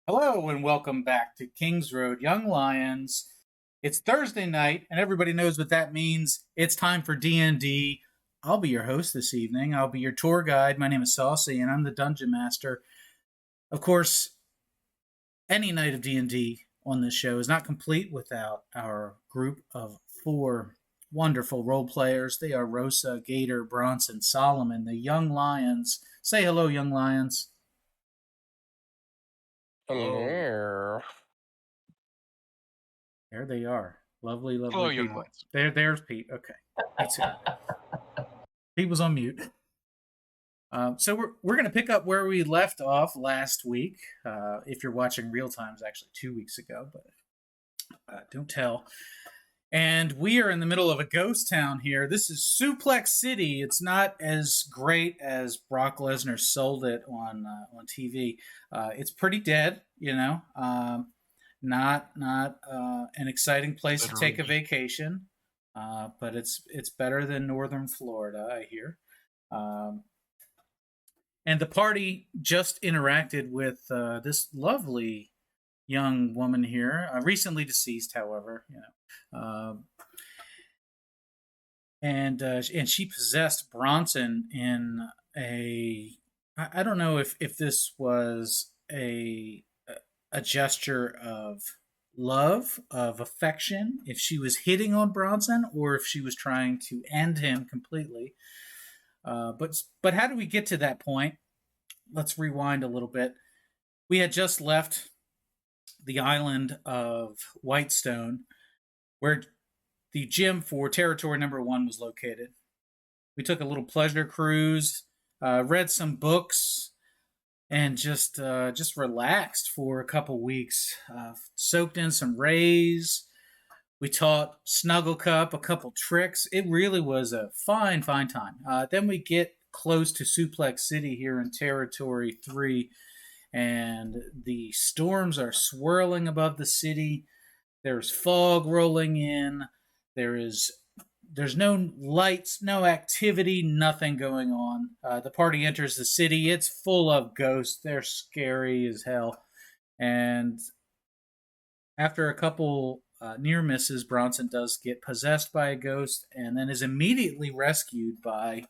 Hello and welcome back to Kings Road Young Lions. It's Thursday night and everybody knows what that means. It's time for D&D. I'll be your host this evening. I'll be your tour guide. My name is Saucey and I'm the Dungeon Master. Of course, any night of D&D on this show is not complete without our group of 4 wonderful role players. They are Rosa, Gator, Bronson, Solomon, the Young Lions. Say hello, Young Lions. Hello. There they are. Lovely Hello, people. There's Pete. Okay. That's it. Pete was on mute. So we're going to pick up where we left off last week. If you're watching real time, it's actually 2 weeks ago, but don't tell. And we are in the middle of a ghost town here. This is Suplex City. It's not as great as Brock Lesnar sold it on TV. It's pretty dead, you know. Not an exciting place to take a vacation, but it's better than Northern Florida, I hear. And the party just interacted with this lovely young woman here, recently deceased, however, you know. And she possessed Bronson in I don't know if this was a gesture of love, of affection, if she was hitting on Bronson or if she was trying to end him completely. But how do we get to that point? Let's rewind a little bit. We had just left the island of Whitestone, where the gym for Territory Number 1 was located. We took a little pleasure cruise, read some books, and just relaxed for a couple weeks. Soaked in some rays. We taught Snuggle Cup a couple tricks. It really was a fine time. Then we get close to Suplex City here in Territory 3, and the storms are swirling above the city. There's fog rolling in. There's no lights, no activity, nothing going on. The party enters the city. It's full of ghosts. They're scary as hell. And after a couple near misses, Bronson does get possessed by a ghost and then is immediately rescued by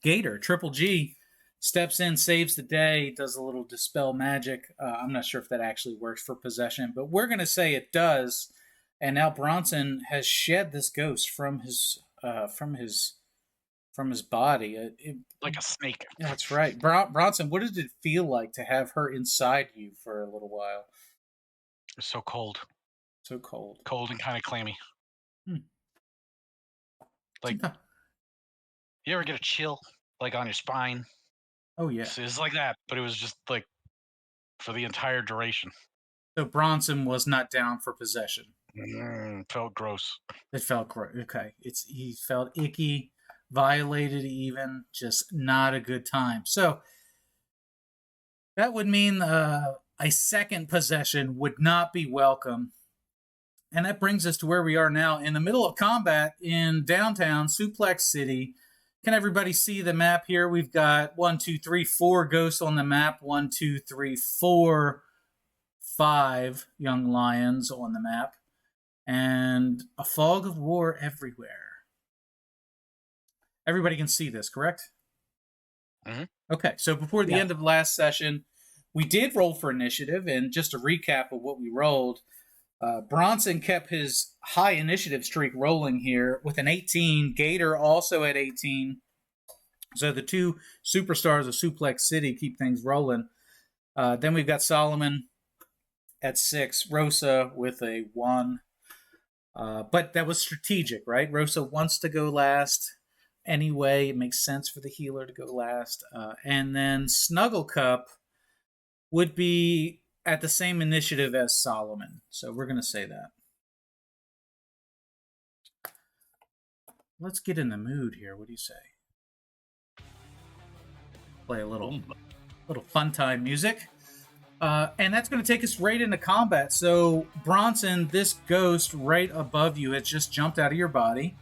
Gator. Triple G steps in, saves the day, does a little dispel magic. I'm not sure if that actually works for possession, but we're going to say it does. And now Bronson has shed this ghost from his body. Like a snake. That's right. Bronson, what did it feel like to have her inside you for a little while? It's so cold. So cold. Cold and kind of clammy. Like, you ever get a chill, like, on your spine? Oh, yeah. It's like that, but it was just, like, for the entire duration. So Bronson was not down for possession. Felt gross. It felt gross. Okay. He felt icky, violated even, just not a good time. So that would mean a second possession would not be welcome. And that brings us to where we are now in the middle of combat in downtown Suplex City. Can everybody see the map here? We've got 1, 2, 3, 4 ghosts on the map. 1, 2, 3, 4, 5 young lions on the map. And a fog of war everywhere. Everybody can see this, correct? Mm-hmm. Okay, so before the end of last session, we did roll for initiative. And just a recap of what we rolled, Bronson kept his high initiative streak rolling here with an 18. Gator also at 18. So the 2 superstars of Suplex City keep things rolling. Then we've got Solomon at 6. Rosa with a 1. But that was strategic, right? Rosa wants to go last anyway. It makes sense for the healer to go last. And then Snuggle Cup would be at the same initiative as Solomon. So we're going to say that. Let's get in the mood here. What do you say? Play a little fun time music. And that's going to take us right into combat. So, Bronson, this ghost right above you has just jumped out of your body.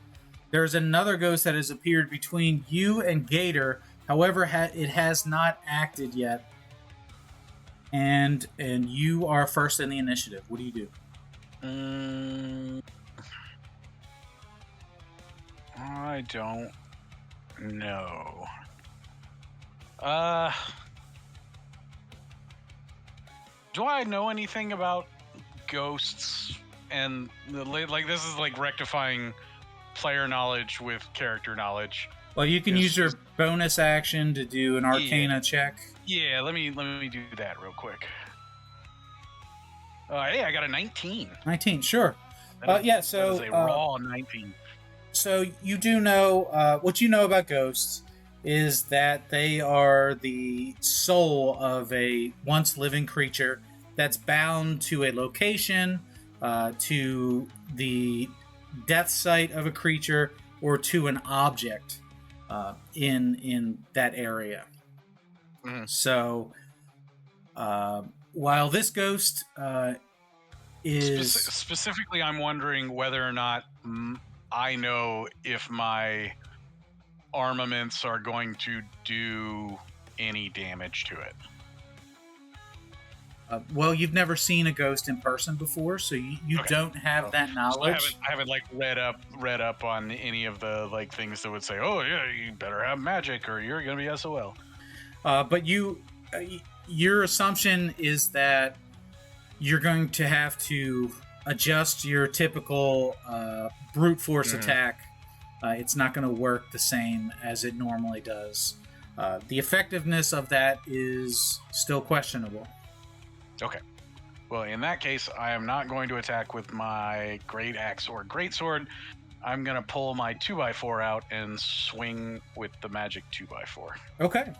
There's another ghost that has appeared between you and Gator. However, it has not acted yet. and you are first in the initiative. What do you do? I don't know. Do I know anything about ghosts? And like this is like rectifying player knowledge with character knowledge. Well, you can use your bonus action to do an Arcana check. Yeah, let me do that real quick. Hey, I got a 19. 19, sure. So that is a raw 19. So you do know what you know about ghosts is that they are the soul of a once living creature that's bound to a location, to the death site of a creature, or to an object in that area. Mm-hmm. So while this ghost is specifically, I'm wondering whether or not I know if my armaments are going to do any damage to it. Well, you've never seen a ghost in person before, so you don't have that knowledge. So I haven't like read up on any of the like things that would say, oh yeah, you better have magic or you're gonna be SOL. But your assumption is that you're going to have to adjust your typical brute force attack. It's not going to work the same as it normally does. The effectiveness of that is still questionable. Okay. Well, in that case, I am not going to attack with my great axe or great sword. I'm going to pull my 2x4 out and swing with the magic 2x4. Okay.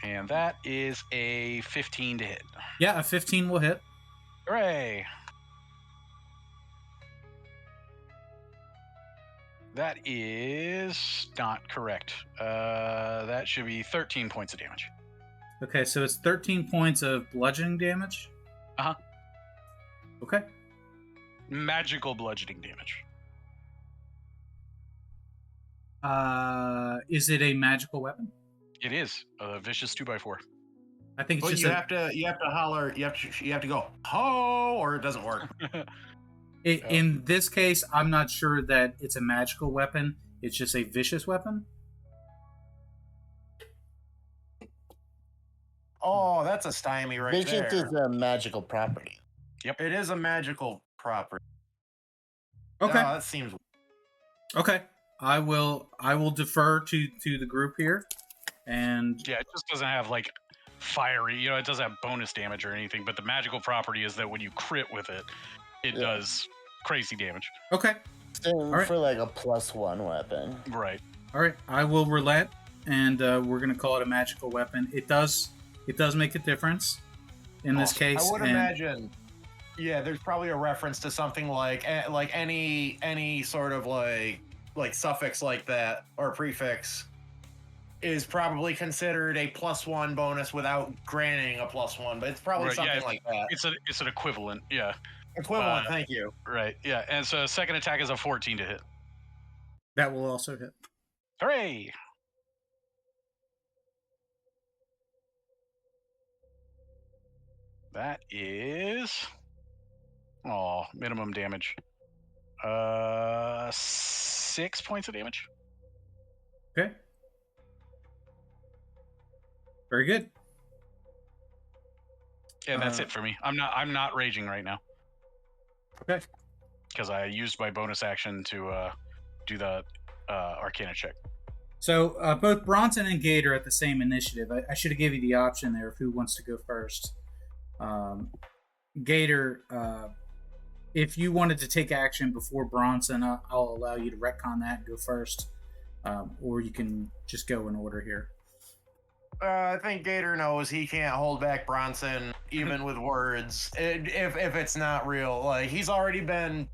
And that is a 15 to hit. Yeah, a 15 will hit. Hooray! That is not correct. That should be 13 points of damage. Okay, so it's 13 points of bludgeoning damage? Uh-huh. Okay. Magical bludgeoning damage. Is it a magical weapon? It is a vicious 2x4. I think it's but just you have to holler. You have to go ho, or it doesn't work. In this case, I'm not sure that it's a magical weapon. It's just a vicious weapon. Oh, that's a stymie right there. Vicious is a magical property. Yep. It is a magical property. Okay. Oh, that seems... Okay. I will defer to the group here. And yeah, it just doesn't have like fiery, it doesn't have bonus damage or anything, but the magical property is that when you crit with it, it does crazy damage. Okay. Same for like a +1 weapon. Right. All right. I will relent, and we're going to call it a magical weapon. It does make a difference in this case. I would imagine. Yeah, there's probably a reference to something like any sort of like suffix like that or prefix is probably considered a +1 bonus without granting a +1, but it's probably something like that. It's an equivalent, yeah. Equivalent, thank you. Right, yeah. And so second attack is a 14 to hit. That will also hit. Hooray! That is minimum damage. 6 points of damage. Okay. Very good. And that's it for me. I'm not raging right now. Okay. Because I used my bonus action to do the Arcana check. So both Bronson and Gator at the same initiative. I should have given you the option there of who wants to go first. Gator, if you wanted to take action before Bronson, I'll allow you to retcon that and go first. Or you can just go in order here. I think Gator knows he can't hold back Bronson, even with words, if it's not real. Like, he's already been...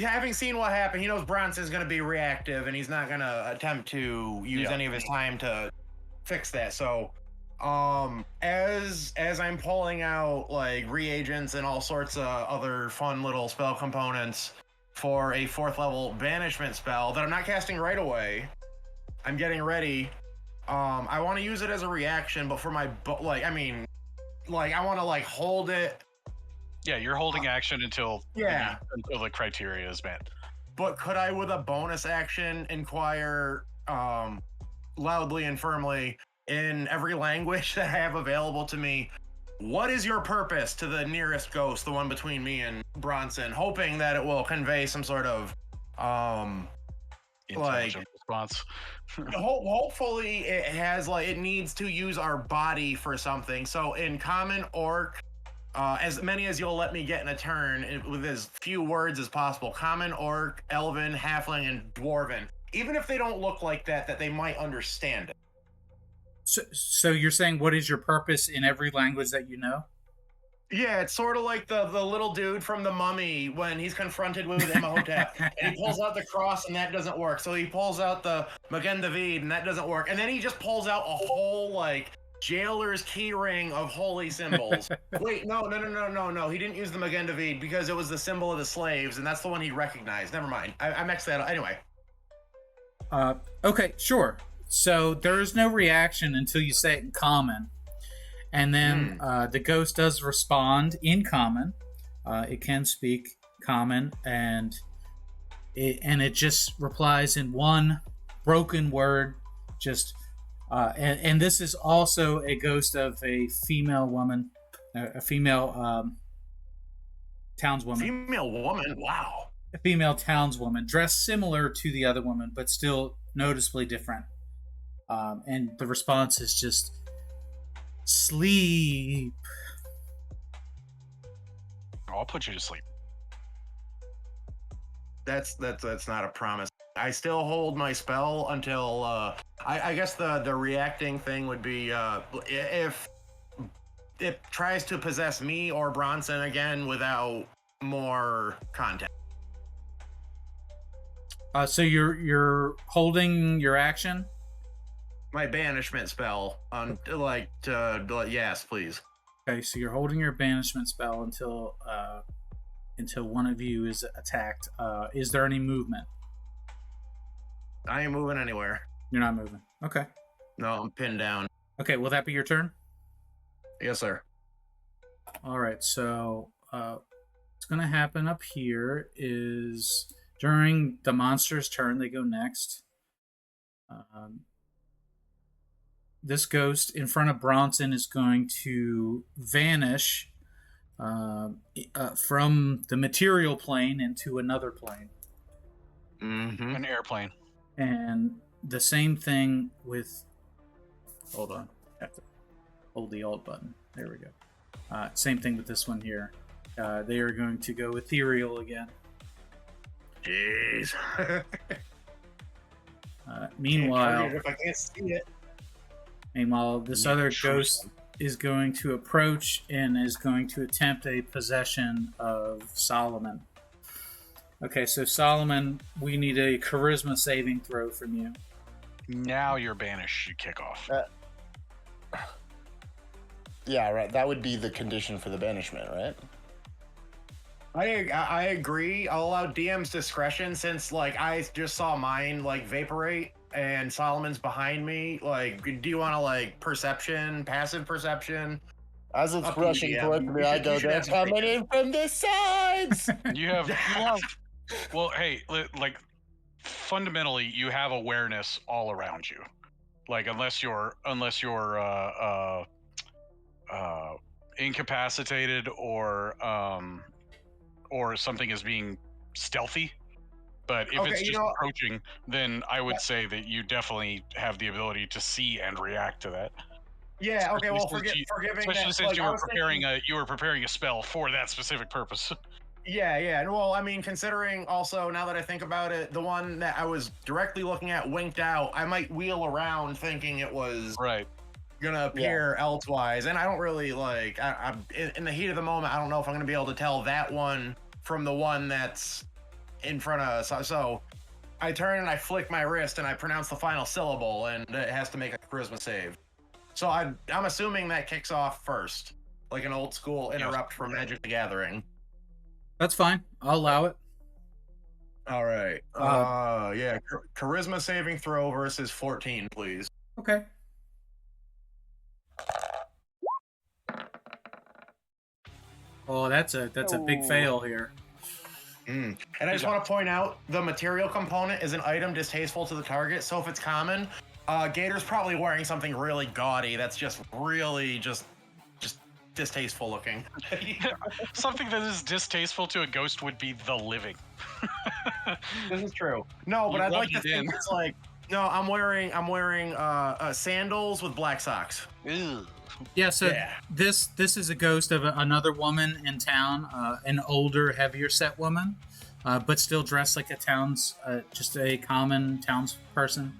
Having seen what happened, he knows Bronson's going to be reactive, and he's not going to attempt to use any of his time to fix that. So, as I'm pulling out, like, reagents and all sorts of other fun little spell components for a 4th level banishment spell that I'm not casting right away, I'm getting ready... I want to use it as a reaction, but for my I want to hold it. Yeah, you're holding action until the criteria is met. But could I, with a bonus action, inquire loudly and firmly in every language that I have available to me, what is your purpose, to the nearest ghost, the one between me and Bronson, hoping that it will convey some sort of intelligent response. Hopefully it has it needs to use our body for something. So in common, orc, as many as you'll let me get in a turn, with as few words as possible. Common, orc, elven, halfling, and dwarven. Even if they don't look like that they might understand it. So you're saying, what is your purpose in every language that you know? Yeah, it's sort of like the little dude from The Mummy when he's confronted with Imhotep, and he pulls out the cross, and that doesn't work. So he pulls out the Magen David, and that doesn't work. And then he just pulls out a whole jailer's key ring of holy symbols. Wait, no. He didn't use the Magen David because it was the symbol of the slaves, and that's the one he recognized. Never mind. I mixed that up. Anyway. Okay, sure. So there is no reaction until you say it in common. And then the ghost does respond in common. It can speak common, and it just replies in one broken word. And this is also a ghost of a female woman, a female townswoman. Female woman? Wow. A female townswoman, dressed similar to the other woman, but still noticeably different. And the response is just, sleep. I'll put you to sleep. That's not a promise. I still hold my spell until I guess the reacting thing would be if it tries to possess me or Bronson again without more contact. So you're holding your action? My banishment spell on yes, please. Okay, so you're holding your banishment spell until one of you is attacked. Is there any movement? I ain't moving anywhere. You're not moving. Okay. No, I'm pinned down. Okay, will that be your turn? Yes, sir. All right, so what's going to happen up here is during the monster's turn, they go next. This ghost in front of Bronson is going to vanish from the material plane into another plane. Mm-hmm. An airplane. And the same thing with... Hold on. I have to hold the Alt button. There we go. Same thing with this one here. They are going to go ethereal again. Jeez. Meanwhile... if I can't see it. Meanwhile, this other ghost is going to approach and is going to attempt a possession of Solomon. Okay, so Solomon, we need a charisma saving throw from you. Now you're banished. You kick off. Yeah, right. That would be the condition for the banishment, right? I agree. I'll allow DM's discretion since I just saw mine vaporate. And Solomon's behind me. Do you want to passive perception? As it's rushing towards me, I go, they're coming in from the sides! You have, well, hey, fundamentally, you have awareness all around you. Unless you're incapacitated or something is being stealthy. But if it's just approaching, then I would say that you definitely have the ability to see and react to that. Yeah. Okay. Well, forgiving especially since you were preparing a spell for that specific purpose. Yeah. Well, I mean, considering also now that I think about it, the one that I was directly looking at winked out. I might wheel around thinking it was gonna appear elsewise, and I don't really I'm in the heat of the moment. I don't know if I'm gonna be able to tell that one from the one that's in front of us. So I turn and I flick my wrist and I pronounce the final syllable, and it has to make a charisma save. So I'm assuming that kicks off first, like an old school interrupt from Magic the Gathering. That's fine. I'll allow it. All right. Charisma saving throw versus 14, please. Okay. Oh, that's a big fail here. And I just want to point out the material component is an item distasteful to the target. So if it's common, Gator's probably wearing something really gaudy that's just really just distasteful looking. Something that is distasteful to a ghost would be the living. This is true. No, but I'd like to think it's like, no, I'm wearing sandals with black socks. Ew. Yeah, so this is a ghost of another woman in town, an older, heavier set woman, but still dressed like just a common townsperson.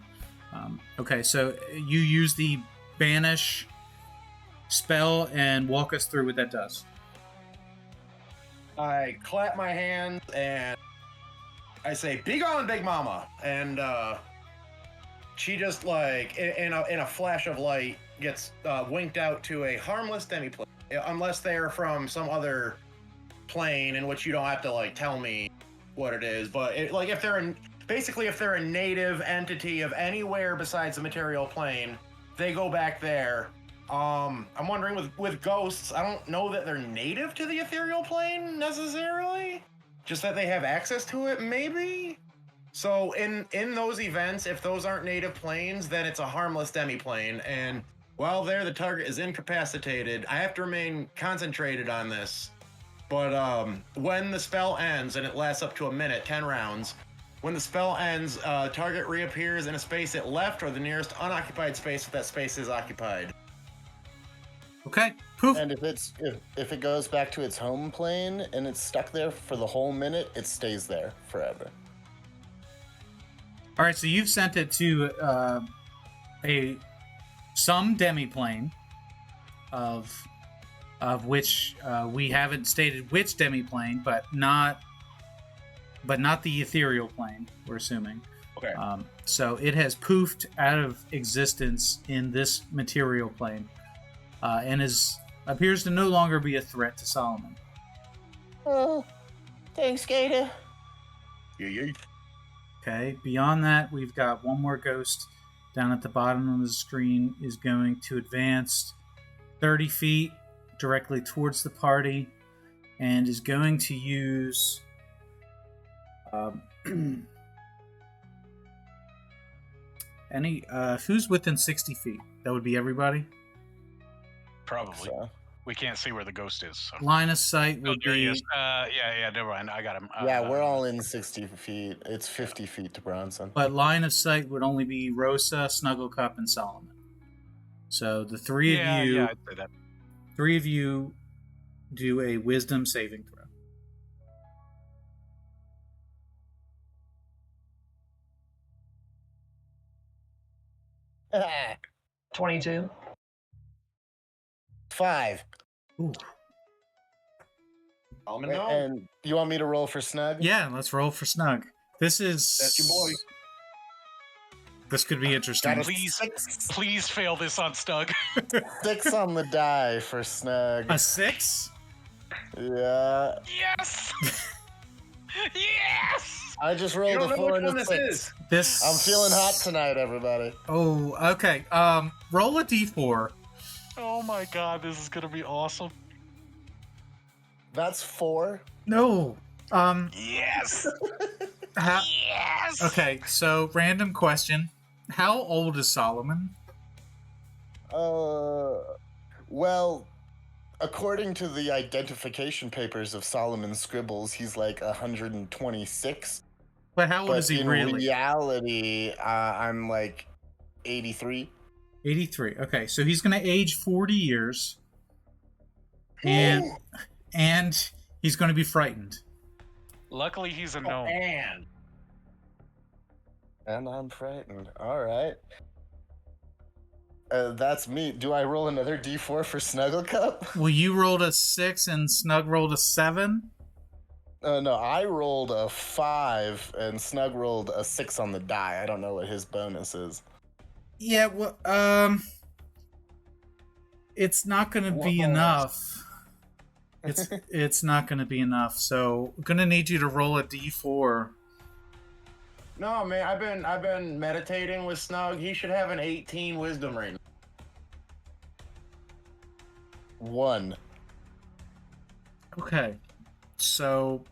Okay, so you use the banish spell and walk us through what that does. I clap my hands and I say, "Be gone, Big Mama," and she just like in a flash of light gets winked out to a harmless demi-plane, unless they're from some other plane in which you don't have to like tell me what it is. But if they're a native entity of anywhere besides the material plane, they go back there. I'm wondering with ghosts, I don't know that they're native to the ethereal plane necessarily, just that they have access to it maybe. So in those events, if those aren't native planes, then it's a harmless demi-plane, and while there, the target is incapacitated. I have to remain concentrated on this. But when the spell ends, and it lasts up to a minute, 10 rounds, when the spell ends, target reappears in a space it left or the nearest unoccupied space if that space is occupied. Okay, poof. And if it goes back to its home plane and it's stuck there for the whole minute, it stays there forever. All right, so you've sent it to some demiplane of which we haven't stated which demiplane, but not the ethereal plane, we're assuming. Okay. So it has poofed out of existence in this material plane, and appears to no longer be a threat to Solomon. Oh, thanks, Gator. Yeah. Okay. Beyond that, we've got one more ghost down at the bottom of the screen is going to advance 30 feet directly towards the party and is going to use who's within 60 feet? That would be everybody? Probably. So. We can't see where the ghost is. So. Line of sight would there he be... is. Yeah, never mind. I got him. Yeah, we're all in 60 feet. It's 50 feet to Bronson. But line of sight would only be Rosa, Snugglecup, and Solomon. So the three of you... Yeah, I'd say that. Three of you do a wisdom saving throw. Ah, 22. 5. Ooh. And you want me to roll for Snug? Yeah, let's roll for Snug. That's your boy. This could be interesting. Please fail this on Snug. 6 on the die for Snug. A 6? Yeah. Yes! Yes! I just rolled a 4 and a 6. I'm feeling hot tonight, everybody. Oh, okay. Roll a d4. Oh my god, this is gonna be awesome. That's 4. No. Yes! Yes! Okay, so random question. How old is Solomon? Well, according to the identification papers of Solomon Scribbles, he's like 126. But how old is he really? In reality, I'm like 83. 83. Okay, so he's going to age 40 years. And he's going to be frightened. Luckily, he's a gnome. And I'm frightened. All right. That's me. Do I roll another d4 for Snugglecup? Well, you rolled a 6 and Snug rolled a 7? No, I rolled a 5 and Snug rolled a 6 on the die. I don't know what his bonus is. Yeah, well, it's not going to be enough. It's not going to be enough. So I'm going to need you to roll a d4. No, man, I've been meditating with Snug. He should have an 18 wisdom right now. 1. Okay. So,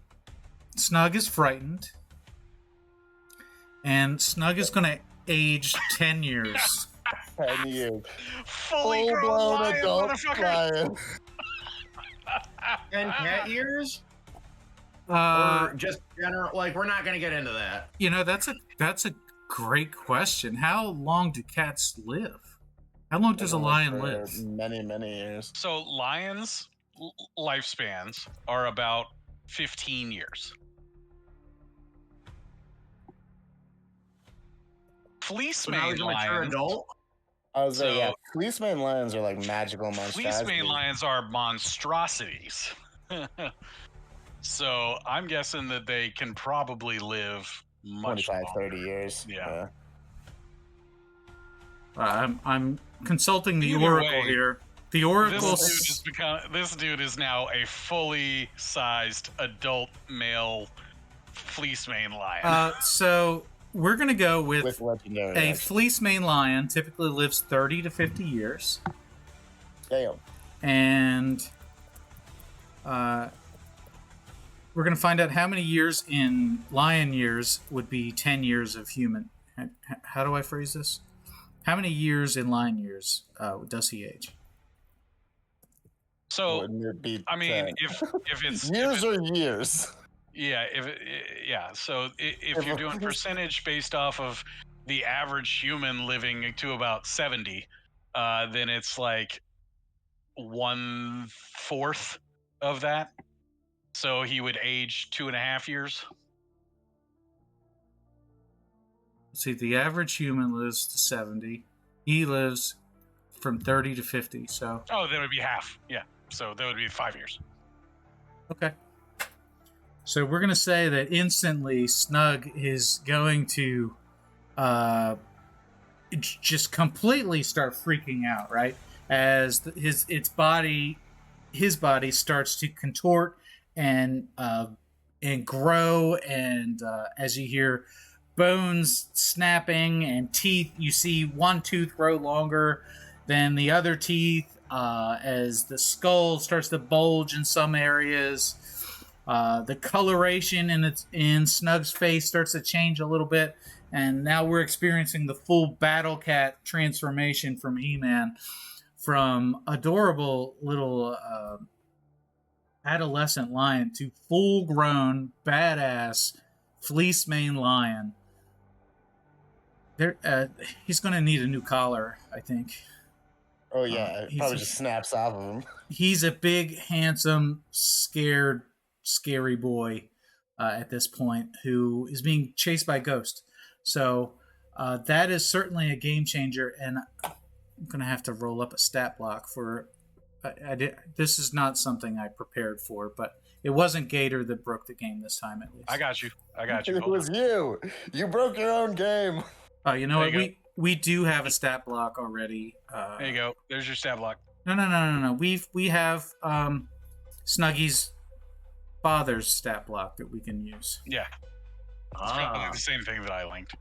Snug is frightened. And Snug is going to age 10 years. 10 years. Fully grown Full-blown lion, adult motherfucker. lion. 10 cat years? Uh, Or just general? Like, we're not going to get into that. you know, that's a great question. How long do cats live? How long does a lion For live? Many, many years. So lions' lifespans are about 15 years. Fleece So now mane he's a mature lions. adult? I was So- yeah, fleece mane lions are like magical Fleece monstrosities. mane lions are monstrosities. So I'm guessing that they can probably live much 25, longer. 30 years. Yeah. I'm consulting the Either oracle way, here. The oracle. This dude is now a fully sized adult male fleece mane lion. So we're gonna go with legendary a action. fleece mane lion. Typically lives 30 to 50 years, Damn. and we're gonna find out how many years in lion years would be 10 years of human. How do I phrase this? How many years in lion years does he age? So Wouldn't it be I mean, 10? if it's years if it, or years? yeah, So if you're doing percentage based off of the average human living to about 70, then it's like 1/4 of that. So he would age 2.5 years. See, the average human lives to 70. He lives from 30 to 50. So Oh, that would be half. Yeah. So that would be 5 years. okay. So we're gonna say that instantly Snug is going to just completely start freaking out, right? As his body starts to contort and grow, and as you hear bones snapping and teeth, you see one tooth grow longer than the other teeth, as the skull starts to bulge in some areas. The coloration in Snug's face starts to change a little bit, and now we're experiencing the full Battle Cat transformation from He-Man, from adorable little adolescent lion to full-grown, badass fleece mane lion. He's going to need a new collar, I think. Oh yeah, it he's probably a- just snaps off of him. He's a big, handsome, scary boy at this point who is being chased by a ghost. So that is certainly a game changer, and I'm going to have to roll up a stat block for... This is not something I prepared for, but it wasn't Gator that broke the game this time, at least. I got you. It was you. You broke your own game. You know There what? you We do have a stat block already. There you go. There's your stat block. No. We have Snuggy's father's stat block that we can use. Yeah. It's probably the same thing that I linked.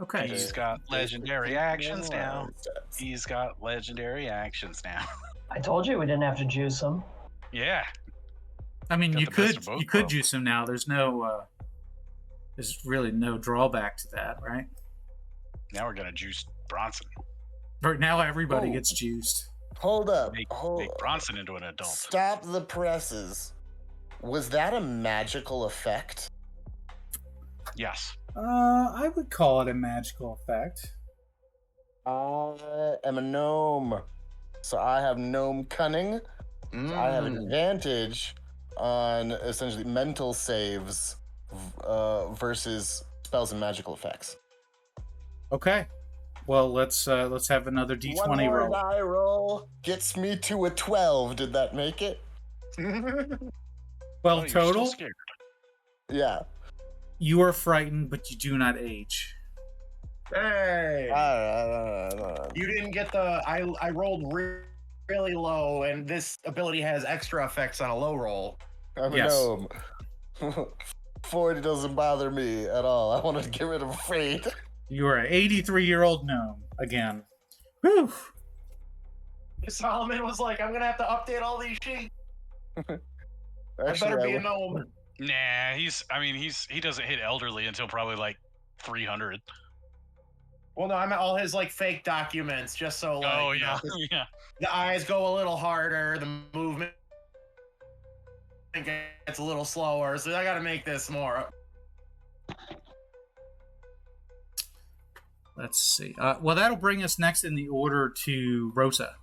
Okay. He's got legendary actions now. He's got legendary actions now. I told you we didn't have to juice them. Yeah. I mean, Got you the best could of both you could worlds. juice him now. There's no there's really no drawback to that, right? Now we're gonna juice Bronson. Right now, everybody Oh. gets juiced. Hold up. Make Hold Bronson into an adult. Stop the presses. Was that a magical effect? Yes. I would call it a magical effect. I am a gnome, so I have gnome cunning. So I have an advantage on essentially mental saves versus spells and magical effects. Okay. Well, let's have another D20 One more roll. die roll gets me to a 12. Did that make it? Well, Oh, you're still total. scared. Yeah. You are frightened, but you do not age. Hey! All right. You didn't get the... I rolled really low, and this ability has extra effects on a low roll. I'm a Yes. gnome. 40 doesn't bother me at all. I wanted to get rid of afraid. You are an 83-year-old gnome again. Whew. Solomon was like, I'm gonna have to update all these sheets. I Actually, better be I a gnome. Nah, he doesn't hit elderly until probably like 300. Well, no, I meant all his like fake documents, just so like Oh you yeah, know, yeah. the eyes go a little harder, the movement gets a little slower, so I got to make this more. Let's see. Well, that'll bring us next in the order to Rosa.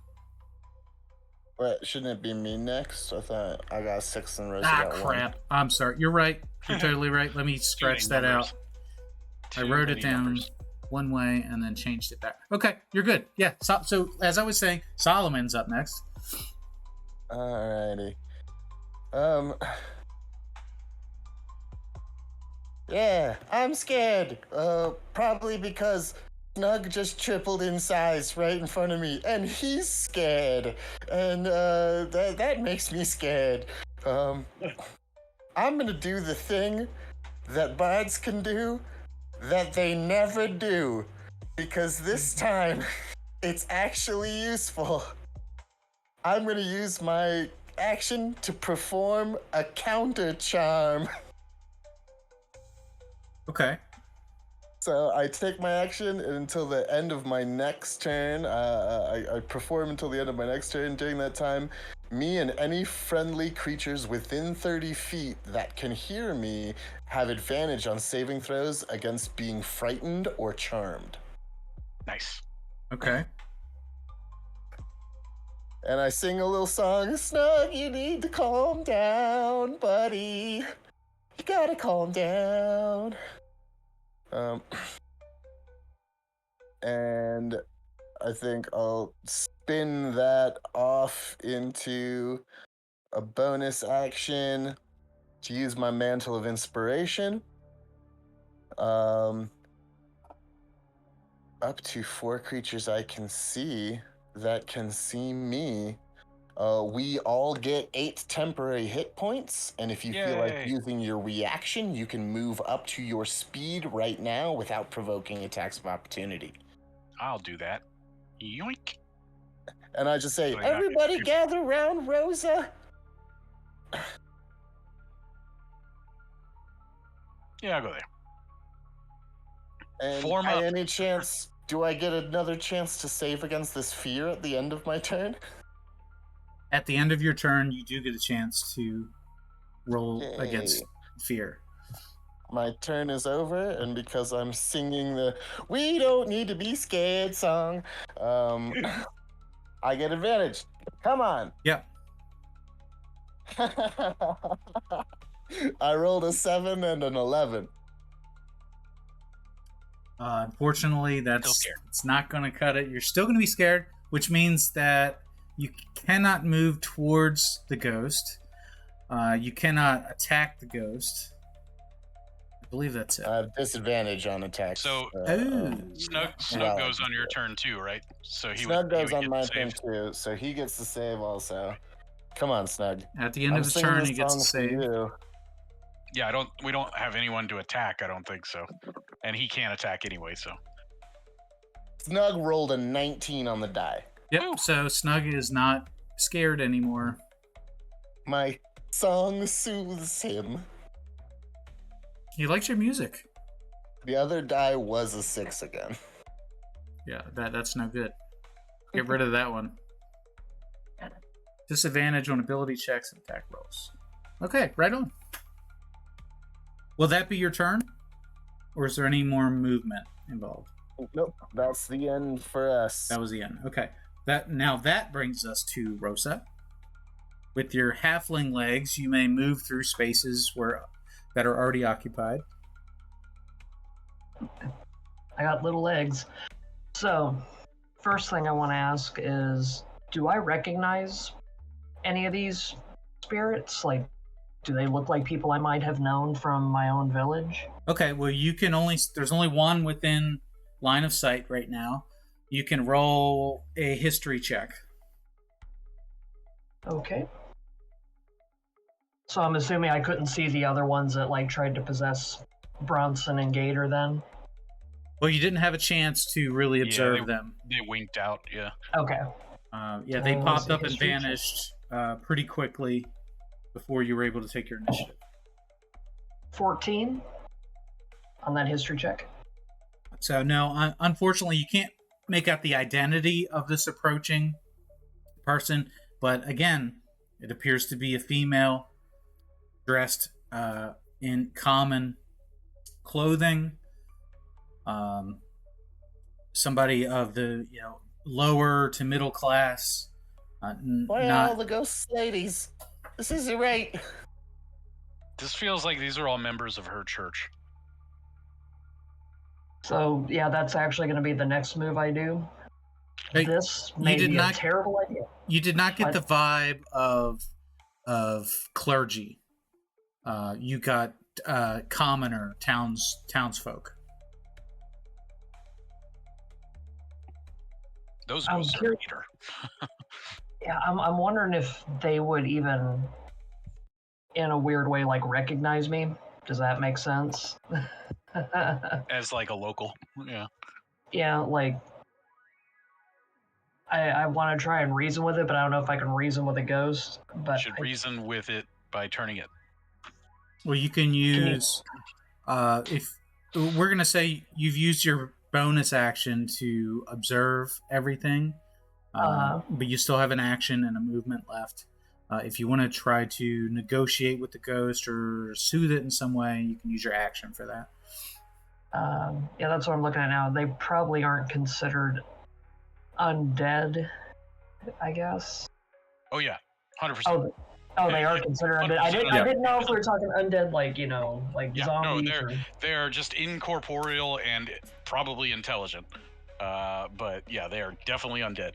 What, shouldn't it be me next? I thought I got 6 and Rosa Ah, got crap. I'm sorry. You're right. You're totally right. Let me scratch that out. I wrote it down one way and then changed it back. Okay, you're good. Yeah. So as I was saying, Solomon's up next. Alrighty. Yeah, I'm scared. Probably because Snug just tripled in size right in front of me, and he's scared, and that makes me scared. I'm gonna do the thing that bards can do that they never do, because this time it's actually useful. I'm gonna use my action to perform a counter charm. Okay. So I take my action until the end of my next turn. I perform until the end of my next turn. During that time, me and any friendly creatures within 30 feet that can hear me have advantage on saving throws against being frightened or charmed. Nice. Okay. And I sing a little song. Snug, you need to calm down, buddy. You gotta calm down. And I think I'll spin that off into a bonus action to use my Mantle of Inspiration. Up to 4 creatures I can see that can see me. We all get 8 temporary hit points, and if you feel like Yay. using your reaction, you can move up to your speed right now without provoking attacks of opportunity. I'll do that. Yoink. And I just say, So I got everybody two. gather around Rosa. Yeah, I'll go there. And Form by up. any chance, do I get another chance to save against this fear at the end of my turn? At the end of your turn, you do get a chance to roll Yay. against fear. My turn is over, and because I'm singing the "We Don't Need to Be Scared" song, I get advantage. Come on. Yep. I rolled a 7 and an 11. Unfortunately, Still it's scared. not going to cut it. You're still going to be scared, which means that you cannot move towards the ghost. You cannot attack the ghost. I believe that's it. I have disadvantage on attacks. So- Snug Well, goes on your turn too, right? So Snug he goes would on get my the turn save. too, so he gets the save also. Come on, Snug. At the end I'm of his singing turn, this he gets a song for save. you. Yeah, we don't have anyone to attack, I don't think so. And he can't attack anyway, so. Snug rolled a 19 on the die. Yep. So Snug is not scared anymore. My song soothes him. He likes your music. The other die was a 6 again. Yeah, that's no good. Get rid of that one. Disadvantage on ability checks and attack rolls. Okay, right on. Will that be your turn? Or is there any more movement involved? Nope, that's the end for us. That was the end. Okay. That brings us to Rosa. With your halfling legs, you may move through spaces that are already occupied. I got little legs. So, first thing I want to ask is, do I recognize any of these spirits? Like, do they look like people I might have known from my own village? Okay, well, there's only one within line of sight right now. You can roll a history check. Okay. So I'm assuming I couldn't see the other ones that tried to possess Bronson and Gator then? Well, you didn't have a chance to really observe them. They winked out, yeah. Okay. Yeah, they Oh, popped it's a up and history check. vanished pretty quickly before you were able to take your initiative. 14 on that history check. So no, unfortunately, you can't make out the identity of this approaching person. But again, it appears to be a female dressed in common clothing. Somebody of the lower to middle class. Why are Not all the ghost ladies? This isn't right. This feels like these are all members of her church. So yeah, that's actually going to be the next move I do. Hey, This may did be not- a terrible idea. You did not get What? the vibe of clergy. You got commoner townsfolk. Those I'm ghosts are curious- Gator. Yeah, I'm wondering if they would even, in a weird way, like recognize me. Does that make sense? As like a local. Yeah. Yeah, like I want to try and reason with it, but I don't know if I can reason with a ghost. But Should reason with it by turning it. Well, you can use if we're gonna say you've used your bonus action to observe everything, but you still have an action and a movement left. If you want to try to negotiate with the ghost or soothe it in some way, you can use your action for that. yeah, that's what I'm looking at now. They probably aren't considered undead, I guess. Oh yeah, 100%. Oh, they are considered undead. I didn't know if we were talking undead, like like Yeah, zombies. no, or... they're just incorporeal and probably intelligent. But yeah, they are definitely undead.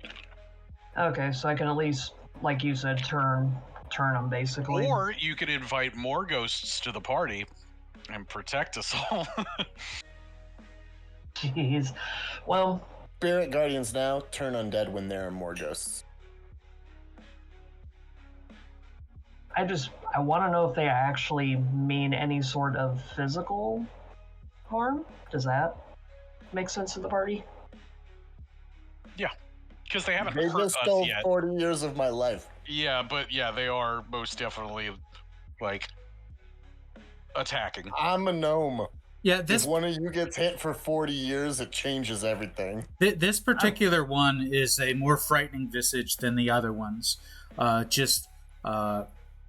Okay, so I can at least, like you said, turn them basically. Or you could invite more ghosts to the party and protect us all. Jeez. Well, Spirit guardians now turn undead when there are more ghosts. I want to know if they actually mean any sort of physical harm. Does that make sense to the party? Because they haven't They hurt just us stole yet. 40 years of my life. Yeah, but yeah, they are most definitely like attacking. I'm a gnome. Yeah, If this one of you gets hit for 40 years, it changes everything. this particular one is a more frightening visage than the other ones.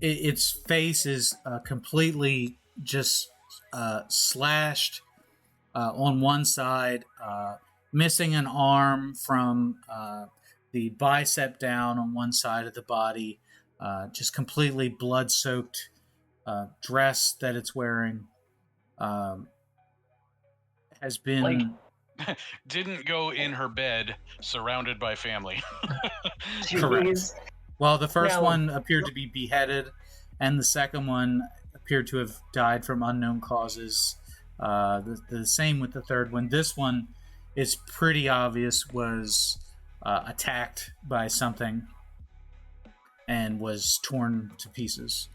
Its face is completely just slashed on one side, missing an arm from the bicep down on one side of the body, just completely blood-soaked dress that it's wearing has been... Didn't go in her bed surrounded by family. Correct. Jeez. Well, the first Now- one appeared to be beheaded, and the second one appeared to have died from unknown causes. The same with the third one. This one is pretty obvious was attacked by something and was torn to pieces.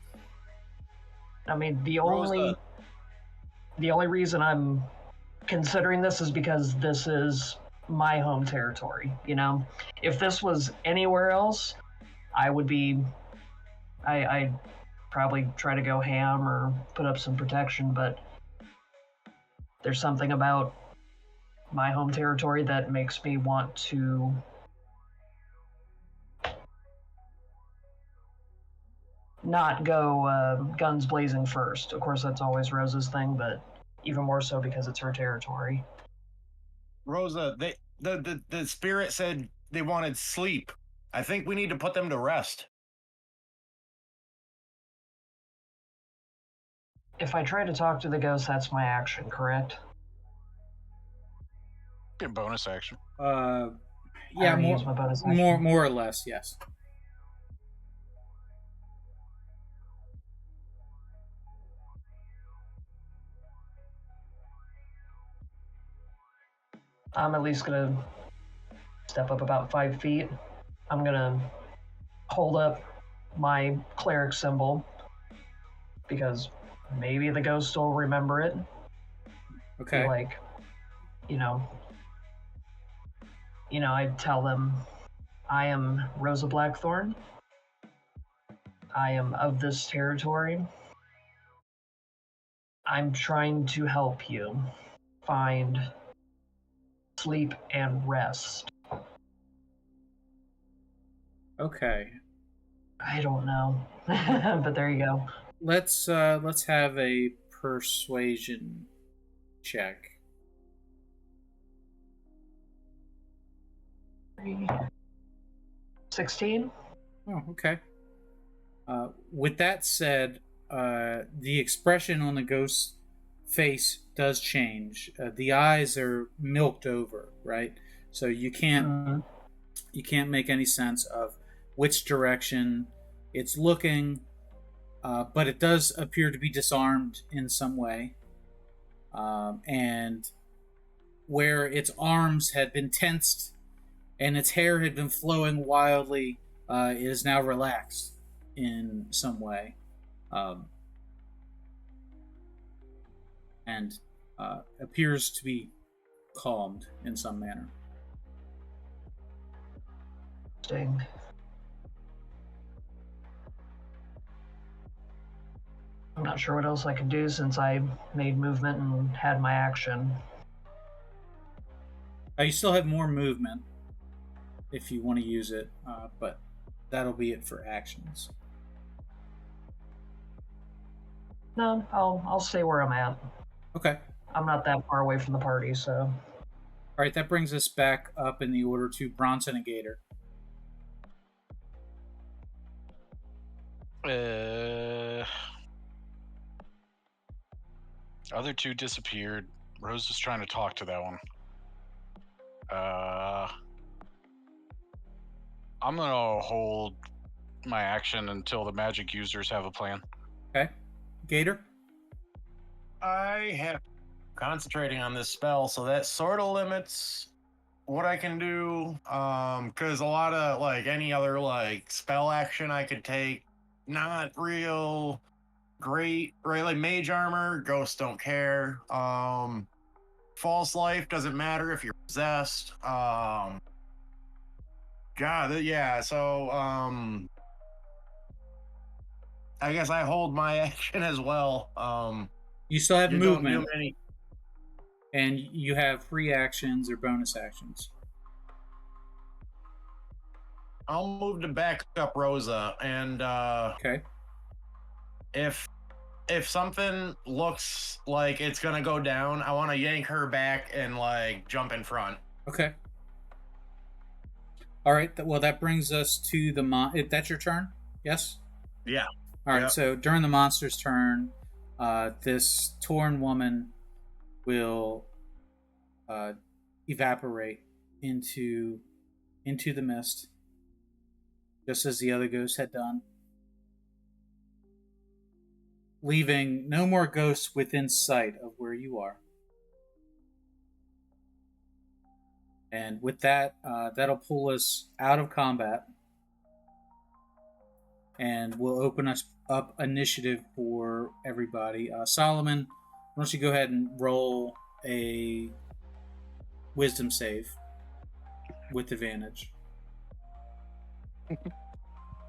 I mean, the Rosa. only reason I'm considering this is because this is my home territory. If this was anywhere else, I would be. I'd probably try to go ham or put up some protection, but there's something about my home territory that makes me want to not go guns blazing first. Of course, that's always Rosa's thing, but even more so because it's her territory. Rosa, the spirit said they wanted sleep. I think we need to put them to rest. If I try to talk to the ghost, that's my action, correct? Be a bonus action. Yeah, I already used my bonus action. more or less, yes. I'm at least gonna step up about 5 feet. I'm gonna hold up my cleric symbol because maybe the ghost will remember it. Okay. Like, I tell them, I am Rosa Blackthorn. I am of this territory. I'm trying to help you find sleep and rest. Okay. I don't know, but there you go. Let's have a persuasion check. 16. Oh, okay. With that said, the expression on the ghost's face does change. The eyes are milked over, right? So you can't make any sense of which direction it's looking, but it does appear to be disarmed in some way. And where its arms had been tensed and its hair had been flowing wildly, it is now relaxed in some way. And appears to be calmed in some manner. Interesting. I'm not sure what else I could do since I made movement and had my action. You still have more movement if you want to use it, but that'll be it for actions. No, I'll stay where I'm at. Okay. I'm not that far away from the party, so. All right, that brings us back up in the order to Bronson and Gator. Other two disappeared. Rose is trying to talk to that one. I'm gonna hold my action until the magic users have a plan. Okay. Gator? I have concentrating on this spell, so that sort of limits what I can do. Because a lot of like any other like spell action I could take, not real great, right? Like mage armor, ghosts don't care. False life doesn't matter if you're possessed. Yeah. So I guess I hold my action as well. You still have you movement. Don't do any... And you have free actions or bonus actions. I'll move to back up Rosa, and okay. If something looks like it's gonna go down, I want to yank her back and like jump in front. Okay. All right. Well, that brings us to the that's your turn. Yes. Yeah. All right. Yep. So during the monster's turn, this torn woman will evaporate into the mist, just as the other ghosts had done, leaving no more ghosts within sight of where you are. And with that, that'll pull us out of combat, and we'll open us up initiative for everybody. Solomon, why don't you go ahead and roll a wisdom save with advantage.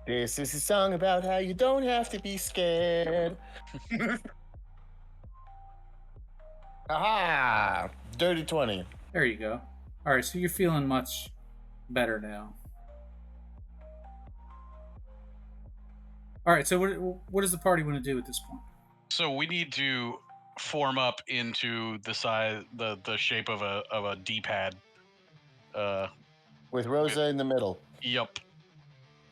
This is a song about how you don't have to be scared. Aha! Dirty 20. There you go. All right, so you're feeling much better now. All right, so what does the party want to do at this point? So we need to form up into the size, the shape of a D-pad. With Rosa in the middle. Yep.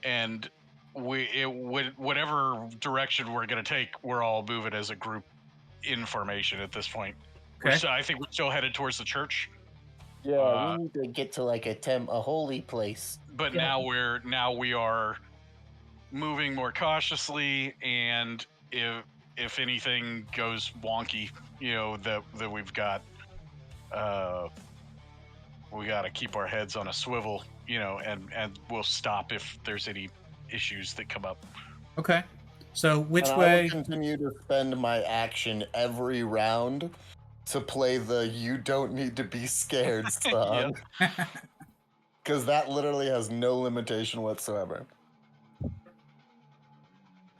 And whatever direction we're gonna take, we're all moving as a group in formation at this point. Okay. I think we're still headed towards the church. Yeah, we need to get to like a holy place. But now we are moving more cautiously, and if anything goes wonky, that we've got, we got to keep our heads on a swivel, and we'll stop if there's any issues that come up. Okay. So which and way? I will continue to spend my action every round to play the "You Don't Need to Be Scared" song. Because that literally has no limitation whatsoever.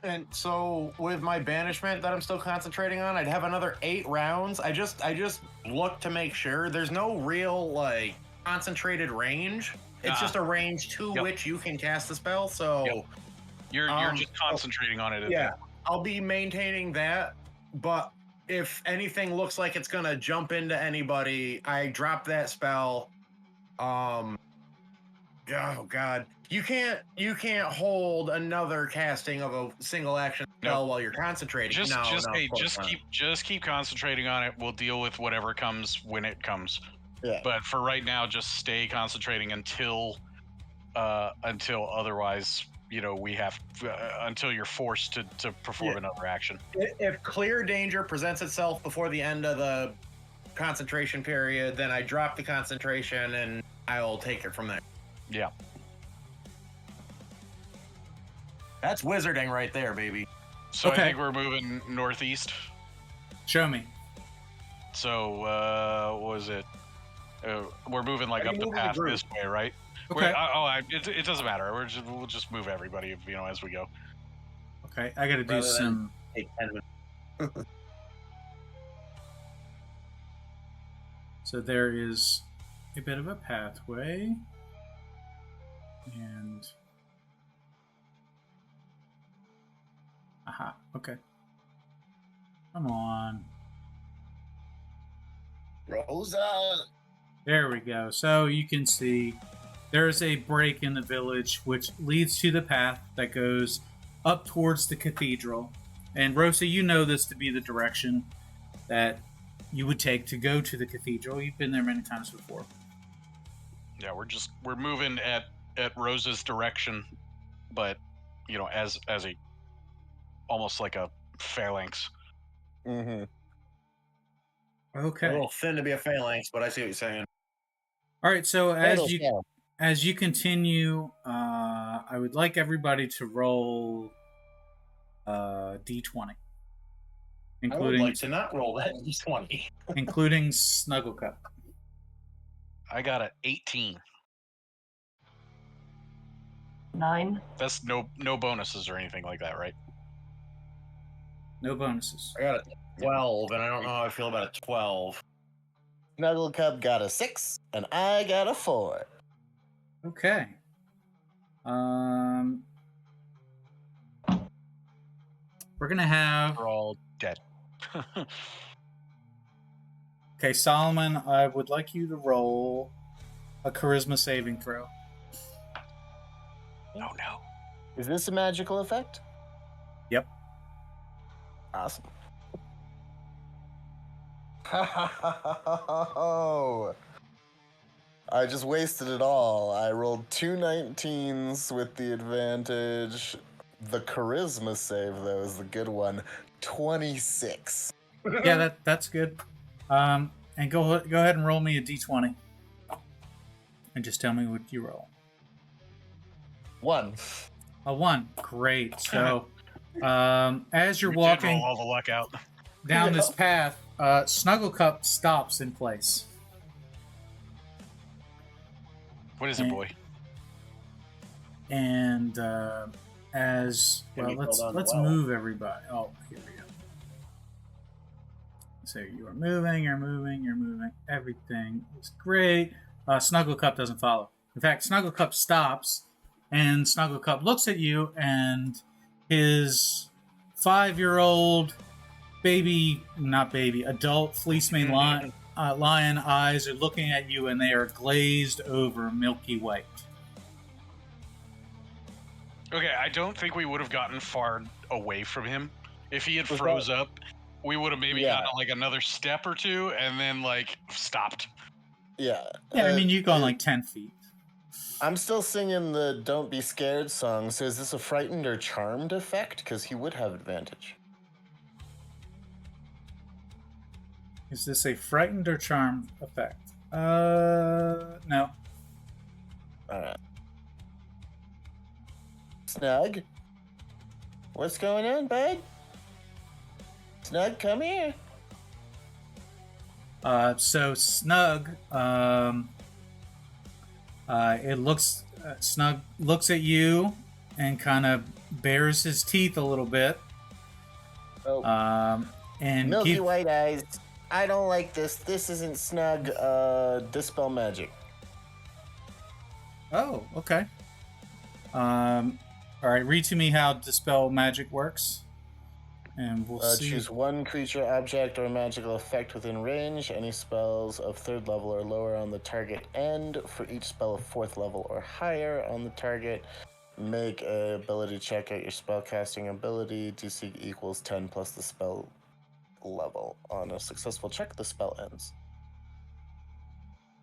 And so with my banishment that I'm still concentrating on, I'd have another 8 rounds. I just look to make sure there's no real like concentrated range. It's just a range to which you can cast the spell. So you're just concentrating on it. Yeah, I'll be maintaining that. But if anything looks like it's gonna jump into anybody, I drop that spell. Oh god. You can't hold another casting of a single action spell while you're concentrating. Just keep concentrating on it. We'll deal with whatever comes when it comes. Yeah. But for right now, just stay concentrating until otherwise, we have until you're forced to perform another action. If clear danger presents itself before the end of the concentration period, then I drop the concentration and I'll take it from there. Yeah. That's wizarding right there, baby. So I think we're moving northeast. Show me. So, what was it? We're moving like up the path this way, right? Okay. It doesn't matter. We'll just move everybody, as we go. Okay, I got to do some. Take 10 minutes. So there is a bit of a pathway, and aha. Okay. Come on. Rosa. There we go. So you can see there's a break in the village which leads to the path that goes up towards the cathedral. And Rosa, you know this to be the direction that you would take to go to the cathedral. You've been there many times before. Yeah, we're moving at Rosa's direction, but as a almost like a phalanx. Mm-hmm. Okay. A little thin to be a phalanx, but I see what you're saying. All right. So as you continue, I would like everybody to roll D20, including. I would like to not roll that D20, including Snugglecup. I got an 18. 9. That's no bonuses or anything like that, right? No bonuses. I got a 12, and I don't know how I feel about a 12. Snugglecup got a 6, and I got a 4. Okay. We're gonna have. We're all dead. Okay, Solomon, I would like you to roll a charisma saving throw. Oh no. Is this a magical effect? Yep. Awesome. Oh, I just wasted it all. I rolled 2 19s with the advantage. The charisma save, though, is the good one. 26. Yeah, that's good. And go ahead and roll me a d20. And just tell me what you roll. 1. A 1. Great. So, as you're walking roll all the luck out down this path, Snugglecup stops in place. What is it, boy? And let's move everybody. Oh, here we go. So you are moving, you're moving. Everything is great. Snugglecup doesn't follow. In fact, Snugglecup stops, and Snugglecup looks at you, and his 5-year-old adult fleece-mane lion eyes are looking at you, and they are glazed over milky white. Okay, I don't think we would have gotten far away from him. If he had froze up, we would have maybe gotten like another step or two and then like stopped. Yeah. Yeah, I mean, you've gone like 10 feet. I'm still singing the Don't Be Scared song, so is this a frightened or charmed effect? Because he would have advantage. Is this a frightened or charmed effect? No. Alright. Snug? What's going on, bud? Snug, come here. So Snug It looks Snug looks at you and kind of bares his teeth a little bit. Oh, And milky white eyes. I don't like this. This isn't Snug. Dispel magic. Oh, okay. All right, read to me how dispel magic works, and we'll see. Choose one creature, object, or magical effect within range. Any spells of 3rd level or lower on the target end. For each spell of 4th level or higher on the target, make a ability check at your spellcasting ability. DC equals 10 plus the spell level. On a successful check, the spell ends.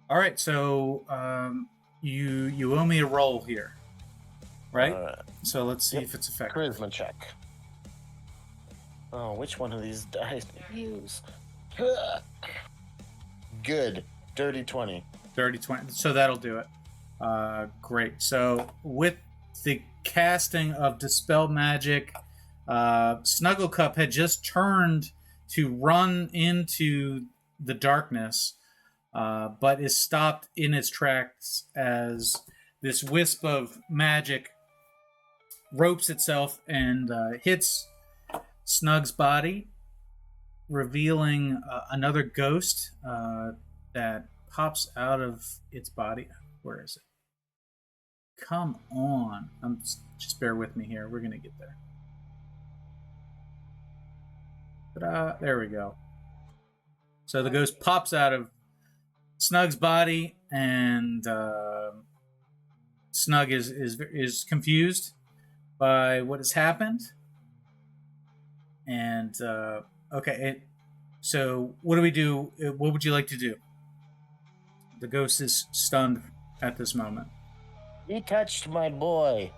All right, so you owe me a roll here, right? So let's see if it's effective. Charisma check. Oh, which one of these dice to use? Good. Dirty 20. Dirty 20. So that'll do it. Great. So with the casting of Dispel Magic, Snugglecup had just turned to run into the darkness, but is stopped in its tracks as this wisp of magic ropes itself and hits Snug's body, revealing another ghost that pops out of its body. Where is it? Come on. Just bear with me here. We're going to get there. Ta-da. There we go. So the ghost pops out of Snug's body, and Snug is confused by what has happened. And okay, so what do we do? What would you like to do? The ghost is stunned at this moment. He touched my boy.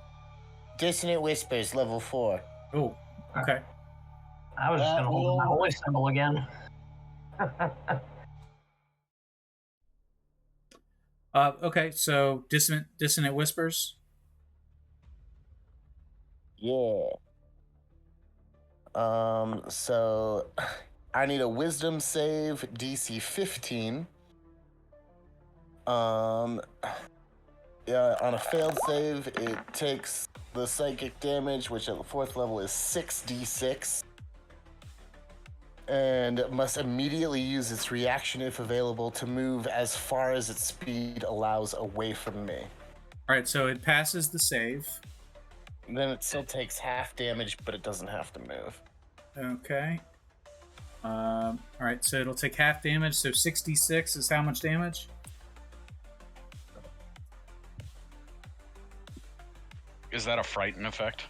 Dissonant Whispers, level 4. Oh, okay. I was just going to hold my holy symbol again. Okay, so dissonant whispers. Yeah. So I need a wisdom save, DC 15. Yeah, on a failed save, it takes the psychic damage, which at the 4th level is 6d6. And must immediately use its reaction, if available, to move as far as its speed allows away from me. All right, so it passes the save. And then it still takes half damage, but it doesn't have to move. Okay. All right, so it'll take half damage. So 66 is how much damage? Is that a frighten effect?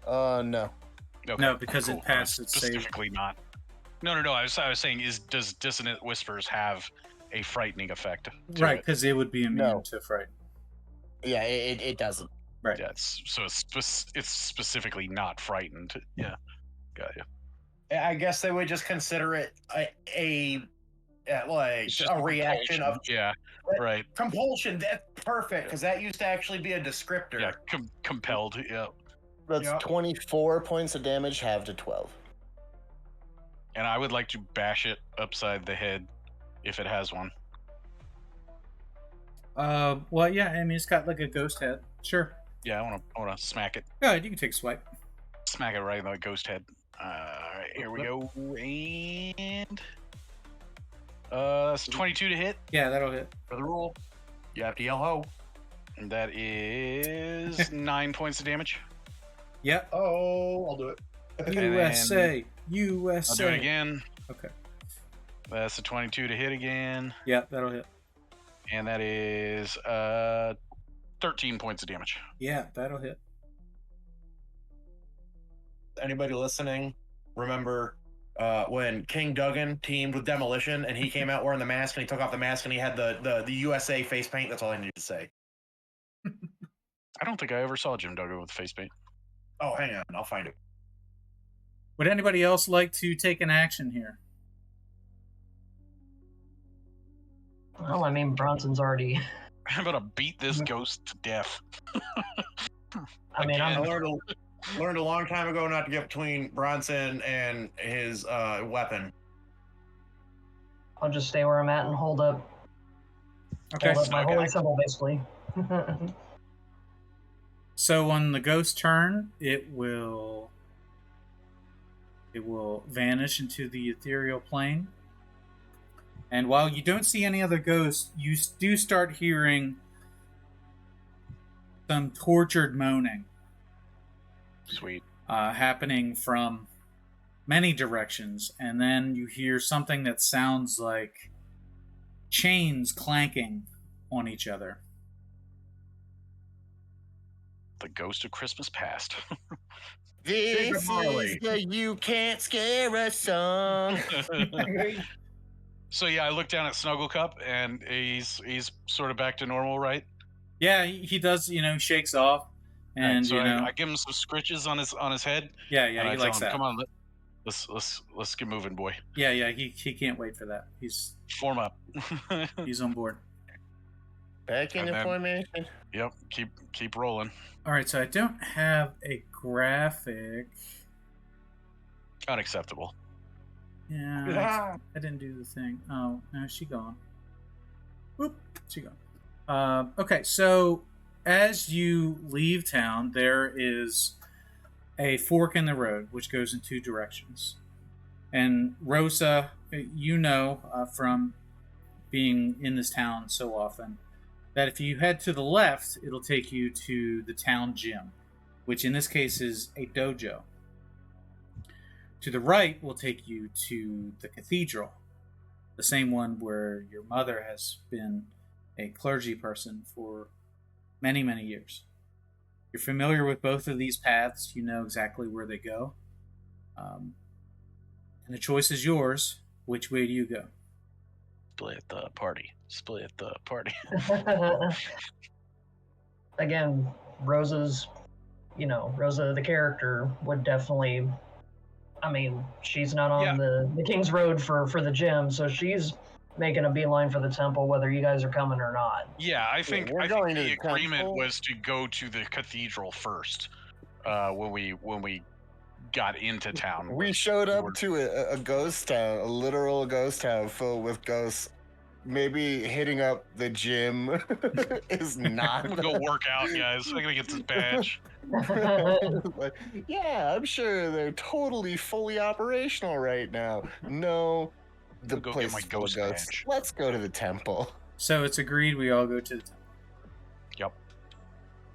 No. Okay, No, because cool. it passed its save. Specifically not. No. I was saying, does Dissonant Whispers have a frightening effect? Right, because it would be immune to fright. Yeah, it doesn't. Right. Yeah, it's specifically not frightened. Yeah, got you. I guess they would just consider it a reaction of right. Compulsion. That's perfect, because that used to actually be a descriptor. Yeah, compelled. Yeah. That's 24 points of damage, halved to 12. And I would like to bash it upside the head if it has one. Well, yeah. I mean, it's got like a ghost head. Sure. Yeah, I want to smack it. Yeah, you can take a swipe. Smack it right in the ghost head. All right, here we go. And that's 22 to hit. Yeah, that'll hit. For the rule, you have to yell ho. And that is 9 points of damage. Yep. Oh, I'll do it. USA. I'll do it again. Okay. That's a 22 to hit again. Yeah, that'll hit. And that is 13 points of damage. Yeah, that'll hit. Anybody listening, remember when King Duggan teamed with Demolition and he came out wearing the mask and he took off the mask and he had the USA face paint? That's all I need to say. I don't think I ever saw Jim Duggan with face paint. Oh, hang on. I'll find it. Would anybody else like to take an action here? Well, I mean, Bronson's already... I'm gonna beat this ghost to death. I mean, I learned a long time ago not to get between Bronson and his weapon. I'll just stay where I'm at and hold up. Okay. Well, that's my Okay. holy symbol, basically. So on the ghost turn, it will vanish into the ethereal plane. And while you don't see any other ghosts, you do start hearing some tortured moaning Sweet. happening from many directions. And then you hear something that sounds like chains clanking on each other. The ghost of Christmas past. This Jacob Marley. is the You Can't Scare Us song. So yeah, I look down at Snugglecup, and he's sort of back to normal, right? Yeah, he does, shakes off. And, so I give him some scritches on his head. yeah, and I he tell likes him, that. Come on, let's get moving, boy. Yeah, he can't wait for that. Form up. He's on board. Back into formation. Yep, keep rolling. All right, so I don't have a graphic. Unacceptable. Yeah, I didn't do the thing. Oh, no, she gone. Whoop, she gone. Okay, so as you leave town, there is a fork in the road which goes in two directions. And Rosa, from being in this town so often, that if you head to the left, it'll take you to the town gym, which in this case is a dojo. To the right will take you to the cathedral, the same one where your mother has been a clergy person for many, many years. You're familiar with both of these paths. You know exactly where they go. And the choice is yours. Which way do you go? Split the party. Again, Rosa, the character, would definitely... I mean, she's not on the King's Road for the gym, so she's making a beeline for the temple, whether you guys are coming or not. Yeah, I think we're going to the the agreement temple. was to go to the cathedral first. When we got into town, We showed up to a ghost town, a literal ghost town filled with ghosts. Maybe hitting up the gym is not. I'm gonna go work out, guys. I'm gonna get this badge. Yeah, I'm sure they're totally fully operational right now. No, the Go place get my is full of ghost ghosts. badge. Let's go to the temple. So it's agreed we all go to the temple. Yep.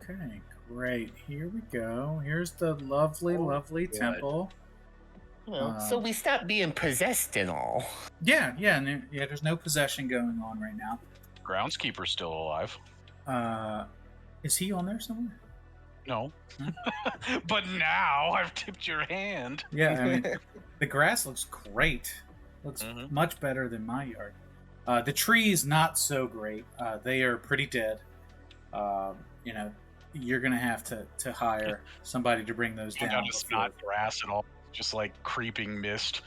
Okay, great. Here we go. Here's the lovely, lovely good. temple. So we stopped being possessed and all. Yeah. There's no possession going on right now. Groundskeeper's still alive. Is he on there somewhere? No. But now I've tipped your hand. Yeah, I mean, the grass looks great. Looks Mhm. much better than my yard. The trees, not so great. They are pretty dead. You're going to have to hire somebody to bring those down. It's not grass at all. Just like creeping mist.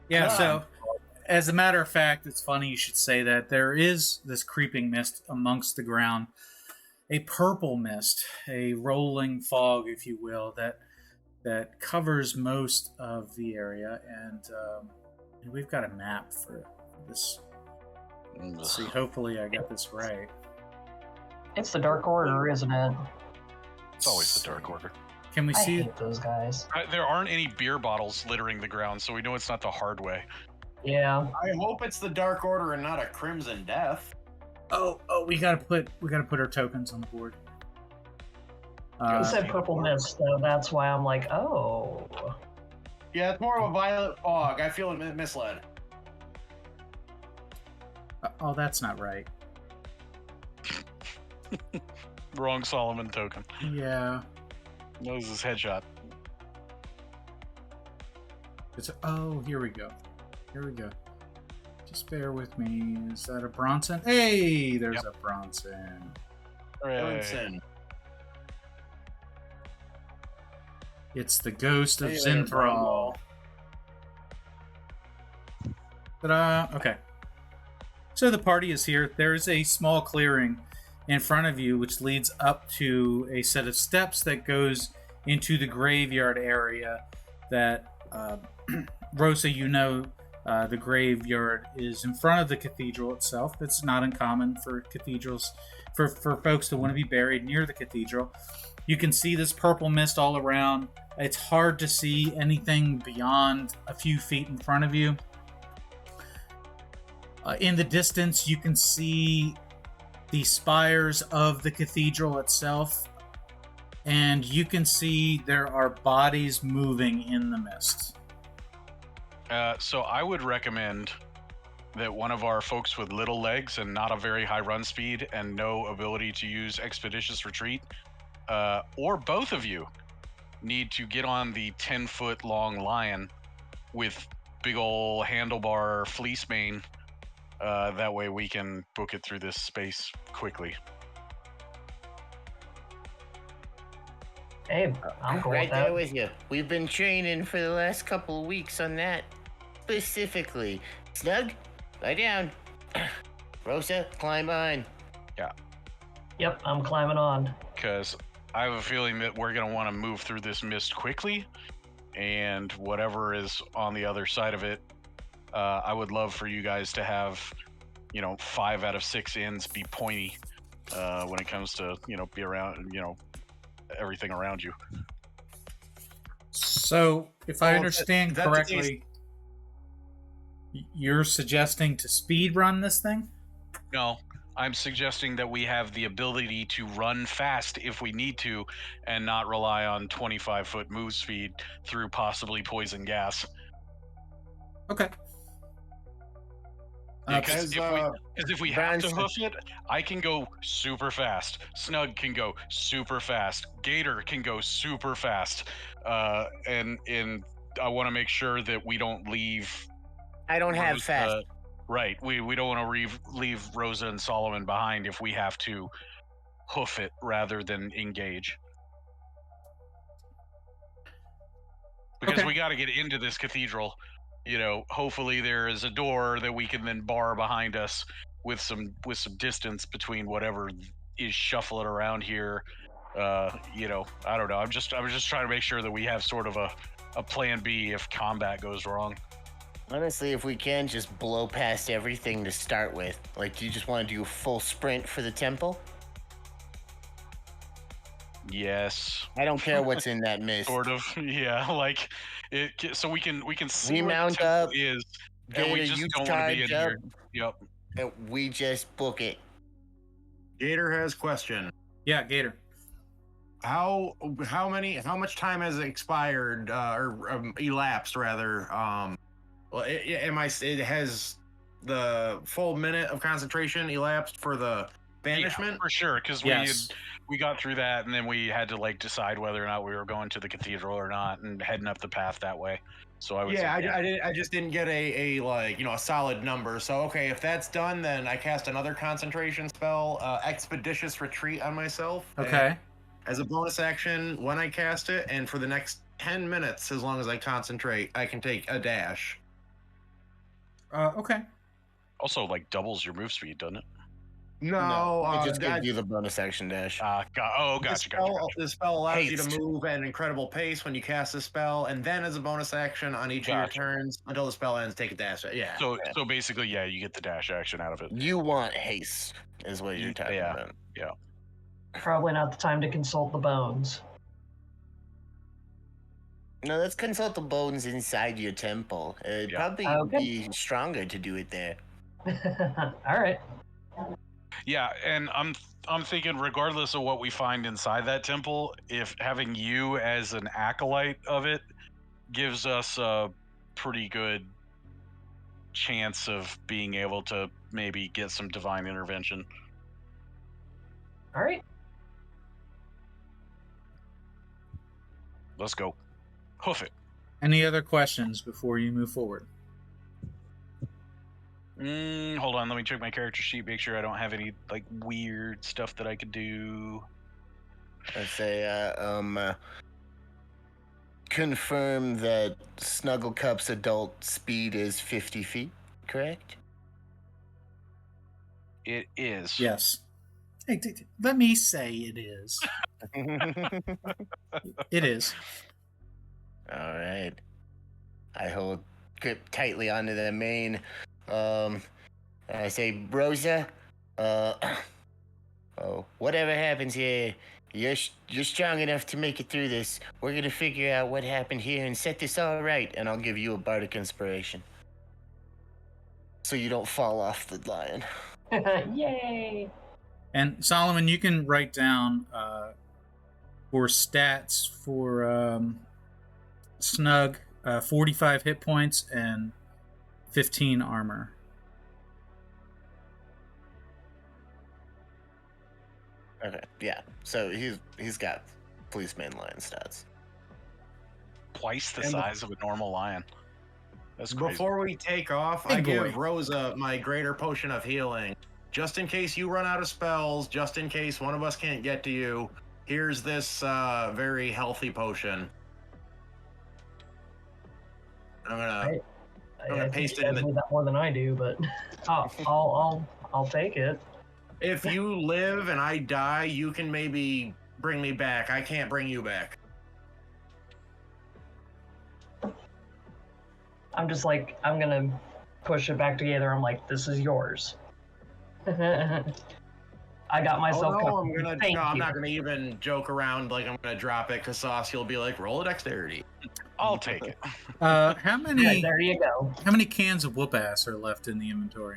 Yeah, so as a matter of fact, it's funny you should say that. There is this creeping mist amongst the ground. A purple mist, a rolling fog, if you will, that covers most of the area. And we've got a map for this. Let's see, hopefully I got this right. It's the Dark Order, isn't it? It's always the Dark Order. Can we I see? hate those guys. There aren't any beer bottles littering the ground, so we know it's not the hard way. Yeah. I hope it's the Dark Order and not a Crimson Death. Oh, we gotta put our tokens on the board. You said purple mist, though. That's why I'm like, oh. Yeah, it's more of a violet fog. I feel misled. Oh, that's not right. Wrong Solomon token. Yeah. That was his headshot. Here we go. Just bear with me. Is that a Bronson? Hey, there's a Bronson. Bronson. It's the ghost of Hey there, Zinthral. Ta-da! Okay. So the party is here. There is a small clearing in front of you, which leads up to a set of steps that goes into the graveyard area that Rosa, The graveyard is in front of the cathedral itself. It's not uncommon for cathedrals, for folks that want to be buried near the cathedral. You can see this purple mist all around. It's hard to see anything beyond a few feet in front of you. In the distance, you can see the spires of the cathedral itself, and you can see there are bodies moving in the mist. So I would recommend that one of our folks with little legs and not a very high run speed and no ability to use expeditious retreat, or both of you, need to get on the 10-foot long lion with big ol' handlebar fleece mane. That way we can book it through this space quickly. Hey, I'm cool Right with there that. with you. We've been training for the last couple of weeks on that. Specifically. Snug, lie down. Rosa, climb on. Yep, I'm climbing on. Because I have a feeling that we're going to want to move through this mist quickly, and whatever is on the other side of it, I would love for you guys to have, 5 out of 6 ends be pointy when it comes to, be around, everything around you. So, if I understand that's correctly, you're suggesting to speed run this thing? No, I'm suggesting that we have the ability to run fast if we need to and not rely on 25-foot move speed through possibly poison gas. Okay. Because if we have to Bronson. hoof it, I can go super fast. Snug can go super fast. Gator can go super fast. And I want to make sure that we don't leave. I don't have Rosa- fast. Right. We don't want to leave Rosa and Solomon behind if we have to hoof it rather than engage. Because we got to get into this cathedral. Hopefully there is a door that we can then bar behind us with some distance between whatever is shuffling around here. I don't know. I was just trying to make sure that we have sort of a plan B if combat goes wrong. Honestly, if we can just blow past everything to start with. Like, do you just want to do a full sprint for the temple? Yes. I don't care what's in that mist. Sort of. Yeah. Like it. So we can see We what mount the temple up, is, and we Gator, just you don't want to be in charge here. Yep. And we just book it. Gator has question. Yeah, Gator. How much time has expired or elapsed rather? It has the full minute of concentration elapsed for the banishment? Yeah, for sure, because Yes. we got through that, and then we had to decide whether or not we were going to the cathedral or not, and heading up the path that way. So I would say, I just didn't get a solid number. So okay, if that's done, then I cast another concentration spell, Expeditious Retreat on myself. Okay. As a bonus action when I cast it, and for the next 10 minutes, as long as I concentrate, I can take a dash. Okay. also doubles your move speed, doesn't it? No, it just gives you the bonus action dash. Gotcha. The spell allows you Haste. to move at an incredible pace when you cast a spell, and then as a bonus action on each of your Gotcha. turns until the spell ends, take a dash. Yeah. So basically, yeah, you get the dash action out of it. You want haste, is what you're talking Yeah. about. Probably not the time to consult the bones. No, let's consult the bones inside your temple. It'd Yeah. probably Okay. be stronger to do it there. All right. Yeah, and I'm thinking, regardless of what we find inside that temple, if having you as an acolyte of it gives us a pretty good chance of being able to maybe get some divine intervention. All right. Let's go. Hoof it. Any other questions before you move forward? Hold on, let me check my character sheet, make sure I don't have any weird stuff that I could do. Let's say, confirm that Snugglecup's adult speed is 50 feet, correct? It is. Yes. Hey, let me say it is. It is. All right. I hold grip tightly onto the mane. And I say, Rosa, whatever happens here, you're strong enough to make it through this. We're gonna figure out what happened here and set this all right. And I'll give you a bardic inspiration, so you don't fall off the lion. Yay! And Solomon, you can write down for stats for Snug 45 hit points and 15 armor. Okay, yeah. So he's got policeman lion stats. Twice the size of a normal lion. That's crazy. Before we take off, Big I boy. give Rosa my greater potion of healing. Just in case you run out of spells, just in case one of us can't get to you, here's this very healthy potion. I'm gonna paste it in the. That more than I do, but I'll take it. If you live and I die, you can maybe bring me back. I can't bring you back. I'm just like, I'm gonna push it back together. I'm like, this is yours. I got myself covered. I'm not gonna even joke around like I'm gonna drop it because Saucey will be like, roll a dexterity. I'll take it. How many? Yeah, there you go. How many cans of whoop ass are left in the inventory?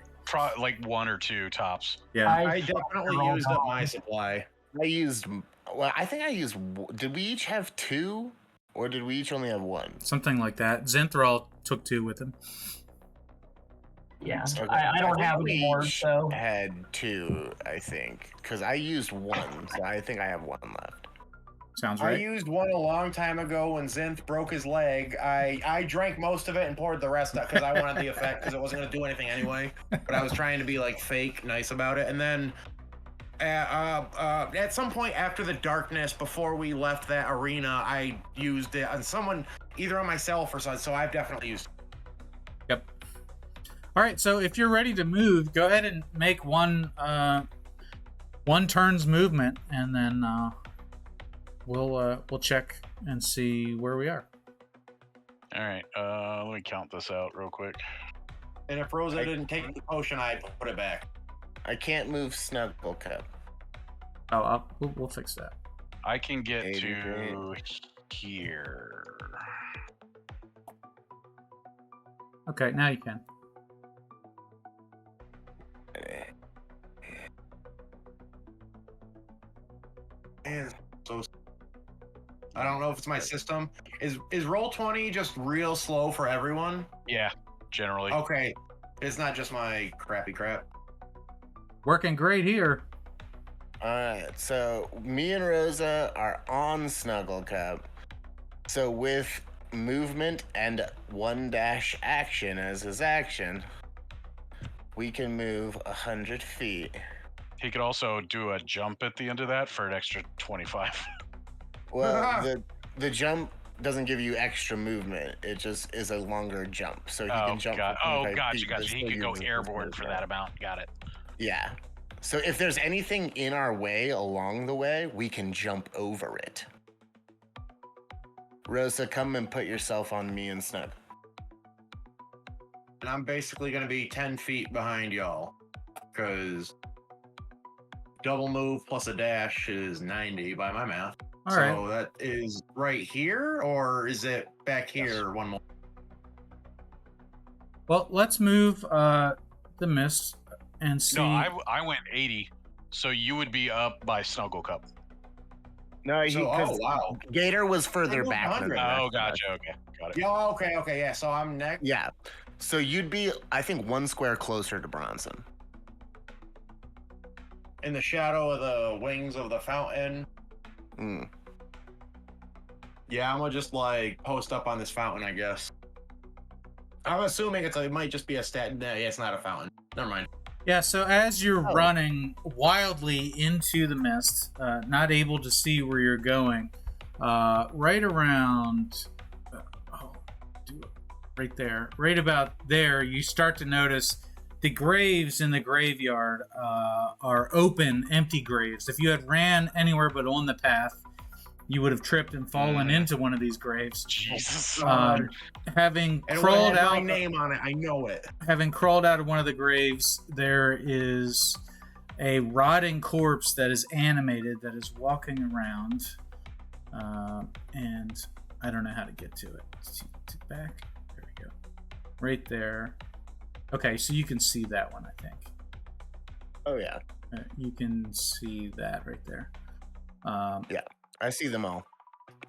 Like 1 or 2 tops. Yeah. I definitely used up my supply. I think I used. Did we each have 2, or did we each only have 1? Something like that. Zenthral took 2 with him. Yeah, Okay. I don't have we any more, each so had 2, I think, because I used 1, so I think I have 1 left. Sounds I right. used one a long time ago when Zinth broke his leg. I drank most of it and poured the rest out because I wanted the effect because it wasn't going to do anything anyway. But I was trying to be like fake nice about it. And then at some point after the darkness, before we left that arena, I used it on someone, either on myself or something. So I've definitely used it. Yep. All right. So if you're ready to move, go ahead and make one turn's movement, and then we'll check and see where we are. All right. Let me count this out real quick. And if Rosa didn't take the potion, I put it back. I can't move Snuggle Cup. Oh, we'll fix that. I can get 80 to here. Okay, now you can. Man, so I don't know if it's my system. Is Roll20 just real slow for everyone? Yeah, generally. Okay, it's not just my crappy crap. Working great here. Alright, so me and Rosa are on Snuggle Cup. So with movement and 1 dash action as his action, we can move 100 feet. He could also do a jump at the end of that for an extra 25. Well, the jump doesn't give you extra movement. It just is a longer jump. So he can jump. Gotcha. He could go airborne for that amount. Got it. Yeah. So if there's anything in our way along the way, we can jump over it. Rosa, come and put yourself on me and Snug. And I'm basically going to be 10 feet behind y'all. Because double move plus a dash is 90 by my math. All right. So that is right here, or is it back here? Yes. One more. Well, let's move the mist and see. No, I went 80, so you would be up by Snuggle Cup. No, wow. Gator was further back than 100. that. Oh, gotcha. Okay, got it. Yeah, okay, yeah. So I'm next. Yeah. So you'd be, I think, 1 square closer to Bronson. In the shadow of the wings of the fountain. Mm. Yeah, I'm gonna just like post up on this fountain, I guess. I'm assuming it might just be a stat. No, yeah, it's not a fountain. Never mind. Yeah, so as you're running wildly into the mist, not able to see where you're going, right around, right there, right about there, you start to notice the graves in the graveyard are open, empty graves. If you had ran anywhere but on the path, you would have tripped and fallen into one of these graves. Jesus. Having And crawled my out, name on it, I know it. having crawled out of one of the graves, there is a rotting corpse that is animated that is walking around, and I don't know how to get to it. Back. There we go. Right there. Okay, so you can see that one, I think. Oh yeah, You can see that right there. I see them all.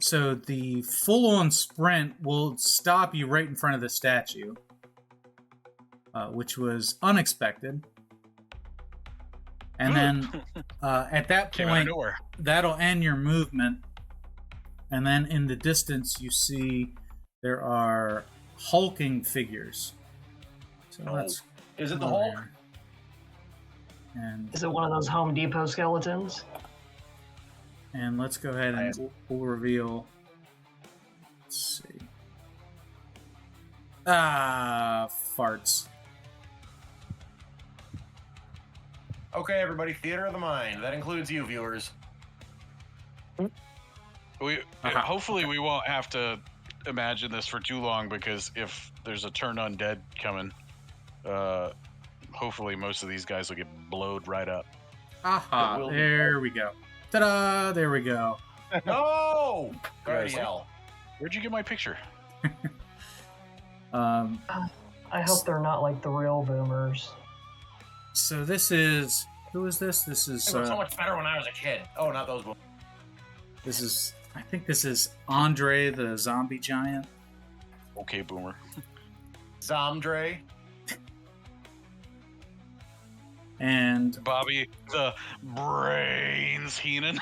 So the full-on sprint will stop you right in front of the statue, which was unexpected. And then at that Came out of point, nowhere. that'll end your movement. And then in the distance, you see there are hulking figures. So let's Is it the go Hulk? there. And Is it one of those Home Depot skeletons? let's go ahead and we'll reveal. Let's see. Farts. Okay, everybody, theater of the mind. That includes you, viewers. Hopefully we won't have to imagine this for too long, because if there's a turn undead coming, hopefully most of these guys will get blowed right up. Aha! There we go. Ta-da! There we go. No! Bloody Yes. hell. Where'd you get my picture? Um, I hope they're not like the real boomers. so this is who is this? This is It was so much better when I was a kid. Oh, not those ones. this is I think this is Andre the zombie giant. Okay, boomer. Zomdre. And Bobby the Brains Heenan.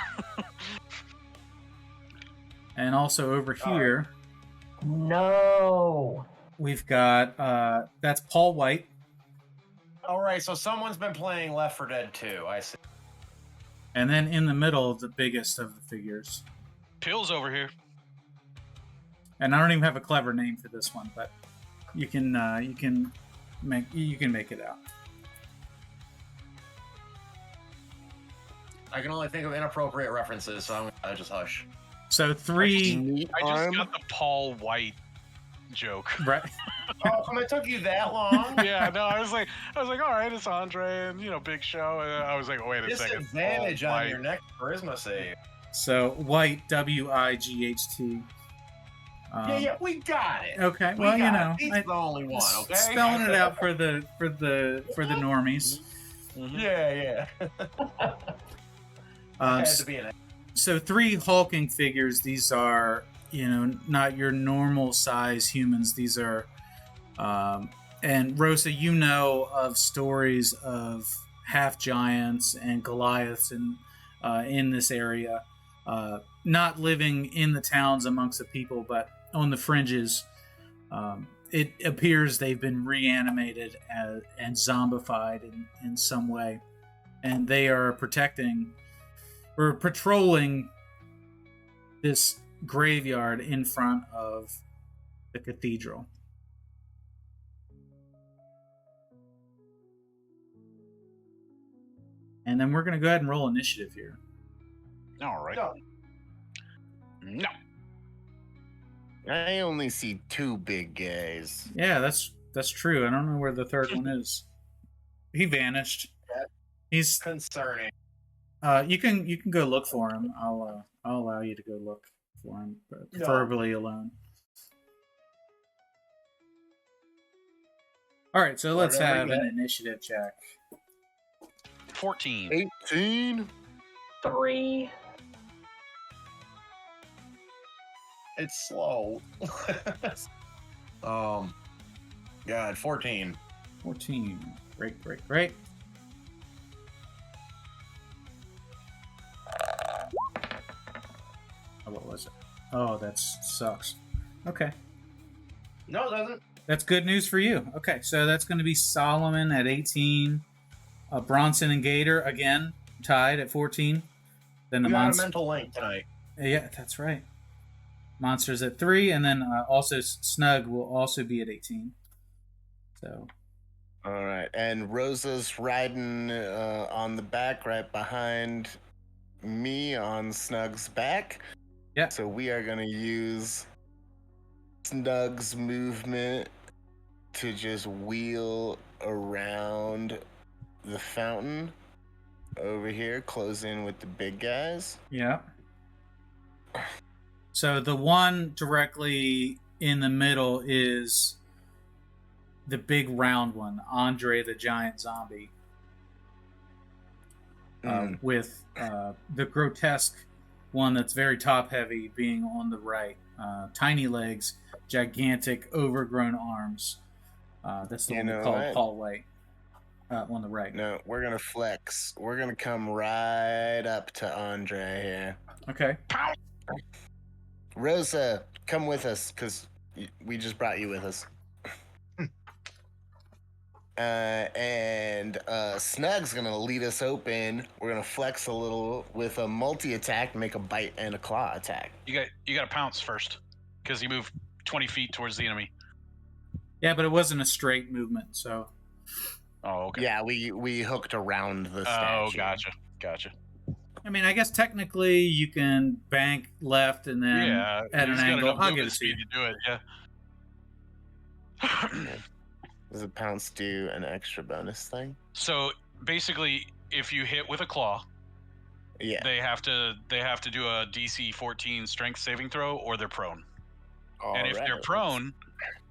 and also over here No. we've got that's Paul White. All right, so someone's been playing Left 4 Dead 2. I see. And then in the middle, the biggest of the figures. Pill's over here. And I don't even have a clever name for this one, but you can make it out. I can only think of inappropriate references, so I'm gonna just hush. So three, Neat I just arm. got the Paul White joke. right? Oh, it took you that long? Yeah, no, I was like, all right, it's Andre and Big Show, and I was like, wait a second. Disadvantage Paul on White. your next charisma save. So White, W-I-G-H-T. Yeah, we got it. Okay, We well, got it. He's I- the only one, okay? spelling it out for the normies. Yeah. Had to be an. So three hulking figures. These are, not your normal size humans. These are, and Rosa, of stories of half giants and Goliaths in this area, not living in the towns amongst the people, but on the fringes. It appears they've been reanimated and zombified in some way, and they are patrolling this graveyard in front of the cathedral. And then we're going to go ahead and roll initiative here. All right. No. I only see two big guys. Yeah, that's true. I don't know where the third one is. He vanished. He's Concerning. you can go look for him. I'll allow you to go look for him, but preferably alone. All right, so let's Whatever have you an initiative check. 14. 18. 3. It's slow. God, 14. 14. Great. Oh, what was it? Oh, that sucks. Okay. No, it doesn't. That's good news for you. Okay, so that's going to be Solomon at 18. Bronson and Gator, again, tied at 14. Then the We got a monster. mental link tonight. Yeah, that's right. Monsters at 3, and then also Snug will also be at 18. So, All right, and Rosa's riding on the back right behind me on Snug's back. Yeah. So we are gonna use Snug's movement to just wheel around the fountain over here, close in with the big guys. Yeah. So the one directly in the middle is the big round one, Andre the Giant Zombie, with the grotesque one that's very top heavy being on the right. Tiny legs, gigantic overgrown arms. That's the one we call hallway on the right. No, we're gonna flex. We're gonna come right up to Andre here. Okay. Rosa, come with us, because we just brought you with us. And Snug's gonna lead us open. We're gonna flex a little with a multi-attack, make a bite and a claw attack. You got to pounce first, because you move 20 feet towards the enemy. Yeah, but it wasn't a straight movement, so. Oh, okay. Yeah, we hooked around the statue. Oh, gotcha. I mean, I guess technically you can bank left and then at an angle. I'll give it to you. To do it, yeah. Does a pounce do an extra bonus thing? So basically, if you hit with a claw, yeah, they have to do a DC 14 strength saving throw, or they're prone. And if they're prone,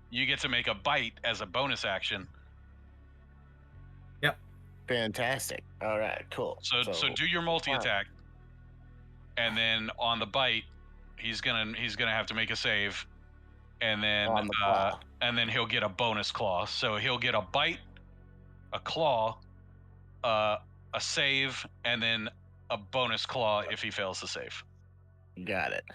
you get to make a bite as a bonus action. Yep. Fantastic. All right, cool. So do your multi-attack, and then on the bite, he's gonna have to make a save, and then he'll get a bonus claw. So he'll get a bite, a claw, a save, and then a bonus claw if he fails to save. Got it.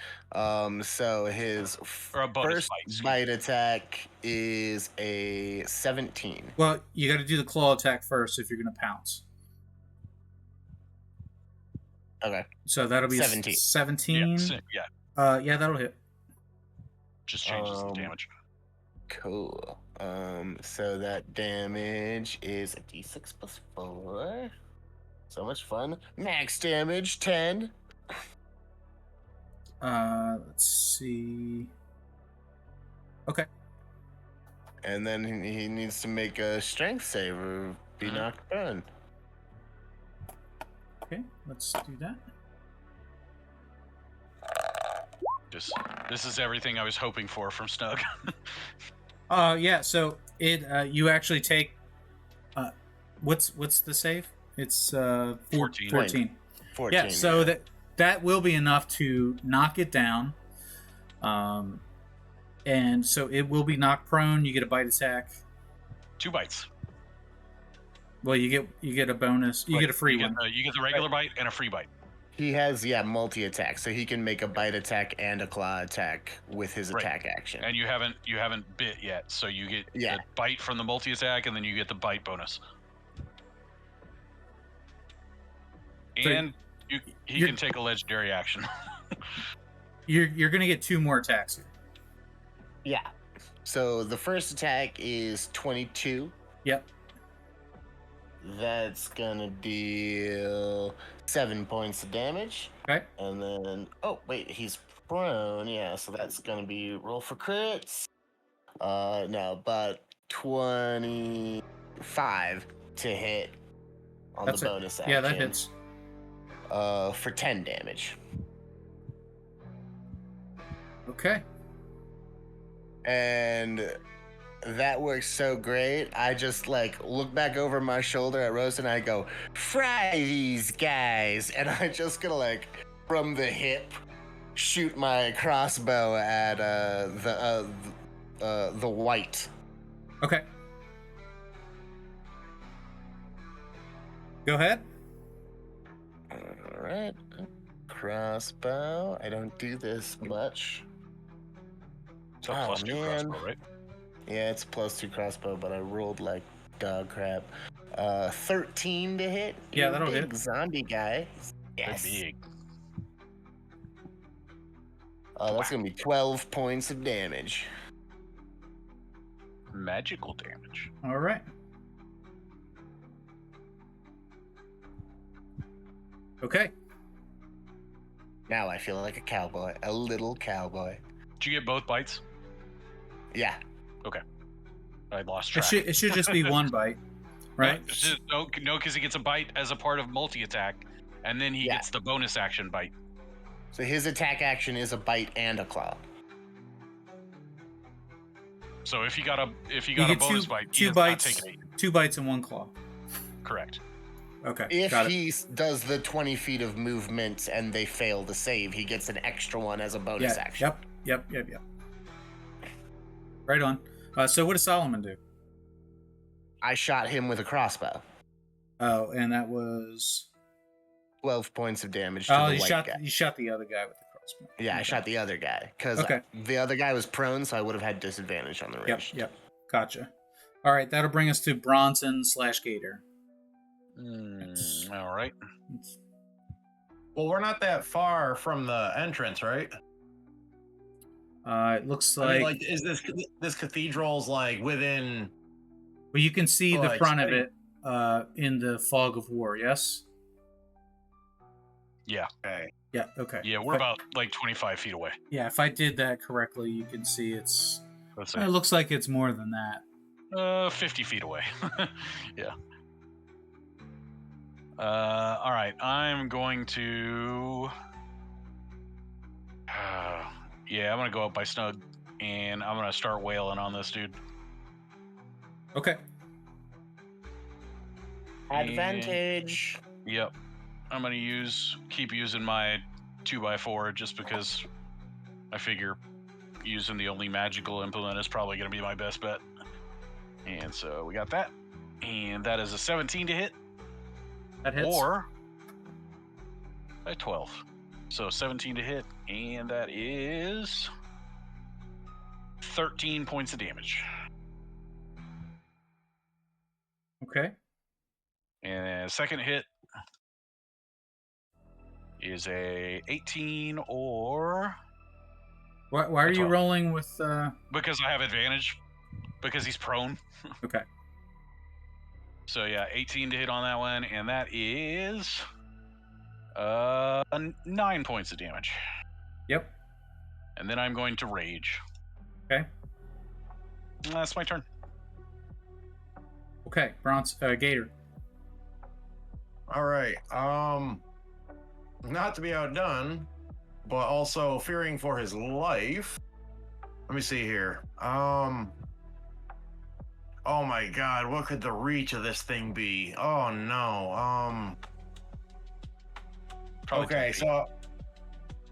So his first bite attack is a 17. Well, you got to do the claw attack first if you're going to pounce. Okay. So that'll be 17. 17. Yeah. Yeah, that'll hit. Just changes the damage. Cool. So that damage is a d6 plus 4. So much fun. Max damage 10. Let's see. Okay. And then he needs to make a strength save or be knocked prone. Okay, let's do that. This is everything I was hoping for from Snug. Yeah, so it you actually take what's the save? It's 14. 14. Yeah, so that will be enough to knock it down. And so it will be knocked prone. You get a bite attack. 2 bites. Well, you get a bonus. You get a free one. You get the regular bite and a free bite. He has multi-attack, so he can make a bite attack and a claw attack with his attack action. And you haven't bit yet, so you get the bite from the multi-attack, and then you get the bite bonus. And he can take a legendary action. You're gonna get 2 more attacks here. Yeah. So the first attack is 22. Yep. That's gonna deal 7 points of damage. Okay. And then he's prone, so that's gonna be roll for crits. No, but 25 to hit on the bonus action. Yeah, that hits. For 10 damage. Okay. And that works so great. I just look back over my shoulder at Rosa and I go, "Fry these guys!" And I just gonna from the hip shoot my crossbow at the white. Okay. Go ahead. All right. Crossbow. I don't do this much. It's a +2 crossbow, right? Yeah, it's a +2 crossbow, but I rolled like dog crap. 13 to hit. Yeah, that'll hit. Zombie guy. Yes. Big. That's gonna be 12 points of damage. Magical damage. All right. Okay. Now I feel like a cowboy, a little cowboy. Did you get both bites? Yeah. Okay. I lost It track. should just be one bite, right? No, because he gets a bite as a part of multi-attack, and then he gets the bonus action bite. So his attack action is a bite and a claw. So if you got a You bonus get bite, two bites, 2 bites and 1 claw. Correct. Okay. If he does the 20 feet of movement and they fail to save, he gets an extra one as a bonus action. Yep. Right on. So what does Solomon do? I shot him with a crossbow. Oh, and that was 12 points of damage to the white guy. You shot the other guy with the crossbow. Yeah, okay. I shot the other guy because the other guy was prone, so I would have had disadvantage on the range. Yep. Gotcha. All right, that'll bring us to Bronson / Gator. All right. Well, we're not that far from the entrance, right? It looks like, is this cathedral's like within? Well, you can see the front of it in the fog of war. Yes. Yeah. Okay. Yeah. Okay. Yeah, we're about like 25 feet away. Yeah, if I did that correctly, you can see it looks like it's more than that. 50 feet away. Yeah. All right. I'm going to. I'm gonna go up by Snug, and I'm gonna start wailing on this dude. Okay. Advantage. Yep. I'm gonna keep using my 2x4 just because I figure using the only magical implement is probably gonna be my best bet. And so we got that, and that is a 17 to hit. That hits. Or a 12. So 17 to hit, and that is 13 points of damage. Okay. And second hit is a 18 or... Why are you rolling with... Because I have advantage. Because he's prone. Okay. So yeah, 18 to hit on that one, and that is 9 points of damage. Yep. And then I'm going to rage. Okay. That's my turn. Okay, Gator. All right. Not to be outdone, but also fearing for his life. Let me see here. Oh my God, what could the reach of this thing be? Oh no. Probably okay, so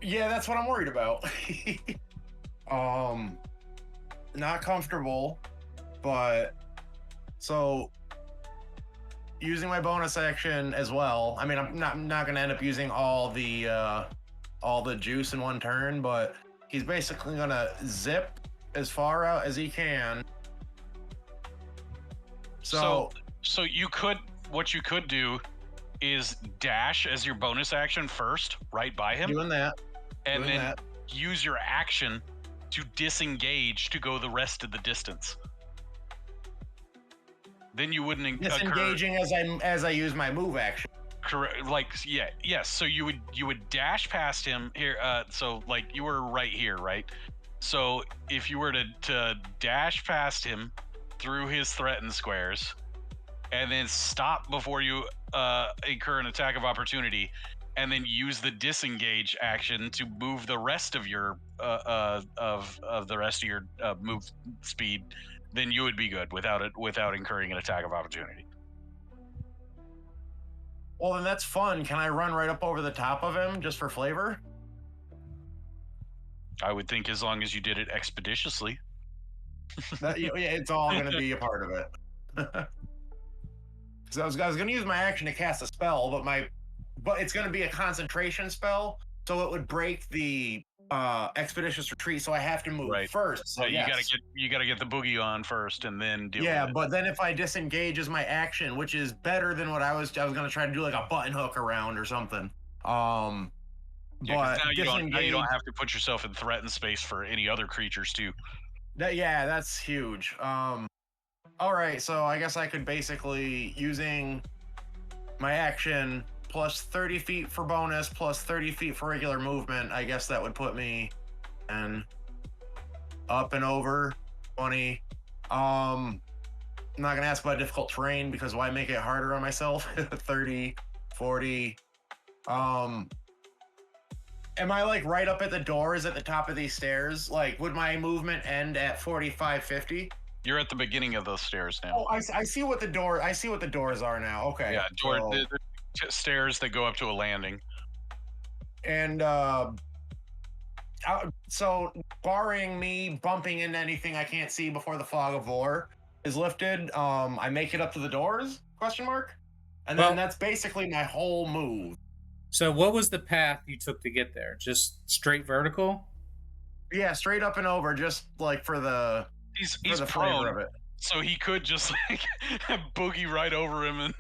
yeah, that's what I'm worried about. Not comfortable, but so using my bonus action as well. I mean, I'm not gonna end up using all the juice in one turn, but he's basically gonna zip as far out as he can. So what you could do is dash as your bonus action first, right by him. Doing that. And then use your action to disengage to go the rest of the distance. Then you wouldn't disengaging as I use my move action. Correct. Yes. So you would dash past him here. So like you were right here, right? So if you were to dash past him through his threatened squares, and then stop before you incur an attack of opportunity, and then use the disengage action to move the rest of your move speed, then you would be good without incurring an attack of opportunity. Well, then that's fun. Can I run right up over the top of him just for flavor? I would think as long as you did it expeditiously. It's all going to be a part of it. So I was going to use my action to cast a spell, but it's going to be a concentration spell, so it would break the expeditious retreat. So I have to move first. So you gotta get the boogie on first, and then deal with it. But then if I disengage as my action, which is better than what I was going to try to do, like a button hook around or something. But now you don't have to put yourself in threatened space for any other creatures too. That's huge. All right, so I guess I could basically, using my action plus 30 feet for bonus plus 30 feet for regular movement. I guess that would put me and up and over 20. I'm not gonna ask about difficult terrain because why make it harder on myself? 30, 40. Am I like right up at the doors at the top of these stairs? Like, would my movement end at 45, 50? You're at the beginning of those stairs now. Oh, I see what the door. I see what the doors are now. Okay. Yeah, the stairs that go up to a landing. And so barring me bumping into anything I can't see before the fog of war is lifted, I make it up to the doors? Question mark. And then that's basically my whole move. So what was the path you took to get there? Just straight vertical? Yeah, straight up and over, just like for the He's flavor prone, of it. so he could just like boogie right over him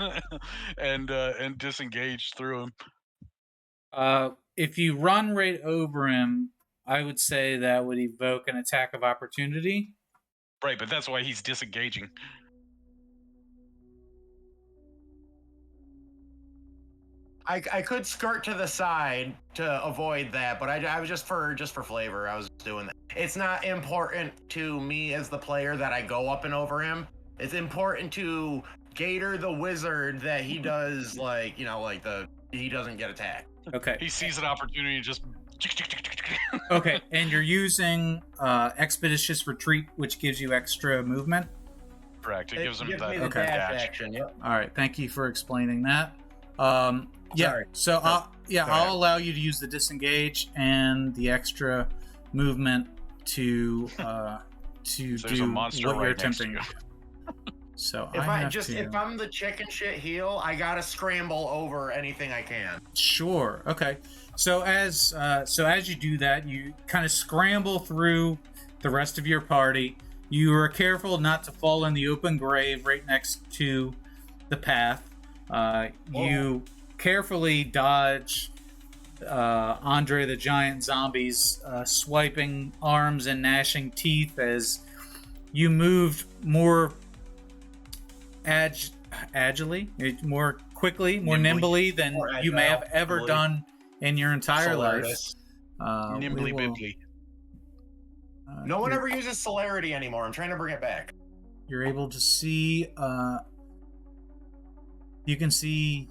and disengage through him. If you run right over him, I would say that would evoke an attack of opportunity. Right, but that's why he's disengaging. I could skirt to the side to avoid that, but I was just for flavor. I was doing that. It's not important to me as the player that I go up and over him. It's important to Gator the wizard that he does he doesn't get attacked. Okay. He sees an opportunity and just. Okay, and you're using Expeditious Retreat, which gives you extra movement? Correct. It gives him me that the dash dash. action. Yep. All right, thank you for explaining that. Yeah, Sorry. so Sorry. I'll allow you to use the disengage and the extra movement to There's a do monster what you're right next to attempting. you. So If if I'm the chicken shit heel, I gotta scramble over anything I can. Sure. Okay. So as you do that, you kind of scramble through the rest of your party. You are careful not to fall in the open grave right next to the path. You carefully dodge Andre the Giant Zombie's swiping arms and gnashing teeth as you moved more agilely, more quickly, more nimbly than you may have ever done in your entire life. Nimbly bibbly. No one ever uses celerity anymore. I'm trying to bring it back. You're able to see you can see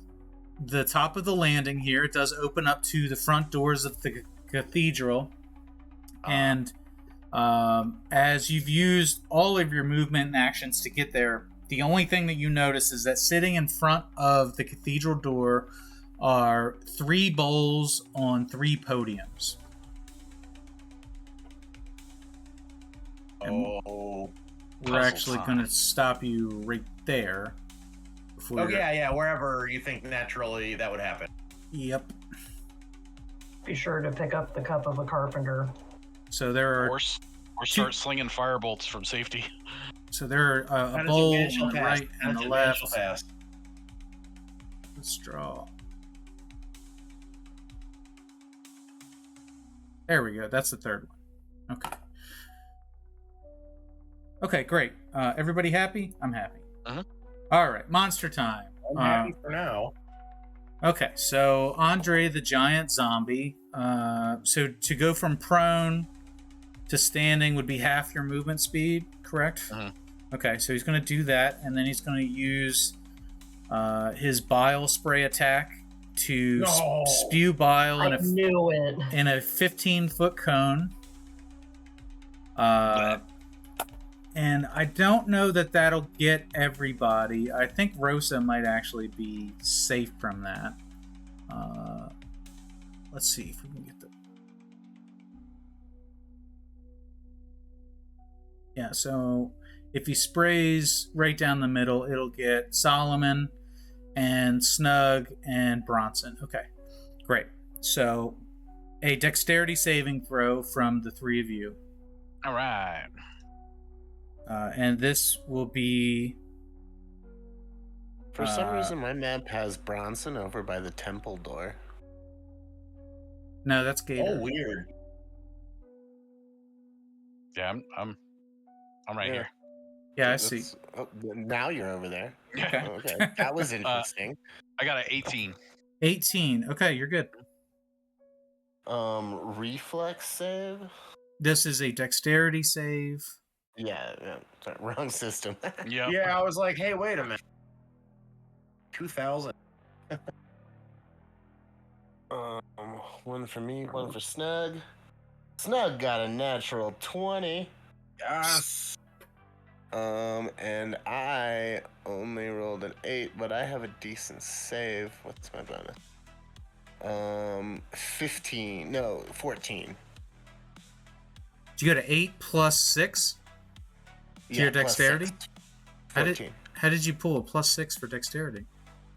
the top of the landing here. It does open up to the front doors of the cathedral. And as you've used all of your movement and actions to get there, the only thing that you notice is that sitting in front of the cathedral door are 3 bowls on 3 podiums. Oh, We're actually going to stop you right there. yeah, wherever you think naturally that would happen. Yep. Be sure to pick up the cup of a carpenter. So there are... Or start slinging firebolts from safety. So there are a bowl on the right and the left. Let's draw. There we go. That's the third one. Okay. Okay, great. Everybody happy? I'm happy. Uh-huh. All right, monster time. I'm happy for now. Okay, so Andre the Giant Zombie. So to go from prone to standing would be half your movement speed, correct? Uh-huh. Okay, so he's going to do that, and then he's going to use his bile spray attack to spew bile I knew it. in a 15-foot cone. And I don't know that that'll get everybody. I think Rosa might actually be safe from that. Let's see if we can get the... Yeah, so if he sprays right down the middle, it'll get Solomon and Snug and Bronson. Okay, great. So a dexterity saving throw from the 3 of you. All right. And this will be... For some reason, my map has Bronson over by the temple door. No, that's Gator. Oh, weird. Yeah, I'm right here. Yeah, I see. Oh, now you're over there. Okay. Okay, that was interesting. I got an 18. 18. Okay, you're good. Reflex save. This is a dexterity save. Yeah, sorry, wrong system. Yep. Yeah, I was like, hey, wait a minute. 2,000. One for me, one for Snug. Snug got a natural 20. Yes. And I only rolled an 8, but I have a decent save. What's my bonus? 15. No, 14. Do you go to 8 plus 6 to your plus dexterity? 6. How 14. how did you pull a plus 6 for dexterity?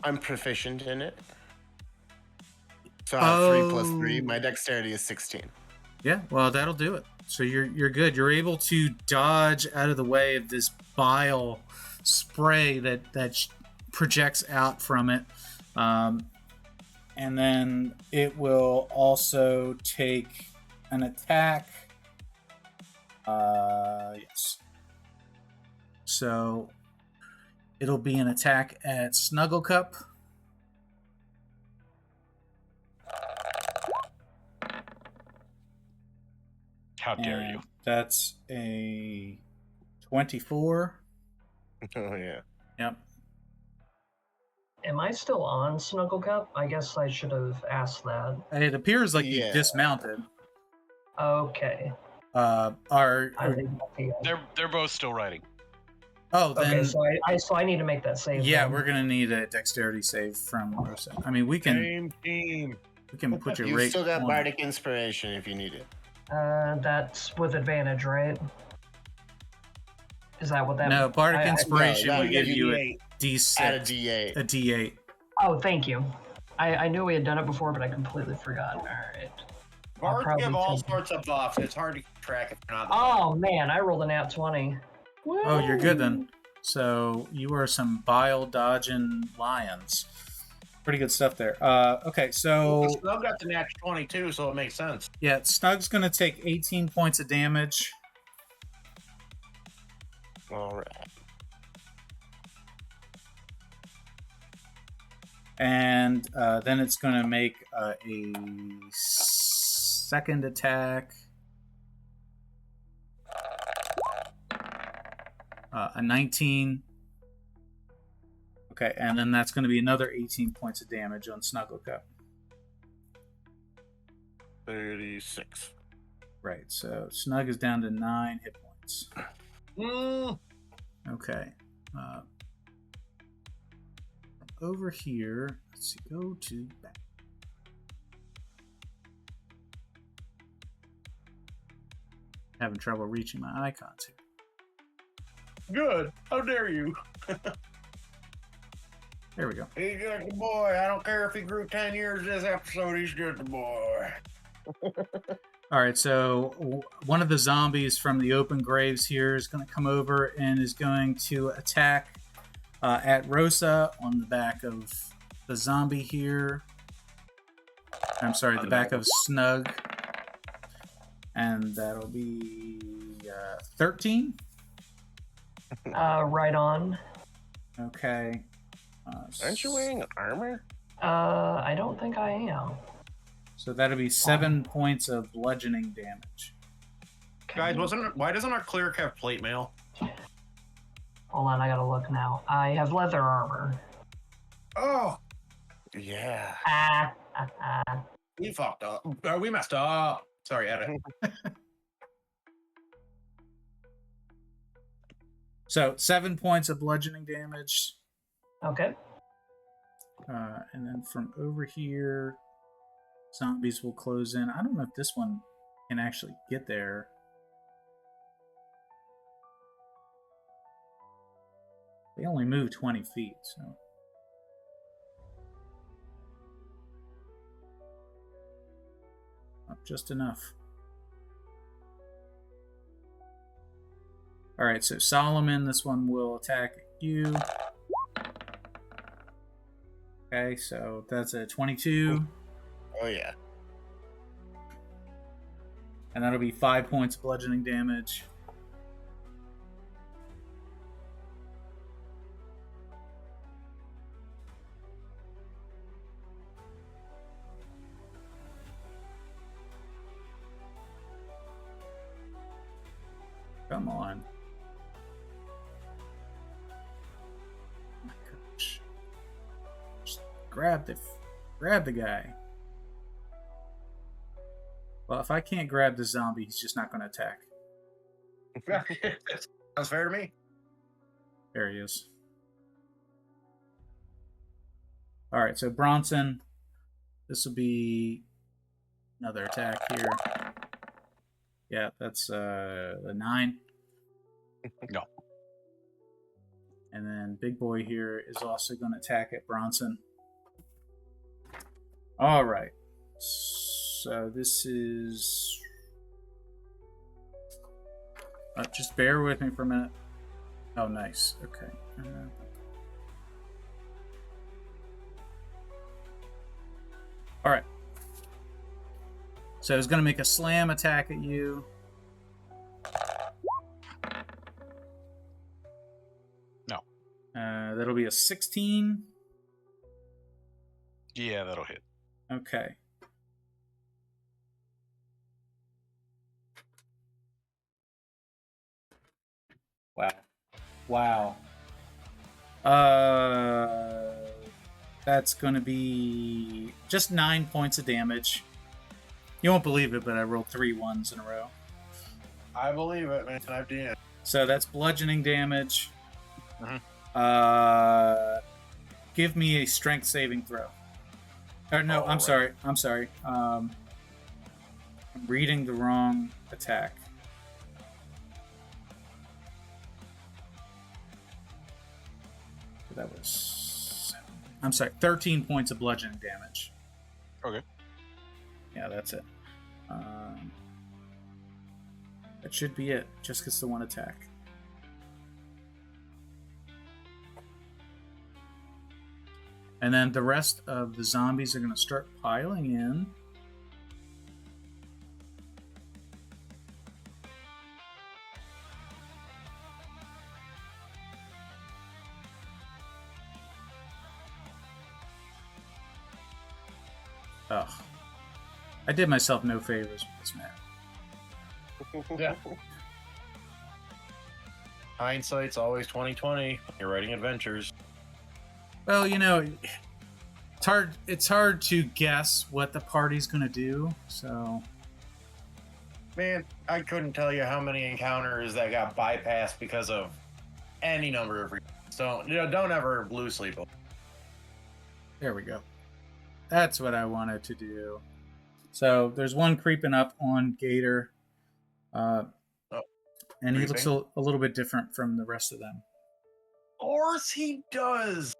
I'm proficient in it. So I have 3 plus 3. Oh. My dexterity is 16. Yeah, well, that'll do it. So you're good. You're able to dodge out of the way of this bile spray that projects out from it, and then it will also take an attack. Yes. So it'll be an attack at Snugglecup. How dare you? That's a 24. Oh, yeah. Yep. Am I still on Snugglecup? I guess I should have asked that. It appears like you Yeah. dismounted. Okay. Are I think They're both still riding. oh then okay, so I need to make that save. yeah, then. we're gonna need a dexterity save from Rosa. I mean, we can Same team. put your You've rate still got on. Bardic Inspiration if you need it. That's with advantage, right? Is that what that? No, Bardic I- Inspiration no, would give you a D8. D6, Add a D8. a D8. Oh, thank you. I knew we had done it before, but I completely forgot. All right. Bards probably give all take- sorts of buffs. It's hard to keep track if you're not. Oh man, I rolled a nat 20. Oh, you're good then. So you are some bile dodging lions. Pretty good stuff there. Okay, so Snug got the nat 22, so it makes sense. yeah, Snug's gonna take 18 points of damage. All right. And then it's going to make a second attack. A 19. Okay, and then that's going to be another 18 points of damage on Snugglecup. 36. Right, so Snug is down to 9 hit points. Mm. Okay. Over here, let's see, go to back. Having trouble reaching my icons here. Good. How dare you? There we go. He's just a boy. I don't care if he grew 10 years this episode. He's just a boy. All right, so one of the zombies from the open graves here is going to come over and is going to attack at Rosa on the back of the zombie here. I'm sorry, the back of Snug. And that'll be 13. Right on. Okay. Aren't you wearing armor? I don't think I am. So that'll be 7 points of bludgeoning damage. Guys, why doesn't our cleric have plate mail? Hold on, I gotta look now. I have leather armor. Oh, Yeah. we fucked up. We messed up. Sorry, edit. So 7 points of bludgeoning damage. Okay. And then from over here, zombies will close in. I don't know if this one can actually get there. They only move 20 feet, so. Not just enough. Alright, so Solomon, this one will attack you. Okay, so that's a 22. Oh, yeah. And that'll be 5 points of bludgeoning damage. come on. My gosh. Just grab the guy. Well, if I can't grab the zombie, he's just not going to attack. Sounds fair to me. There he is. All right, so Bronson, this will be another attack here. Yeah, that's a 9. No. And then Big Boy here is also going to attack at Bronson. All right. So this is... just bear with me for a minute. Oh, nice. Okay. All right. So he's going to make a slam attack at you. No. That'll be a 16. Yeah, that'll hit. Okay. Wow. That's going to be just 9 points of damage. You won't believe it, but I rolled 3 ones in a row. I believe it, man. I've done it. So that's bludgeoning damage. Mhm. Give me a strength saving throw. Or no, I'm sorry. I'm reading the wrong attack. That was... I'm sorry, 13 points of bludgeoning damage. Okay. Yeah, that's it. That should be it. Just gets the one attack. And then the rest of the zombies are going to start piling in. Ugh. I did myself no favors with this map. Yeah. Hindsight's always 20/20. You're writing adventures. Well, you know, it's hard to guess what the party's going to do, so... Man, I couldn't tell you how many encounters that got bypassed because of any number of reasons. So, don't ever lose sleep. There we go. That's what I wanted to do. So there's one creeping up on Gator. And he looks a little bit different from the rest of them. Of course he does.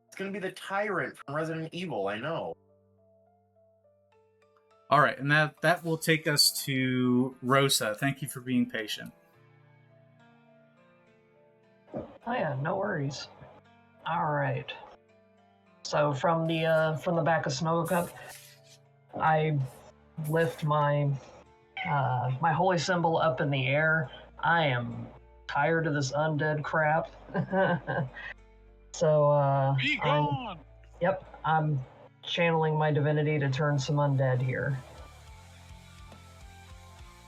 It's going to be the tyrant from Resident Evil, I know. All right, and that will take us to Rosa. Thank you for being patient. Oh yeah, no worries. All right. So from the back of Snuggle Cup, I lift my my holy symbol up in the air. I am tired of this undead crap. So Be gone! I'm channeling my divinity to turn some undead here.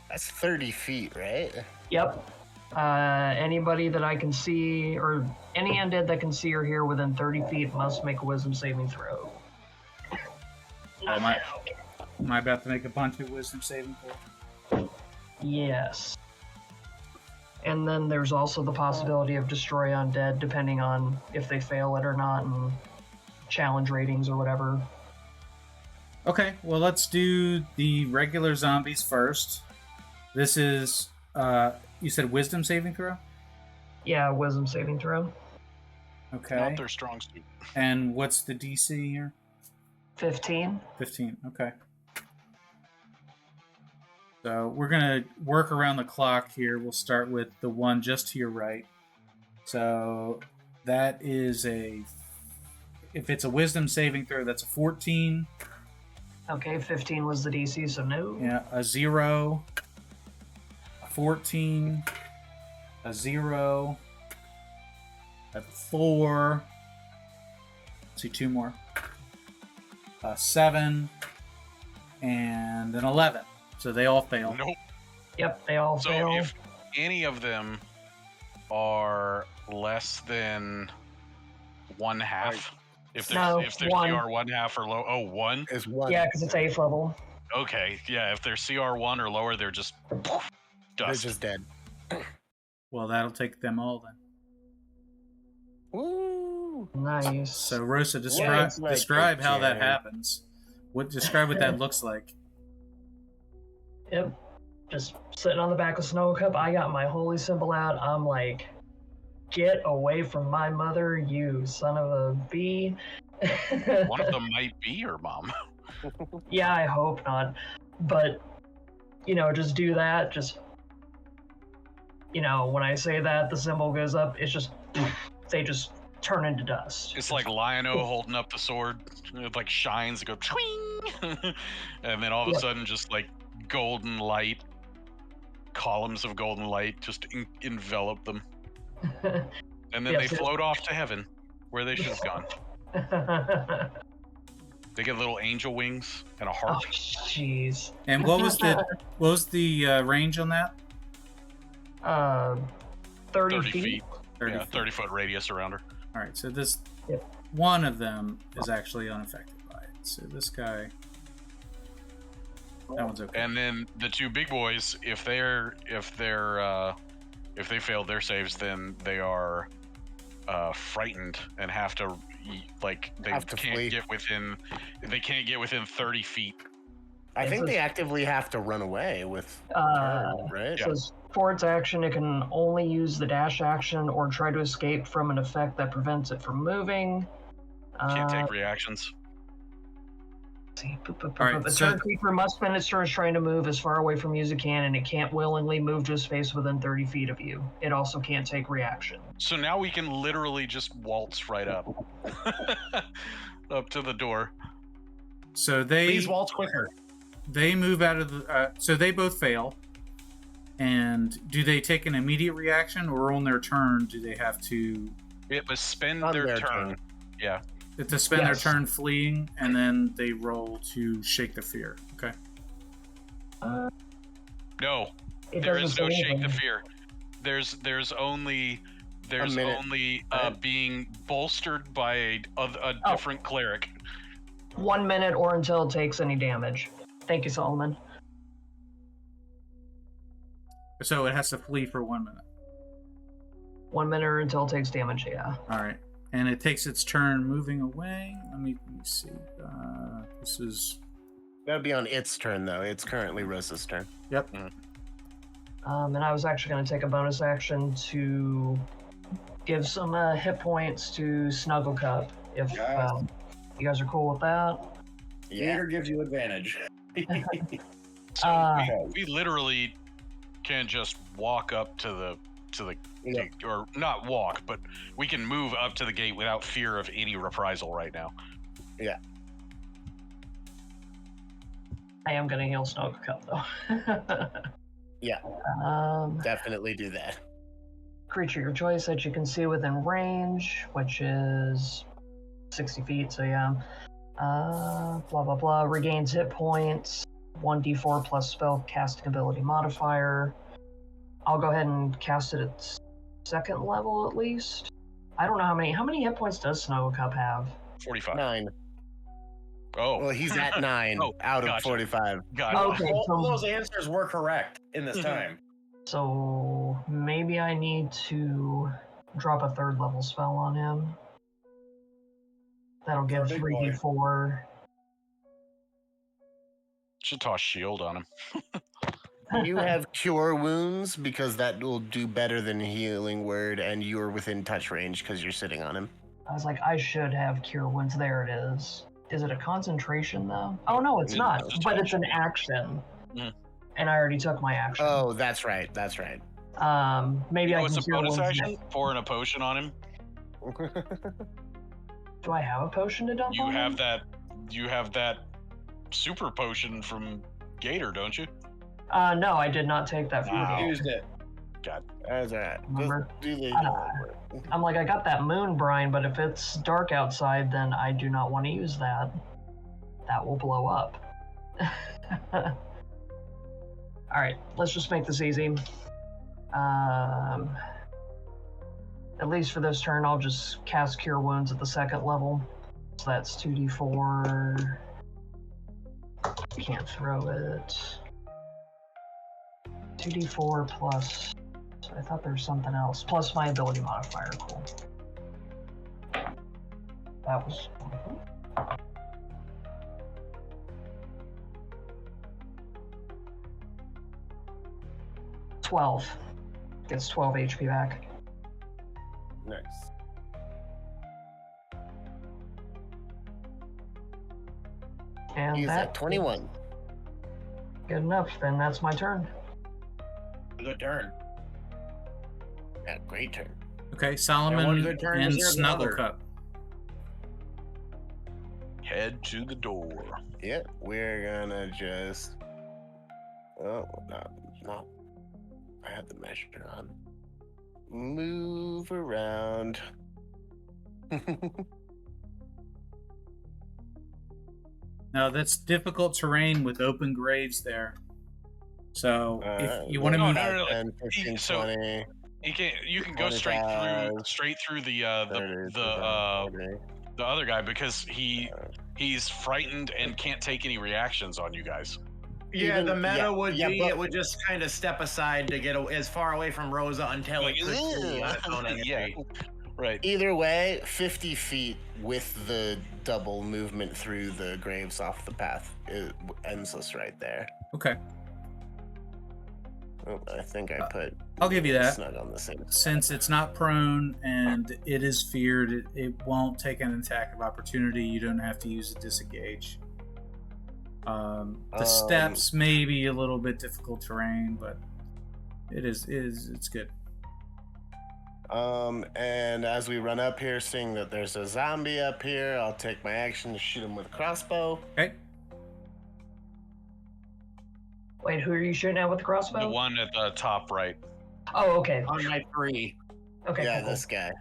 That's 30 feet, right? Yep. Anybody that I can see, or any undead that can see or hear within 30 feet must make a wisdom saving throw. Am I about to make a bunch of wisdom saving throws? Yes. And then there's also the possibility of destroy undead, depending on if they fail it or not, and challenge ratings or whatever. Okay, well, let's do the regular zombies first. This is, you said wisdom saving throw? Yeah, wisdom saving throw. Okay. Not their strong suit. And what's the DC here? 15. 15, okay. So we're going to work around the clock here. We'll start with the one just to your right. So that is if it's a wisdom saving throw, that's a 14. Okay, 15 was the DC, so no. Yeah, a 0, a 14, a 0, a 4. Let's see, 2 more. A 7, and an 11. So they all fail. Nope. Yep, they all So fail. if any of them are less than 1/2, if No, they're one. CR 1/2 or low, 1. Is one. Yeah, because it's 8th level. Okay, yeah, if they're CR 1 or lower, they're just dust. They're just dead. Well, that'll take them all then. Woo! Nice. So Rosa, Yeah, describe it's like describe a how that giant- happens. Describe what that looks like. Yep. Just sitting on the back of Snow Cup, I got my holy symbol out. I'm like, get away from my mother, you son of a bee. One of them might be your mom. Yeah, I hope not. But, just do that. Just, when I say that, the symbol goes up, it's just, they just turn into dust. It's like Lion-O holding up the sword. It like shines, it goes twing, and then all of a Yep. sudden, just like golden light, columns of golden light just envelop them, and then Yes, they yes. float off to heaven, where they should have gone. They get little angel wings and a Oh, heart. jeez. And what was the range on that? 30 30 feet. feet. 30 Yeah, feet. 30-foot radius around her. All right, so this Yep. one of them is actually unaffected by it. So this guy, that one's okay. And then the two big boys, if they fail their saves, then they are frightened and have to they Have to can't flee. get within 30 feet. I It think says- they actively have to run away with Uh, right? It says for its action, it can only use the dash action or try to escape from an effect that prevents it from moving. Can't take reactions. See. All right, A so- turn creature must spend its turn trying to move as far away from you as it can, and it can't willingly move to a space within 30 feet of you. It also can't take reaction. So now we can literally just waltz right up, up to the door. So Please waltz quicker. they move out of the. So they both fail. And do they take an immediate reaction, or on their turn do they have to It must spend On their their turn. Yeah. spend their Yes. turn fleeing, and then they roll to shake the fear? Okay. No, It there doesn't is no say shake the anything. fear. There's only minute. being bolstered by a Oh. different cleric. 1 minute or until it takes any damage. Thank you, Solomon. So it has to flee for 1 minute. 1 minute or until it takes damage, yeah. All right. And it takes its turn moving away. Let me see. This is. That'll be on its turn though. It's currently Rosa's turn. Yep. And I was actually going to take a bonus action to give some hit points to Snuggle Cup, if Yes. you guys are cool with that. Yeah. Gator gives you advantage. So we literally can just walk up to the Yeah. gate, or not walk, but we can move up to the gate without fear of any reprisal right now. I am going to heal Snuggle Cup, though. Yeah. Definitely do that. Creature your choice that you can see within range, which is 60 feet, so yeah. Blah, blah, blah. Regains hit points, 1d4 plus spell casting ability modifier. I'll go ahead and cast it at second level at least. I don't know how many hit points does Snuggle Cup have? 45. 9. Oh, Well, he's at 9 Oh, out of gotcha. 45. got it. Okay, Both so- of those answers were correct in this time. So maybe I need to drop a third level spell on him. That'll give For a big boy. 3d4. Should toss shield on him. You have cure wounds because that will do better than healing word, and you're within touch range because you're sitting on him. I was like, I should have cure wounds. There it is. Is it a concentration though? Oh no, it's not. It's a But touch. it's an action. Mhm. And I already took my action. Oh, that's right. That's right. Maybe I What's can a cure bonus wounds action? next- Pouring a potion on him. Do I have a potion to dump You on have him? that. You have that super potion from Gator, don't you? No, I did not take that from Wow. you. Used it. That's all right. Remember? Just do the I'm like, I got that moon brine, but if it's dark outside, then I do not want to use that. That will blow up. All right, let's just make this easy. At least for this turn, I'll just cast Cure Wounds at the 2nd level. So that's 2d4. Can't throw it. 2d4 plus. I thought there was something else. Plus my ability modifier. Cool. That was. 12. Gets 12 HP back. Nice. And He's that at 21. good enough. Then that's my turn. Good turn. Yeah, great turn. Okay, one Solomon good turn and deserves another. Snugglecup. Head to the door. Yep, we're gonna just. Oh, not. I have the measure on. Move around. Now that's difficult terrain with open graves there. So if you want to No, move, no. 10, 15, So- 20, You can go straight 25, through the 30, the other guy because he's frightened and can't take any reactions on you guys. Yeah, Even- the meta yeah, would yeah, be but- it would just kind of step aside to get as far away from Rosa until it could flee on its own energy. Yeah. Right. Either way, 50 feet with the double movement through the graves off the path. It ends us right there. okay, Oh, I think I put. I'll give you that. Snug on the same. Since it's not prone and it is feared, it won't take an attack of opportunity. You don't have to use a disengage. The steps may be a little bit difficult terrain, but it's good. And as we run up here, seeing that there's a zombie up here, I'll take my action to shoot him with a crossbow. Okay. Wait, who are you shooting at with the crossbow? The one at the top right. Oh, okay. On my 3. Okay, Yeah, cool. this guy.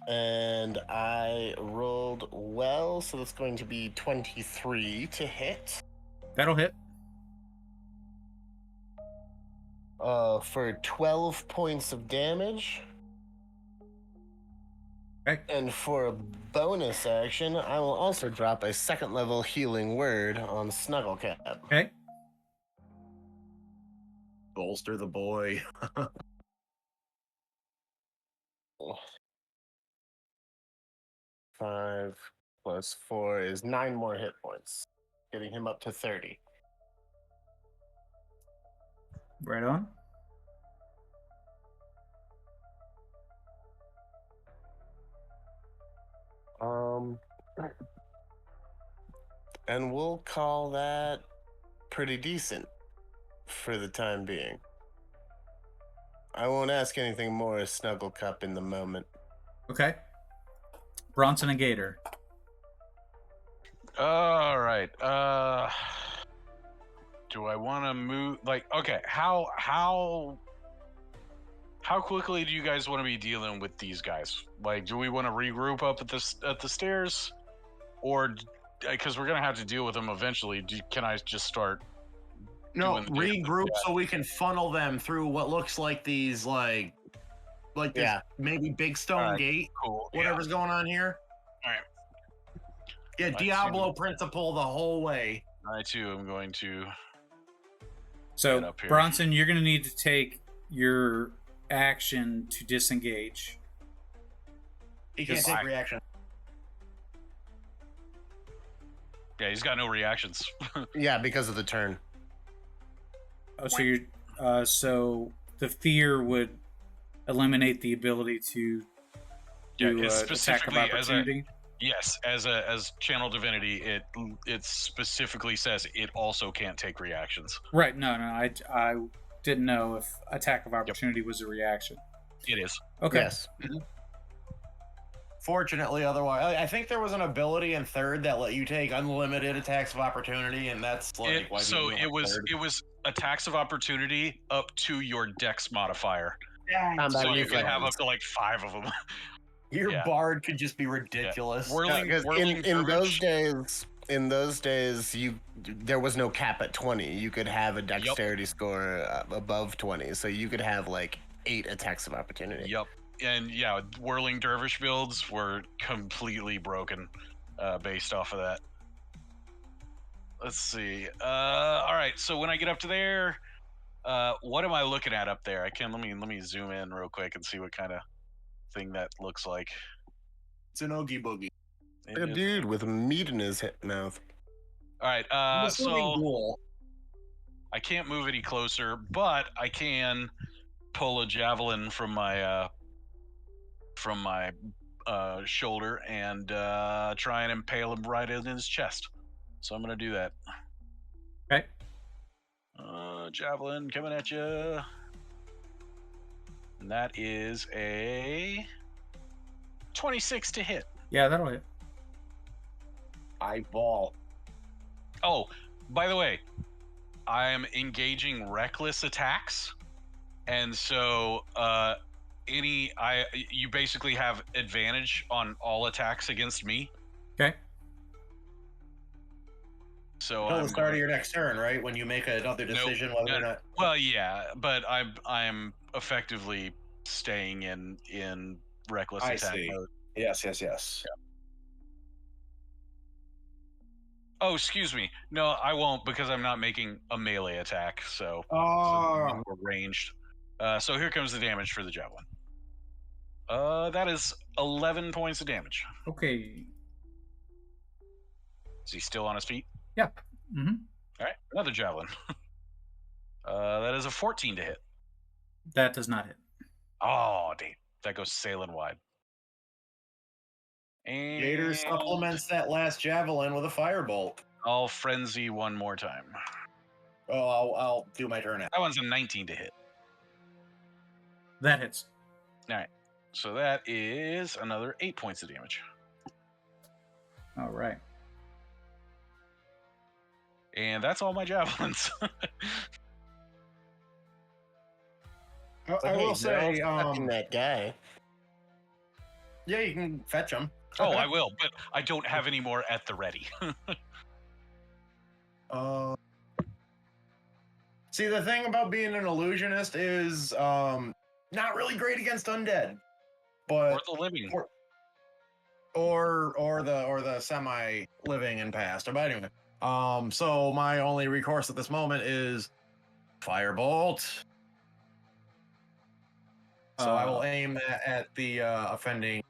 And I rolled well, so that's going to be 23 to hit. That'll hit. For 12 points of damage. Okay. And for a bonus action, I will also drop a 2nd level healing word on Snugglecap. Okay. Bolster the boy. 5 plus 4 is 9 more hit points, getting him up to 30. Right on. And we'll call that pretty decent for the time being. I won't ask anything more of Snugglecup in the moment. Okay. Bronson and Gator. All right. Do I want to move? Like, okay, how quickly do you guys want to be dealing with these guys? Like, do we want to regroup up at the stairs, or because we're gonna have to deal with them eventually? Can I just start? No, doing the- regroup so we can funnel them through what looks like these like this Yeah. maybe big stone Alright, gate, Cool. whatever's going on here. Alright. Yeah, I Diablo see. principle the whole way. I too am going to. Get So up here. Bronson, you're going to need to take your action to disengage. He can't Just- take reaction. Yeah, he's got no reactions. Yeah, because of the turn. Oh, so you're so the fear would eliminate the ability to Yeah, do it's attack of specifically as a- opportunity. Yes, as channel divinity, it specifically says it also can't take reactions. Right? No, I didn't know if attack of opportunity was a reaction. It is. Okay. Yes. Fortunately, otherwise, I think there was an ability in 3rd that let you take unlimited attacks of opportunity, and that's like why So people it was attacks of opportunity up to your dex modifier. Yeah, Combat So you can have up reflexes. to like 5 of them. Your Yeah. bard could just be ridiculous. Whirling, Because whirling in dervish. those days, there was no cap at 20. You could have a dexterity score above 20, so you could have like 8 attacks of opportunity. Yep. And yeah, whirling dervish builds were completely broken based off of that. Let's see. All right. So when I get up to there, what am I looking at up there? Let me zoom in real quick and see what kind of thing that looks like. It's an Oogie Boogie. Like a dude with meat in his mouth. All right. I'm assuming So ghoul. I can't move any closer, but I can pull a javelin from my shoulder and try and impale him right in his chest. So I'm gonna do that. Okay. Javelin coming at you. And that is a 26 to hit. Yeah, that'll hit. Eyeball. Oh, by the way, I am engaging reckless attacks, and so you basically have advantage on all attacks against me. Okay. So Until I'm the start of going- your next turn, right? When you make another decision whether or not. Well, yeah, but I'm effectively staying in reckless I attack see. mode. Yes. Oh, excuse me. No, I won't because I'm not making a melee attack. So Oh. more ranged. So here comes the damage for the javelin. That is 11 points of damage. Okay. Is he still on his feet? Yeah. Mm-hmm. All right, another javelin. That is a 14 to hit. That does not hit. Oh, damn. That goes sailing wide. And Gator supplements that last javelin with a firebolt. I'll frenzy one more time. Oh, I'll do my turn now. That one's a 19 to hit. That hits. All right. So that is another 8 points of damage. All right. And that's all my javelins. I will say, that guy. yeah, you can fetch him. Oh, I will, but I don't have any more at the ready. See, the thing about being an illusionist is not really great against undead, but Or the living. or the semi living and past. But anyway, so my only recourse at this moment is firebolt. So I will aim that at the offending.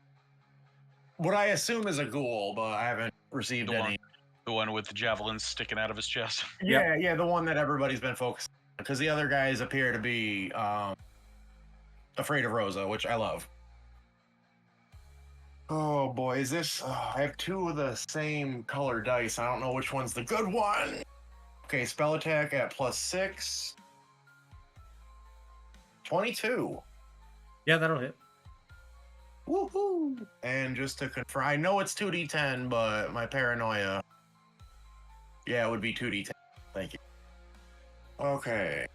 What I assume is a ghoul, but I haven't received any. The one with the javelins sticking out of his chest. Yeah, the one that everybody's been focused on, because the other guys appear to be afraid of Rosa, which I love. Oh boy, is this? I have 2 of the same color dice. I don't know which one's the good one. Okay, spell attack at +6. 22. Yeah, that'll hit. Woohoo! And just to confirm, I know it's 2d10, but my paranoia. Yeah, it would be 2d10. Thank you. Okay.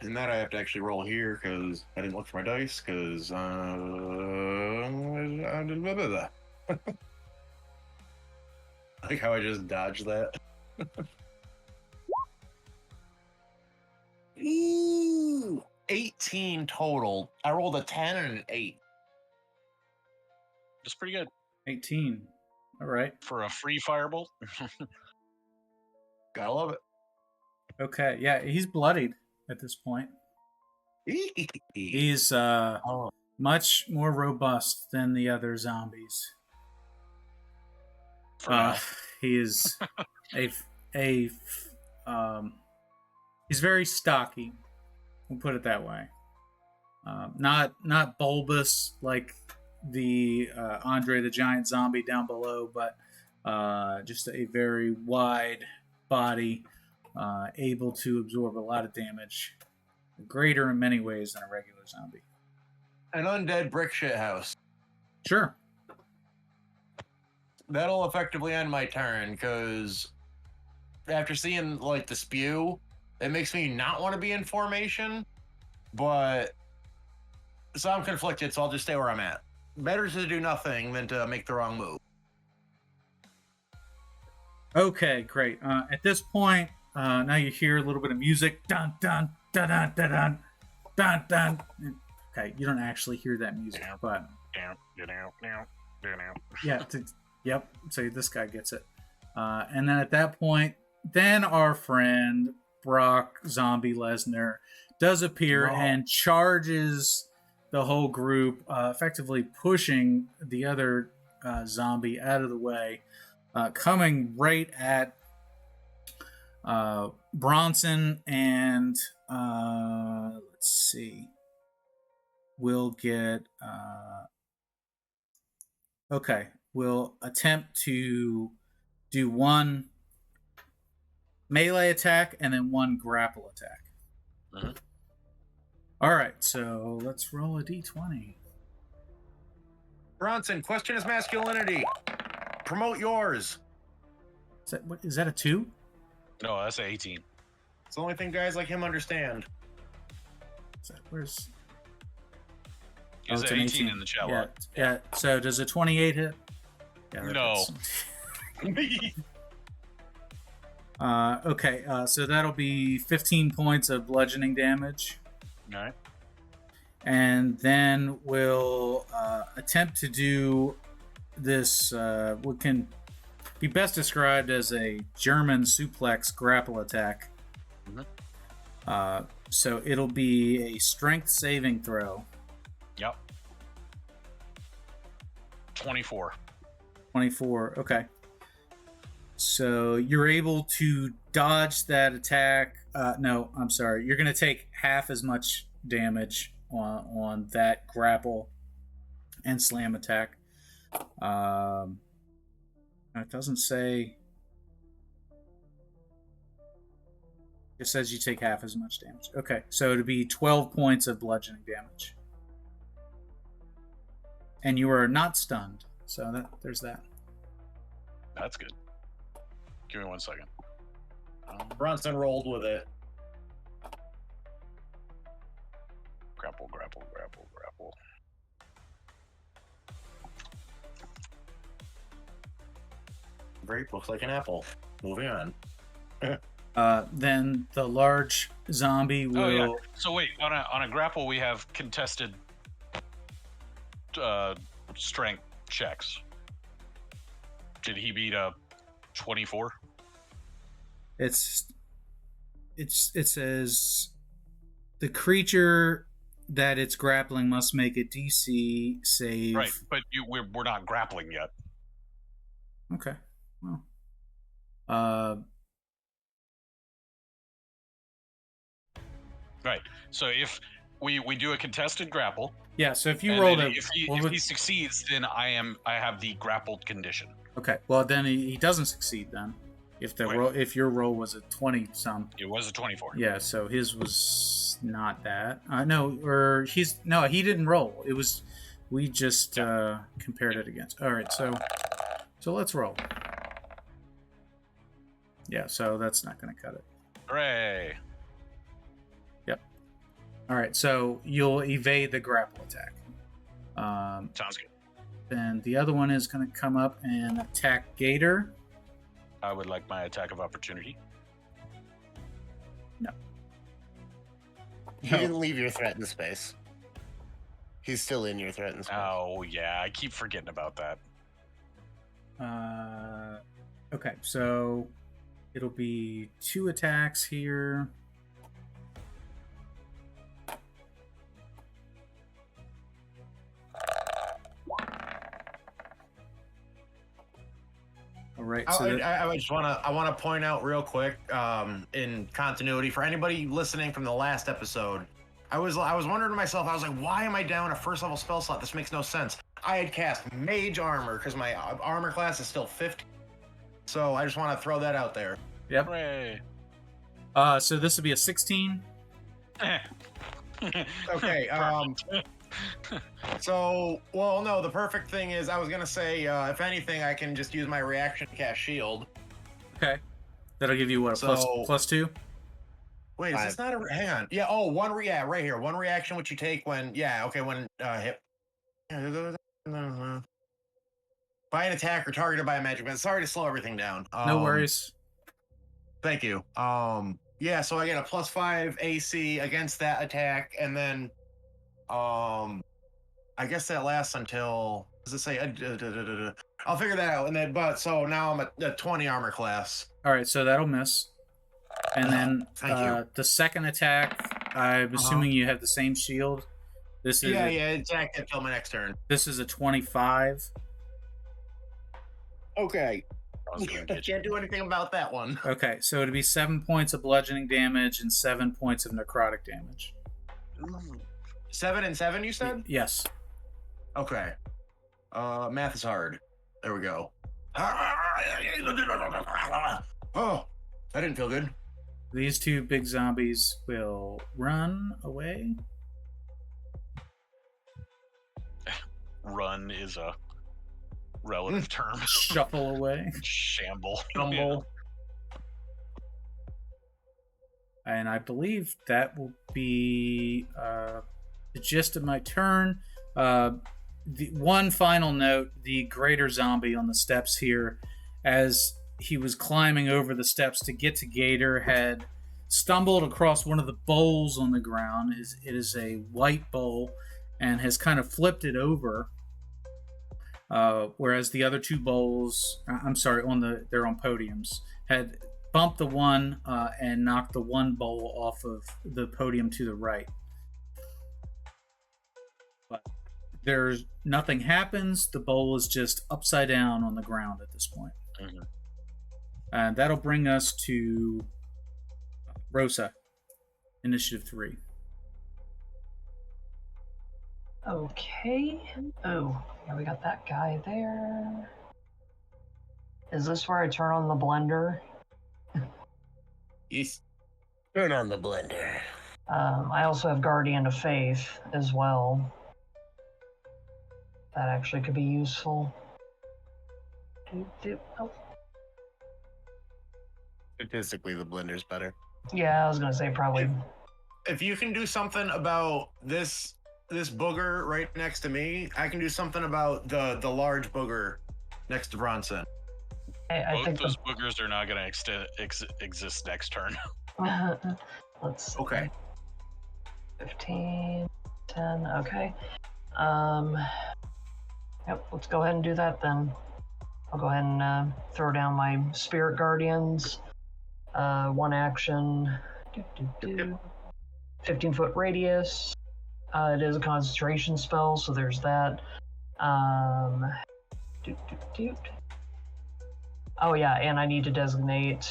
And that I have to actually roll here because I didn't look for my dice because like how I just dodged that. Ooh, 18 total. I rolled a 10 and an 8. That's pretty good 18. All right. for a free firebolt. Gotta love it. Okay. Yeah, he's bloodied at this point. He's much more robust than the other zombies. For now. He is he's very stocky. We'll put it that way. Not bulbous like the Andre the Giant zombie down below, but just a very wide body, able to absorb a lot of damage, greater in many ways than a regular zombie. An undead brick shit house. Sure. That'll effectively end my turn because after seeing like the spew, it makes me not want to be in formation. But so I'm conflicted, so I'll just stay where I'm at. better to do nothing than to make the wrong move. Okay, great. At this point, now you hear a little bit of music. Dun dun dun dun dun dun dun dun. Okay, you don't actually hear that music, but yeah, yep. So this guy gets it, and then at that point, then our friend Brock Zombie Lesnar does appear and charges the whole group, effectively pushing the other zombie out of the way, coming right at Bronson, and let's see, we'll get we'll attempt to do one melee attack and then one grapple attack. Mm-hmm. All right, so let's roll a d20. Bronson, question his masculinity. Promote yours. Is that a 2? No, that's an 18. It's the only thing guys like him understand. Where's... It's an 18 in the chat log. Yeah, so does a 28 hit? Yeah, no. Okay, so that'll be 15 points of bludgeoning damage. All right. And then we'll attempt to do this, what can be best described as a German suplex grapple attack. Mm-hmm. So it'll be a strength saving throw. Yep. 24. 24, okay. So you're able to dodge that attack. No, I'm sorry. You're going to take half as much damage on that grapple and slam attack. It doesn't say. It says you take half as much damage. Okay, so it'd be 12 points of bludgeoning damage. And you are not stunned. So there's that. That's good. Give me 1 second. Bronson rolled with it. Grapple. Grape looks like an apple. Moving on. Then the large zombie will. Oh, yeah. So wait, on a grapple we have contested strength checks. Did he beat a 24? It says the creature that it's grappling must make a DC save. Right, but we're not grappling yet. Okay. Well. Right. So if we do a contested grapple. Yeah. So if you and roll then it, if he succeeds, then I have the grappled condition. Okay. Well, then he doesn't succeed then. If your roll was a 20 some. It was a 24. Yeah. So his was not that. He didn't roll. It was. We just compared it against. All right. So let's roll. Yeah. So that's not going to cut it. Hooray. Yep. All right. So you'll evade the grapple attack. Sounds good. Then the other one is going to come up and attack Gator. I would like my attack of opportunity. No. You didn't leave your threatened space. He's still in your threatened space. Oh, yeah. I keep forgetting about that. Okay, so it'll be 2 attacks here. All right. So I just want to point out real quick, in continuity for anybody listening from the last episode, I was wondering to myself, I was like, why am I down a first level spell slot? This makes no sense. I had cast Mage Armor because my armor class is still 50. So I just want to throw that out there. Yep. Hooray. So this would be a 16. Okay. So, well, no, the perfect thing is I was going to say, if anything, I can just use my reaction to cast shield. Okay. That'll give you what, a plus 2? Wait, is this not a... Hang on. Yeah, right here. One reaction which you take when... Yeah, okay, when hit... By an attack or targeted by a magic missile. Sorry to slow everything down. No worries. Thank you. Yeah, so I get a +5 AC against that attack, and then I guess that lasts until, does it say? I'll figure that out. And then, but so now I'm at 20 armor class. All right, so that'll miss. And then Thank you. the second attack, I'm assuming you have the same shield. This is It's active until my next turn. This is a 25. Okay. I was gonna I get you. can't do anything about that one. Okay, so it'd be 7 points of bludgeoning damage and 7 points of necrotic damage. 7 and 7, you said? Yes. Okay. Math is hard. There we go. Oh, that didn't feel good. These two big zombies will run away. Run is a relative term. Shuffle away. Shamble. Stumble. And I believe that will be the gist of my turn. The one final note, the greater zombie on the steps here, as he was climbing over the steps to get to Gator, had stumbled across one of the bowls on the ground. It is a white bowl, and has kind of flipped it over. Whereas the other two bowls, they're on podiums, had bumped the one and knocked the one bowl off of the podium to the right. But there's nothing happens. The bowl is just upside down on the ground at this point. Mhm. And that'll bring us to Rosa, initiative 3. Okay. Oh, yeah, we got that guy there. Is this where I turn on the blender? Yes. Turn on the blender. I also have Guardian of Faith as well. That actually could be useful. Oh. Statistically, the blender's better. Yeah, I was gonna say probably. If you can do something about this booger right next to me, I can do something about the large booger next to Bronson. I Both think those boogers are not going to exist next turn. let's. Okay. 15, 10. Okay. Yep. Let's go ahead and do that then. I'll go ahead and throw down my Spirit Guardians. One action. 15-foot radius. It is a concentration spell, so there's that. Oh yeah, and I need to designate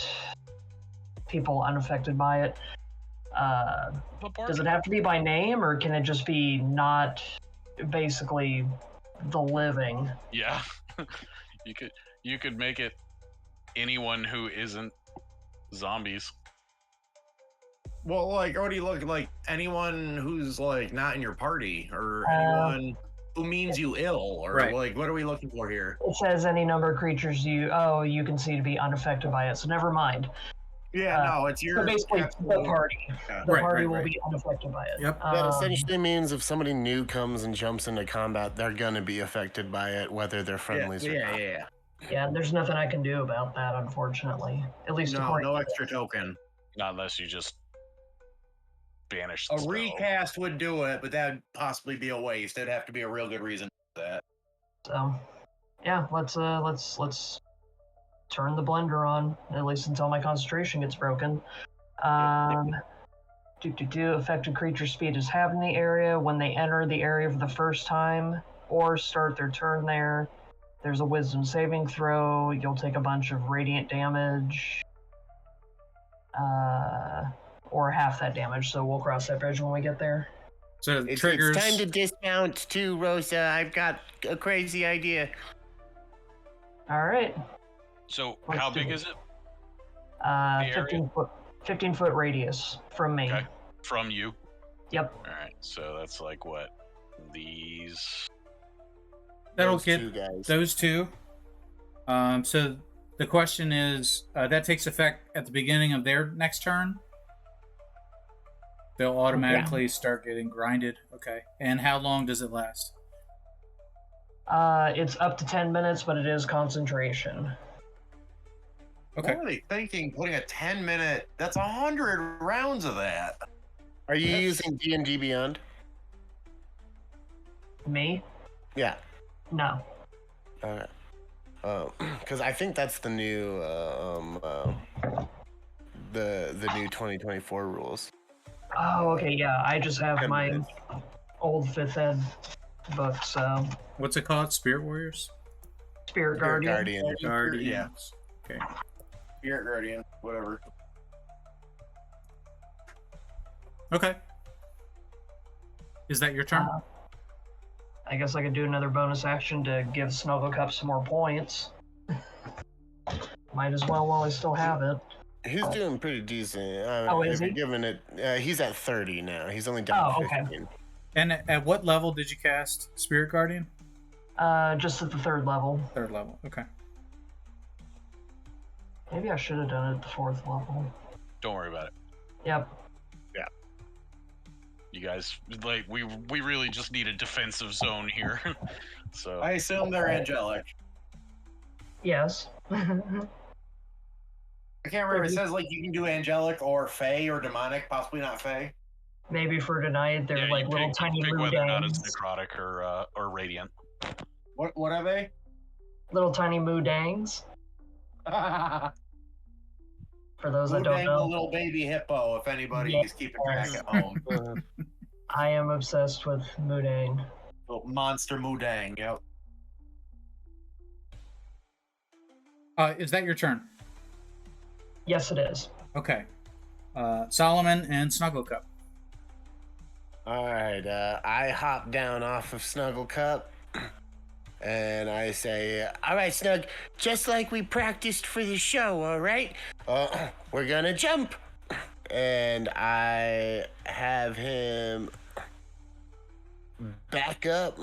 people unaffected by it. Does it have to be by name, or can it just be not basically the living? Yeah. you could make it anyone who isn't zombies. Well, like, what do you look like? Anyone who's like not in your party, or anyone who means you ill, or Right. like, what are we looking for here? It says any number of creatures you can see to be unaffected by it, so never mind. Yeah, no, it's your. So basically, the party. Yeah. The Right, party right, will right. be unaffected by it. Yep. That essentially means if somebody new comes and jumps into combat, they're gonna be affected by it, whether they're friendlies or not. Yeah. Yeah, there's nothing I can do about that, unfortunately. At least according No to extra token. Not unless you just banish A the spell. recast would do it, but that'd possibly be a waste. There'd have to be a real good reason for that. So, yeah, let's turn the blender on, at least until my concentration gets broken. Affected creature speed is halved in the area when they enter the area for the first time or start their turn there. There's a wisdom saving throw. You'll take a bunch of radiant damage. Or half that damage, so we'll cross that bridge when we get there. So It's triggers. time to dismount too, Rosa. I've got a crazy idea. Alright. So Let's how do big it. is it? Uh, 15 foot radius from me. Okay. From you? Yep. All right. So that's like what? These. That'll Those get two guys. those two. So the question is, that takes effect at the beginning of their next turn. They'll automatically start getting grinded. Okay. And how long does it last? It's up to 10 minutes, but it is concentration. Okay. What are they thinking? Putting a 10-minute? That's 100 rounds of that. Are you using D&D Beyond? Me? Yeah. No. Because I think that's the new the new 2024 rules. Oh, okay, yeah. I just have 10 my minutes. old 5th ed book, so What's it called? Spirit Warriors? Spirit Guardian. Guardians. Yeah. Okay. Spirit Guardian, whatever. Okay. Is that your turn? I guess I could do another bonus action to give Snugglecup some more points. Might as well while I still have it. He's doing pretty decent. Oh, is if you're he? giving it, he's at 30 now. He's only down Oh, to okay. 15. And at what level did you cast Spirit Guardian? Just at the 3rd level. 3rd level. Okay. Maybe I should have done it at the 4th level. Don't worry about it. Yep. You guys, like, we really just need a defensive zone here. So I assume they're angelic. Yes. I can't remember. It says like you can do angelic or fey or demonic, possibly not fey. Maybe for tonight, they're yeah, like you little pick, tiny pick whether or not it's moodangs. necrotic or radiant. What are they? Little tiny moodangs. For those that don't Mudang, know, the little baby hippo. If anybody's Yeah. keeping track at home, I am obsessed with moodang. little monster Mudang. Yep. Is that your turn? Yes, it is. Okay. Solomon and Snugglecup. All right, I hop down off of Snugglecup, and I say, "All right, Snug, just like we practiced for the show, all right? We're gonna jump." And I have him back up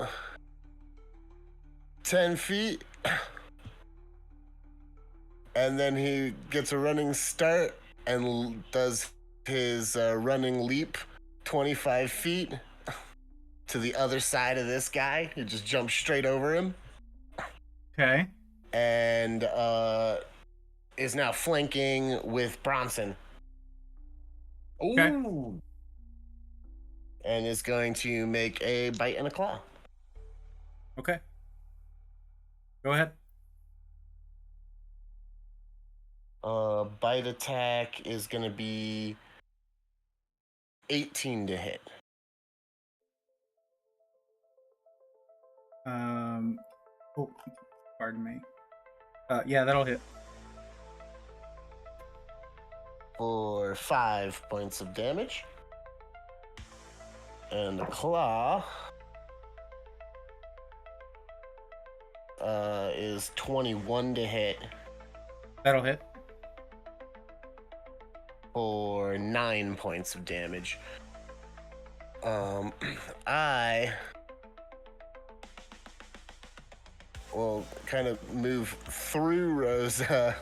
10 feet, and then he gets a running start and does his running leap 25 feet to the other side of this guy. He just jumps straight over him Okay. and is now flanking with Bronson Okay. Ooh. and is going to make a bite and a claw. Okay. Go ahead. Bite attack is going to be 18 to hit. Oh, pardon me. Yeah, that'll hit. For 5 points of damage. And the claw is 21 to hit That'll hit. for 9 points of damage. I will kind of move through Rosa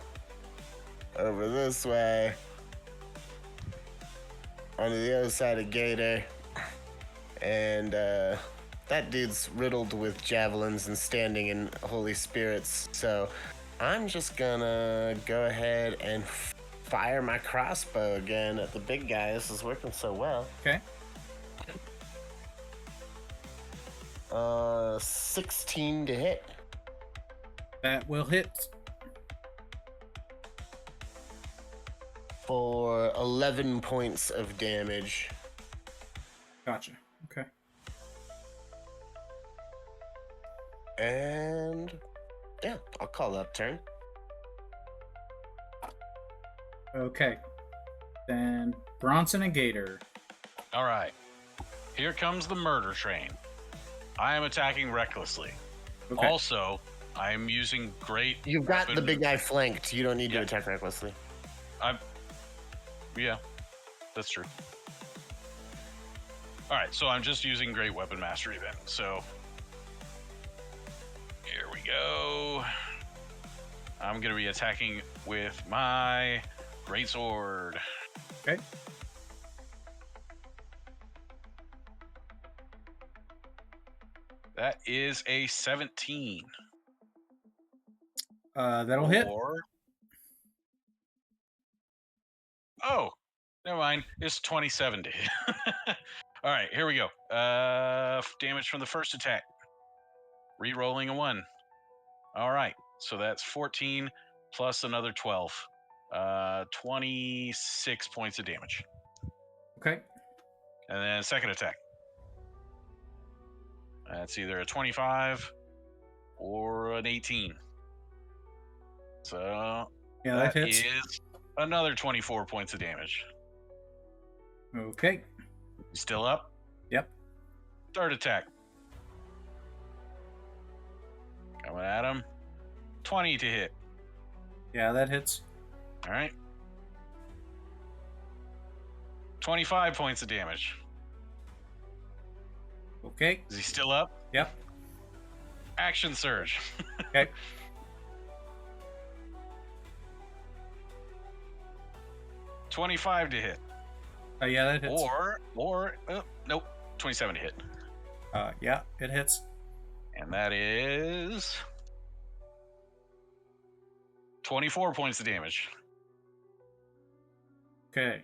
over this way onto the other side of Gator, and that dude's riddled with javelins and standing in holy spirits, so I'm just gonna go ahead and fire my crossbow again at the big guy. This is working so well. Okay. 16 to hit. That will hit. For 11 points of damage. Gotcha. Okay. And yeah, I'll call that turn. Okay. Then Bronson and Gator. All right. Here comes the murder train. I am attacking recklessly. Okay. Also, I am using great. You've got weapon the big guy flanked. You don't need Yeah. to attack recklessly. Yeah, that's true. All right, so I'm just using great weapon mastery then. So here we go. I'm gonna be attacking with my greatsword. Okay. That is a 17. That'll hit. Oh, never mind. It's 27 to hit. All right, here we go. Damage from the first attack. Re-rolling a 1. All right, so that's 14 plus another 12. 26 points of damage. Okay. And then second attack. That's either a 25 or an 18. So yeah, that hits. Is another 24 points of damage. Okay. You still up? Yep. Third attack. Coming at him. 20 to hit. Yeah, that hits. All right. 25 points of damage. Okay. Is he still up? Yep. Action surge. Okay. $25 to hit. Yeah, that hits. Nope, 27 to hit. Yeah, it hits. And that is 24 points of damage. Okay.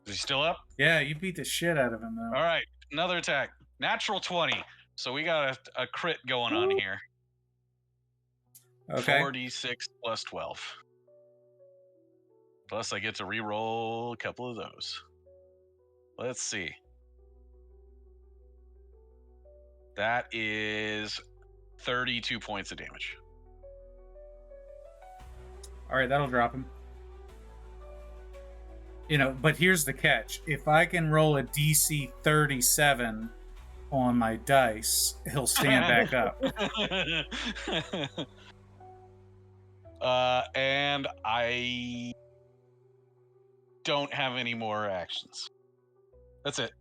Is he still up? Yeah, you beat the shit out of him, though. All right, another attack. Natural 20. So we got a crit going on here. Okay. 4d6 plus 12. Plus I get to re-roll a couple of those. Let's see. That is 32 points of damage. All right, that'll drop him. You know, but here's the catch. If I can roll a DC 37 on my dice, he'll stand back up. And I don't have any more actions. That's it.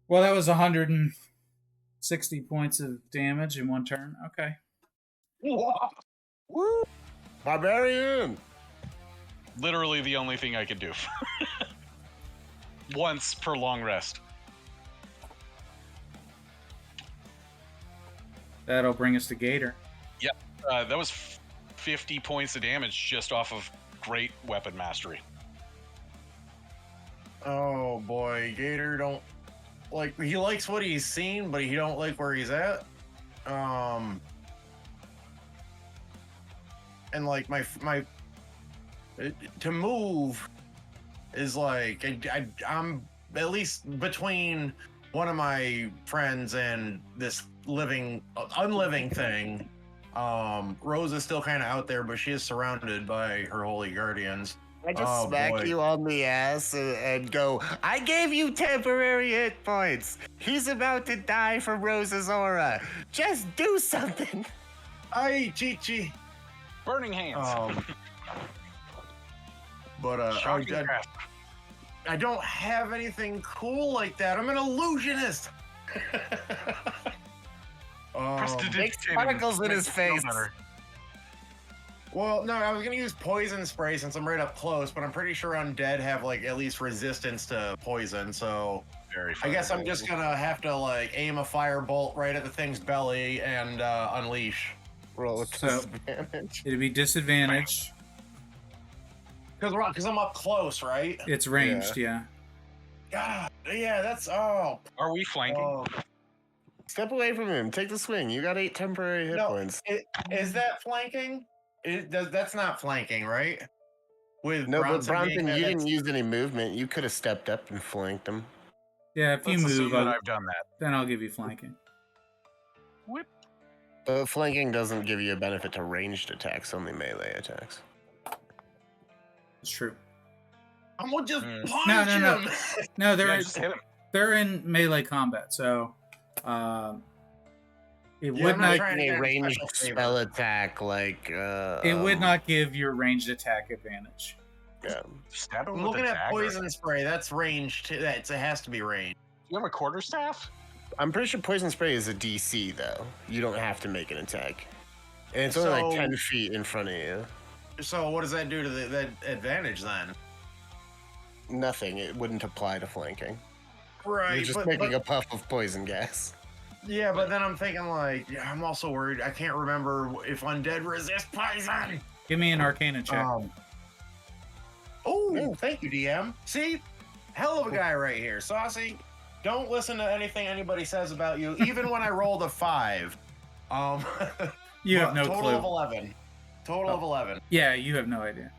Well, that was 160 points of damage in one turn. Okay. Woo! Barbarian! Literally the only thing I could do. Once per long rest. That'll bring us to Gator. Yep. That was 50 points of damage just off of great weapon mastery. Oh boy, Gator don't like. He likes what he's seen, but he don't like where he's at. And like my to move is like I'm at least between one of my friends and this unliving thing. Rosa's still kind of out there, but she is surrounded by her holy guardians. I just smack you on the ass and go, I gave you temporary hit points. He's about to die from Rosa's aura. Just do something. Aye, Chi-Chi. Burning hands. But I don't have anything cool like that. I'm an illusionist. Makes particles in his face. Well, no, I was gonna use poison spray since I'm right up close, but I'm pretty sure undead have like at least resistance to poison, so I guess I'm just gonna have to like aim a firebolt right at the thing's belly and unleash. Roll with disadvantage. It'd be disadvantage. Because I'm up close, right? It's ranged, yeah. God, yeah, that's Are we flanking? Step away from him. Take the swing. You got 8 temporary hit points. Is that flanking? That's not flanking, right? But Bronson, you didn't use any movement. You could have stepped up and flanked him. Yeah, if you move, I've done that. Then I'll give you flanking. Whip. Flanking doesn't give you a benefit to ranged attacks, only melee attacks. It's true. I'm gonna just punch him. No, just hit him. They're in melee combat, so it would not a ranged spell attack like. It would not give your ranged attack advantage. Yeah. I'm looking at poison spray. That's ranged. It has to be ranged. You have a quarterstaff? I'm pretty sure poison spray is a DC though. You don't have to make an attack, and it's only like 10 feet in front of you. So what does that do to the advantage then? Nothing. It wouldn't apply to flanking. Right, You're just making a puff of poison gas. Yeah, but then I'm thinking like, I'm also worried. I can't remember if undead resist poison. Give me an Arcana check. Oh, thank you, DM. See, hell of a guy right here, Saucey. Don't listen to anything anybody says about you, even when I rolled a 5. You have no total clue. of 11. Total of 11. Yeah, you have no idea.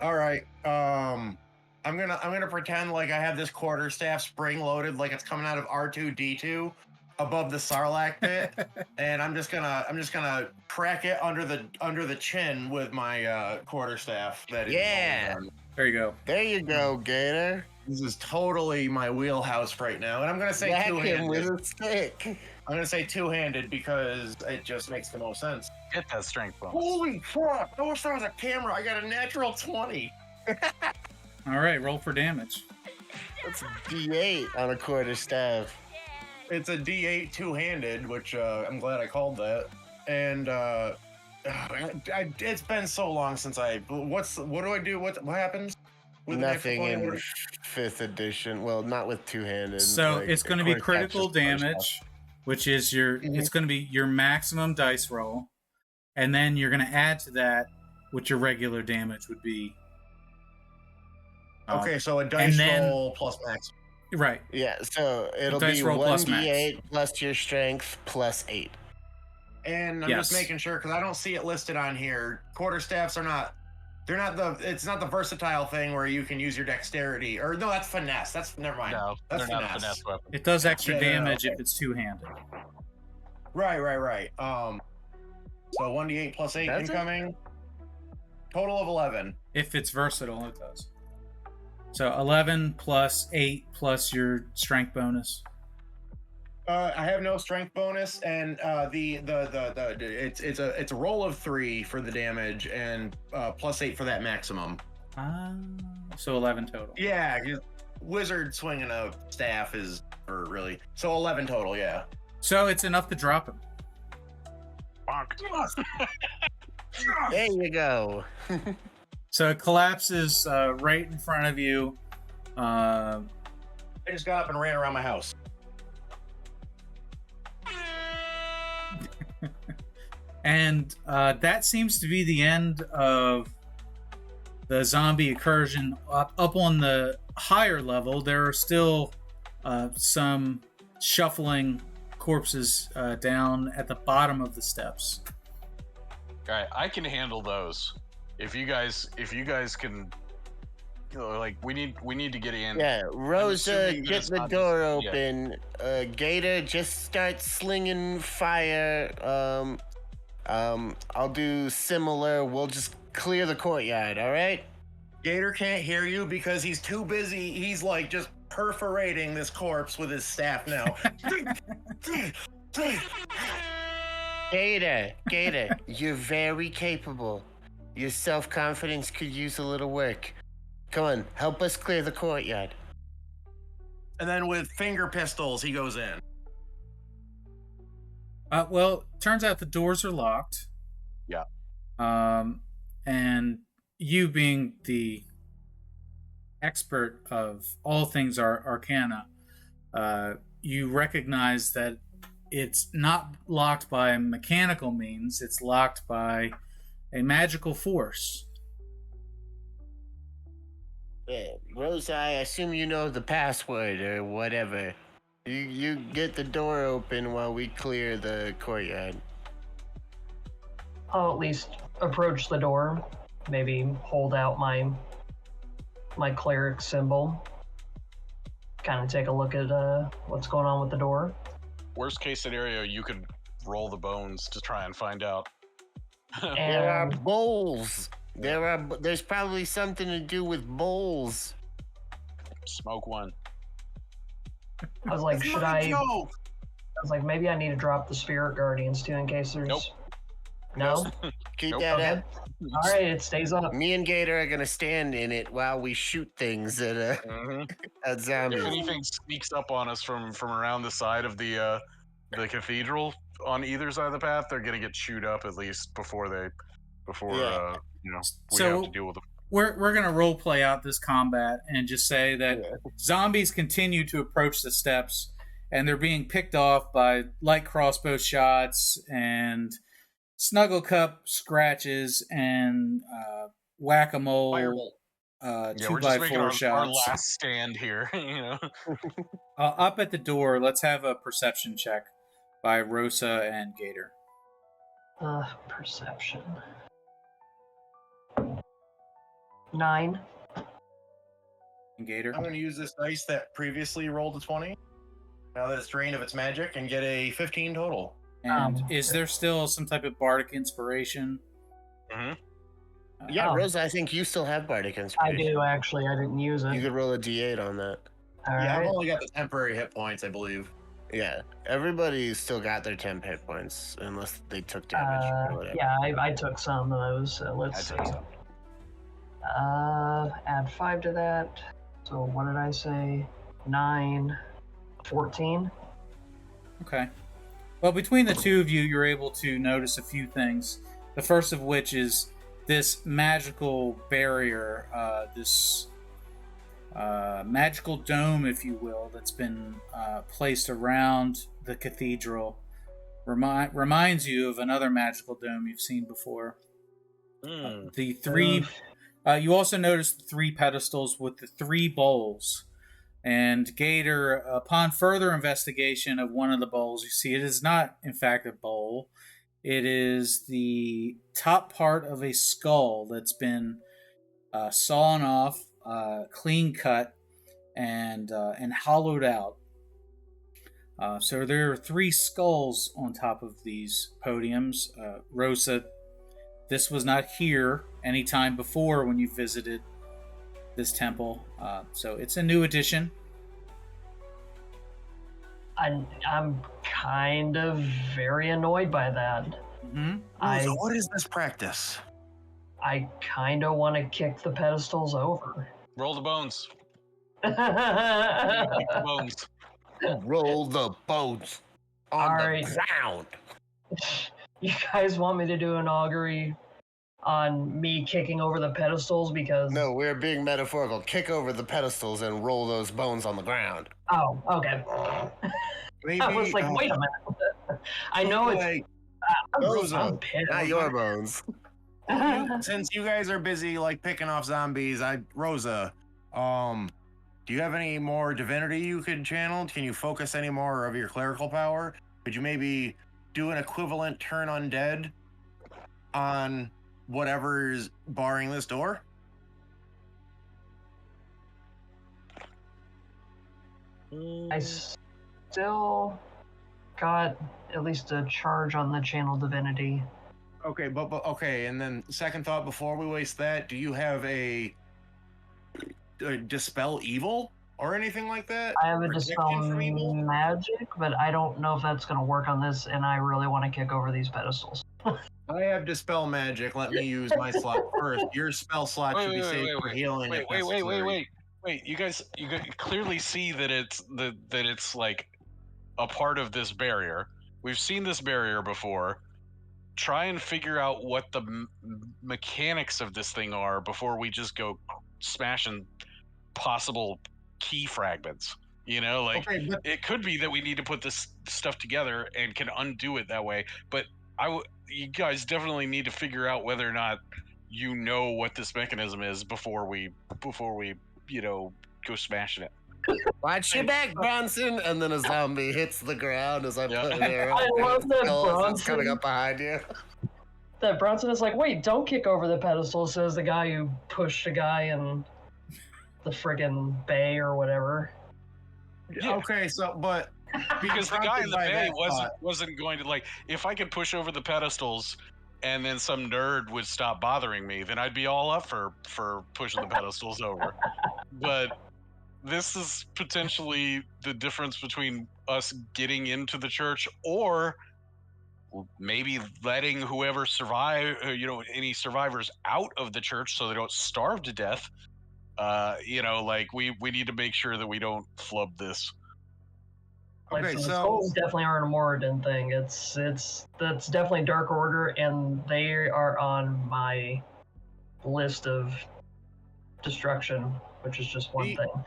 All right. I'm gonna pretend like I have this quarterstaff spring loaded, like it's coming out of R2D2 above the Sarlacc pit, and I'm just gonna crack it under the chin with my quarterstaff. Yeah. There you go. There you go, Gator. This is totally my wheelhouse right now, and I'm gonna say Whack him two-handed. with a stick. I'm gonna say two-handed because it just makes the most sense. Get that strength bonus. Holy crap! I wish there was a camera. I got a natural 20. All right, roll for damage. That's a D8 on a quarterstaff. It's a D8 two-handed, which I'm glad I called that. And it's been so long since what do I do? What happens? With Nothing in 5th edition. Well, not with two-handed. So like, it's going to be quarterstaff critical just punch damage, which is it's going to be your maximum dice roll, and then you're going to add to that what your regular damage would be. Okay, so a dice roll plus max. Right. Yeah, so it'll Dice be roll plus 1d8 plus your strength plus 8. And I'm just making sure because I don't see it listed on here. Quarterstaffs are not. It's not the versatile thing where you can use your dexterity. Or no, that's finesse. Never mind. No, that's they're not a finesse weapon. It does extra damage okay. if it's two-handed. Right. So 1d8 plus 8 That's incoming. Total of 11. If it's versatile, it does. So 11 plus 8 plus your strength bonus. I have no strength bonus, and it's a roll of 3 for the damage, and plus 8 for that maximum. So 11 total. Yeah, wizard swinging a staff so 11 total. Yeah. So it's enough to drop him. Bonk. There you go. So it collapses right in front of you. I just got up and ran around my house. And that seems to be the end of the zombie incursion. Up on the higher level, there are still some shuffling corpses down at the bottom of the steps. All right, I can handle those. If you guys can, we need to get in. Yeah, Rosa, get the door yeah. open. Gator, just start slinging fire. I'll do similar. We'll just clear the courtyard, all right? Gator can't hear you because he's too busy. He's like just perforating this corpse with his staff now. Gator, you're very capable. Your self-confidence could use a little work. Come on, help us clear the courtyard. And then with finger pistols, he goes in. Well, turns out the doors are locked. Yeah. And you being the expert of all things arcana, you recognize that it's not locked by mechanical means, it's locked by a magical force. Rosa, I assume you know the password or whatever. You get the door open while we clear the courtyard. I'll at least approach the door, maybe hold out my cleric symbol, kind of take a look at what's going on with the door. Worst case scenario, you could roll the bones to try and find out. There are bowls. There's probably something to do with bowls. Smoke one. I was like, I was like, maybe I need to drop the spirit guardians too in case there's. Nope. No. Keep Nope. that Okay. up. All right, it stays up. Me and Gator are gonna stand in it while we shoot things at at If zombies. anything sneaks up on us from around the side of the cathedral on either side of the path, they're gonna get chewed up at least before Yeah. we So- have to deal with them. we're gonna role play out this combat and just say that Yeah. zombies continue to approach the steps, and they're being picked off by light crossbow shots and snuggle cup scratches and whack-a-mole Firebolt. Yeah, two we're by just making four our shots. last stand here. Up at the door, let's have a perception check by Rosa and Gator. Perception. 9. And Gator. I'm going to use this dice that previously rolled a 20. Now that it's drained of its magic and get a 15 total. And is there still some type of bardic inspiration? Mhm. Yeah, Oh. Rosa, I think you still have Bardic I Inspiration. do, actually. I didn't use it. You could roll a d8 on that. All Yeah, I've right. only got the temporary hit points, I believe. Yeah, everybody's still got their temp hit points unless they took damage or whatever. Yeah, I took some of those. So let's see. Add 5 to that. So what did I say? 9, 14. Okay. Well, between the two of you, you're able to notice a few things. The first of which is this magical barrier, this magical dome, if you will, that's been placed around the cathedral. Reminds you of another magical dome you've seen before. The three. You also notice the 3 pedestals with the 3 bowls. And Gator, upon further investigation of one of the bowls, you see it is not, in fact, a bowl. It is the top part of a skull that's been sawn off, clean cut, and hollowed out. So there are 3 skulls on top of these podiums. Rosa, this was not here any time before when you visited this temple, so it's a new addition. I'm kind of very annoyed by that. Mm-hmm. Rosa, what is this practice? I kind of want to kick the pedestals over. Roll the bones. All Bones. Roll the bones on right. the ground. You guys want me to do an augury on me kicking over the pedestals because... No, we're being metaphorical. Kick over the pedestals and roll those bones on the ground. Oh, okay. Maybe, I was like, wait a minute. I know it's... like, Those I'm bones, pissed. not your bones. since you guys are busy like picking off zombies, Rosa, do you have any more divinity you could channel? Can you focus any more of your clerical power? Could you maybe do an equivalent turn undead on whatever's barring this door? I still got at least a charge on the channel divinity. Okay, but okay, and then second thought before we waste that, do you have a dispel evil or anything like that? I have a Protection dispel from evil? magic, but I don't know if that's going to work on this, and I really want to kick over these pedestals. I have dispel magic. Let me use my slot first. Your spell slot should be saved for healing. if necessary. Wait! You guys clearly see that it's like a part of this barrier. We've seen this barrier before. Try and figure out what the mechanics of this thing are before we just go smashing possible key fragments. You know, like Okay, but it could be that we need to put this stuff together and can undo it that way. But you guys definitely need to figure out whether or not you know what this mechanism is before we go smashing it. Watch your back, Bronson. And then a zombie hits the ground as I put an arrow. I love that It's coming Bronson. up behind you. That Bronson is like, wait, don't kick over the pedestal, says the guy who pushed a guy in the friggin' bay or whatever. Yeah. okay, so but Because the guy in the prompted by bay that wasn't going to, like, if I could push over the pedestals and then some nerd would stop bothering me, then I'd be all up for pushing the pedestals over. But this is potentially the difference between us getting into the church or maybe letting whoever survive, any survivors out of the church so they don't starve to death. Like we need to make sure that we don't flub this. Like, Okay, so the so- skulls definitely aren't a Moradin thing. That's definitely Dark Order, and they are on my list of destruction, which is just one thing.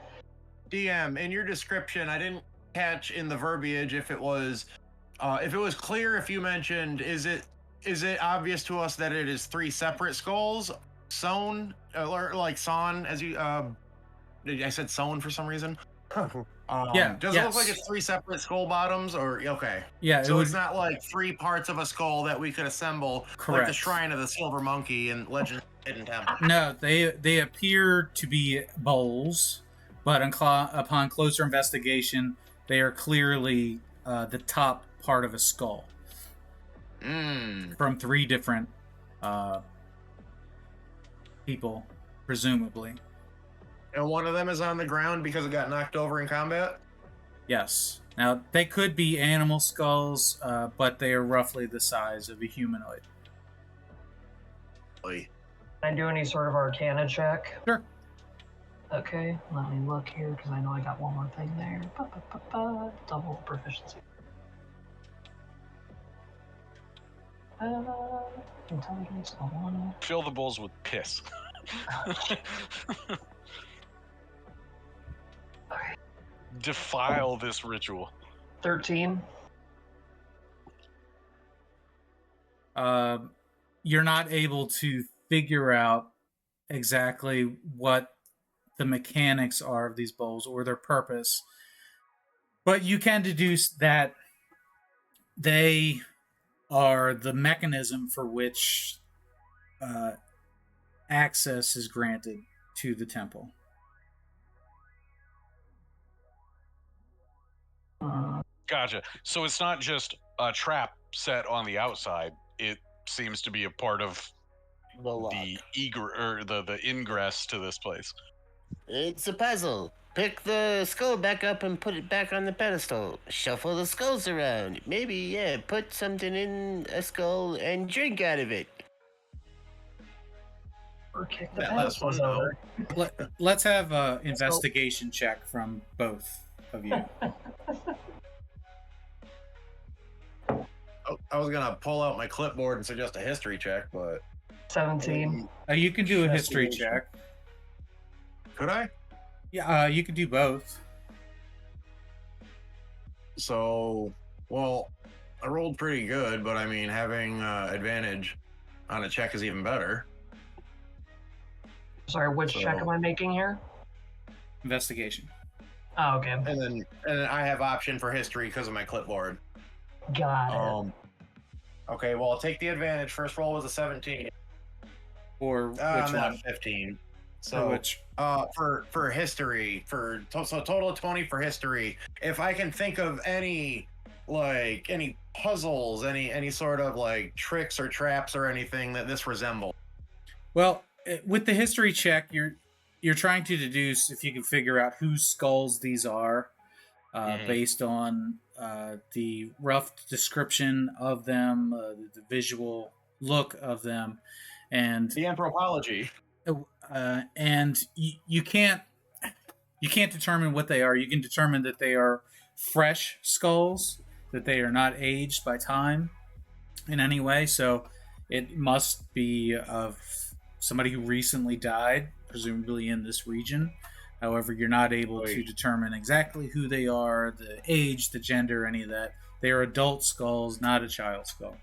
DM, in your description, I didn't catch in the verbiage if it was clear. If you mentioned, is it obvious to us that it is 3 separate skulls sewn, or like sawn? As you, I said sewn for some reason. Yeah. Does it look like it's 3 separate skull bottoms, or okay? Yeah. So it's not like 3 parts of a skull that we could assemble, Correct. like the Shrine of the Silver Monkey in Legend of the Hidden Temple. No, they appear to be bowls, but upon closer investigation, they are clearly the top part of a skull from 3 different people, presumably. And one of them is on the ground because it got knocked over in combat? Yes. Now, they could be animal skulls, but they are roughly the size of a humanoid. Oy. Can I do any sort of Arcana check? Sure. Okay, let me look here because I know I got one more thing there. Double proficiency. Intelligence of 1. Fill the bowls with piss. Okay. Defile this ritual. 13. You're not able to figure out exactly what the mechanics are of these bowls or their purpose, but you can deduce that they are the mechanism for which access is granted to the temple. Gotcha. So it's not just a trap set on the outside. It seems to be a part of the ingress to this place. It's a puzzle. Pick the skull back up and put it back on the pedestal. Shuffle the skulls around. Maybe, put something in a skull and drink out of it. Or kick the That last pedestals one, over. Let's have an investigation check from both of you. I was gonna pull out my clipboard and suggest a history check, but 17. You can do a history check. could I? Yeah, you could do both. So, well, I rolled pretty good, but I mean, having advantage on a check is even better. Sorry, which check am I making here? Investigation. Oh, okay. And then I have option for history because of my clipboard. Got it. Okay, well, I'll take the advantage. First roll was a 17. Or which I'm one? at 15. For So which? for history, so total of 20 for history. If I can think of any puzzles, any sort of like tricks or traps or anything that this resembles. Well, with the history check, you're trying to deduce if you can figure out whose skulls these are, based on the rough description of them, the visual look of them, and The anthropology. and you can't determine what they are. You can determine that they are fresh skulls, that they are not aged by time in any way. So it must be of somebody who recently died, presumably in this region. However, you're not able to determine exactly who they are, the age, the gender, any of that. They are adult skulls, not a child skull.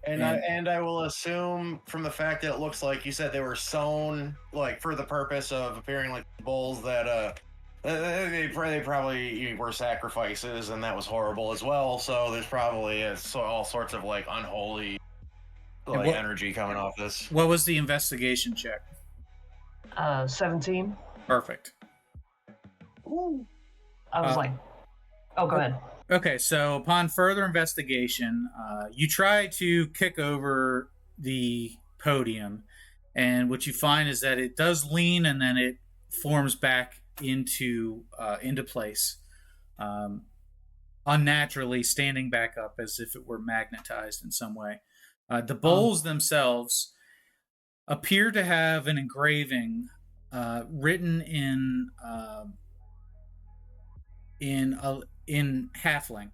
And I will assume from the fact that it looks like you said they were sewn like for the purpose of appearing like bulls that they probably were sacrifices, and that was horrible as well. So there's probably all sorts of like unholy energy coming off this. What was the investigation check? 17. Perfect. I was like, oh, go ahead. Okay, so upon further investigation, you try to kick over the podium, and what you find is that it does lean, and then it forms back into place, unnaturally standing back up as if it were magnetized in some way. The bowls themselves appear to have an engraving written in Halfling,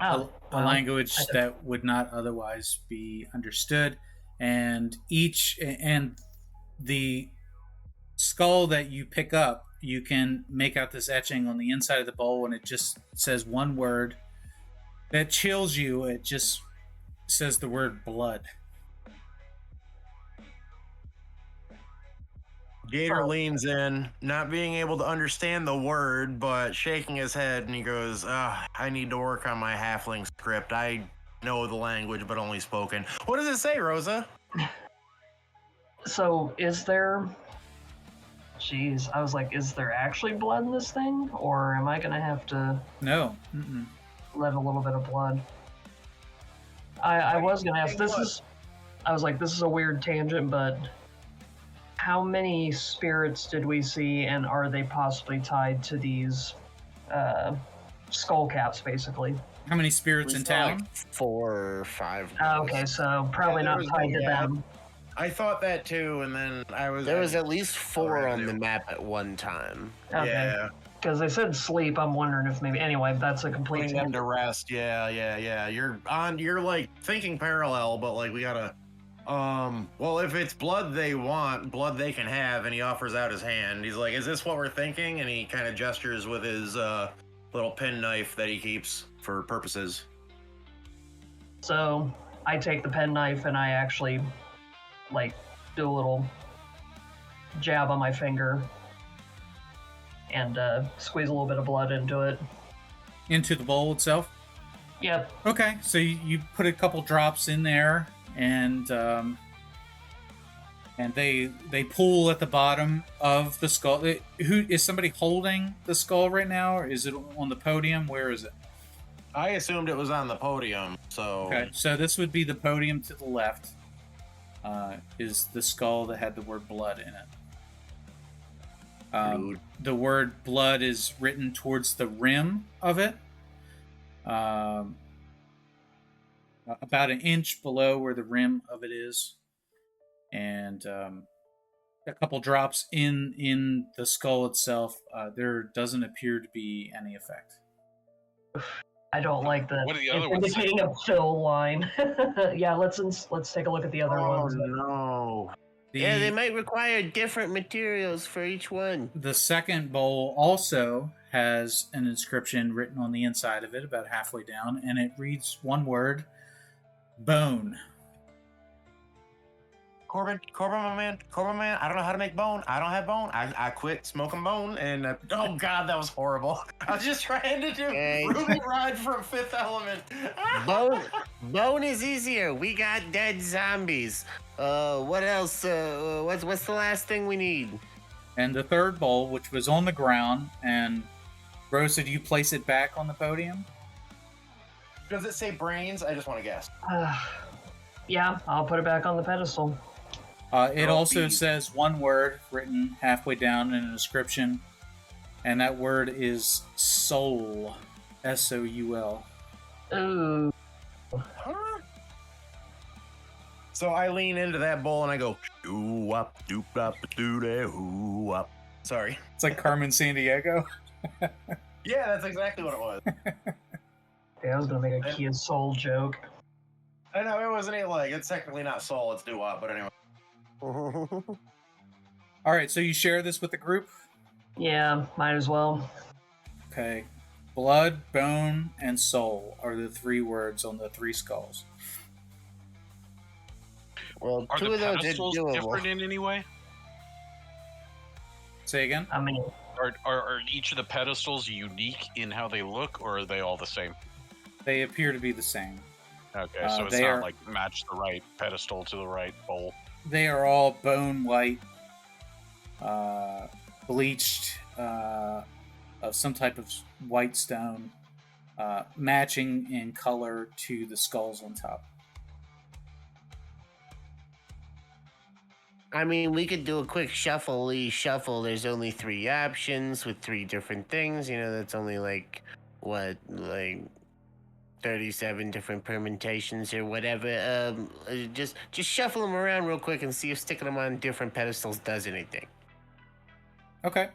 a language that would not otherwise be understood, and the skull that you pick up, you can make out this etching on the inside of the bowl, and it just says one word that chills you. It just says the word blood. Gator leans in, not being able to understand the word, but shaking his head, and he goes, I need to work on my halfling script. I know the language, but only spoken. What does it say, Rosa? So, is there... Jeez, I was like, is there actually blood in this thing? Or am I going to have to... No. let a little bit of blood? I was going to ask, this is... I was like, this is a weird tangent, but... How many spirits did we see, and are they possibly tied to these skull caps, basically? How many spirits in town? Like 4 or 5. Okay, so probably not tied to them. I thought that too, and then There was at least 4 on the map at one time. Okay. Yeah. Because they said sleep, I'm wondering if maybe... Anyway, that's a complete... Putting them to rest. Yeah. You're like thinking parallel, but like we gotta... well, if it's blood they want, blood they can have, and he offers out his hand. He's like, is this what we're thinking? And he kind of gestures with his little pen knife that he keeps for purposes. So I take the pen knife and I actually, like, do a little jab on my finger and squeeze a little bit of blood into it. Into the bowl itself? Yep. Okay, so you put a couple drops in there, and they pool at the bottom of the skull. Who is somebody holding the skull right now, or is it on the podium? Where is it? I assumed it was on the podium, so... Okay, so this would be the podium to the left, is the skull that had the word blood in it. The word blood is written towards the rim of it. About an inch below where the rim of it is, and a couple drops in the skull itself. There doesn't appear to be any effect. I don't like the What are the other ones? indicating a fill line. Yeah, let's take a look at the other Oh, ones. no. Yeah, they might require different materials for each one. The second bowl also has an inscription written on the inside of it, about halfway down, and it reads one word: bone. Corbin, my man, I don't know how to make bone. I don't have bone. I quit smoking bone, and oh god, that was horrible. I was just trying to do Ruby Ride from Fifth Element. Bone is easier. We got dead zombies. What else? What's the last thing we need? And the third bowl, which was on the ground, and Rosa, do you place it back on the podium? Does it say brains? I just want to guess. Yeah, I'll put it back on the pedestal. It also says one word written halfway down in an inscription, and that word is soul. S-O-U-L. Ooh. Huh? So I lean into that bowl and I go, doo up, doop up, doo da hoo up. Sorry. It's like Carmen Sandiego. Yeah, that's exactly what it was. Yeah, I was gonna make a Kia Soul joke. I know it wasn't it's technically not soul, it's doo up, but anyway. All right, so you share this with the group? Yeah, might as well. Okay. Blood, bone, and soul are the 3 words on the 3 skulls. Well, Are 2 the of those are pedestals doable. different in any way? Say again? I mean, Are each of the pedestals unique in how they look, or are they all the same? They appear to be the same. Okay, so it's they not are- like match the right pedestal to the right bowl. They are all bone white, bleached, of some type of white stone, matching in color to the skulls on top. I mean, we could do a quick shuffle. There's only 3 options with 3 different things. You know, that's only like 37 different permutations or whatever. Just shuffle them around real quick and see if sticking them on different pedestals does anything. Okay.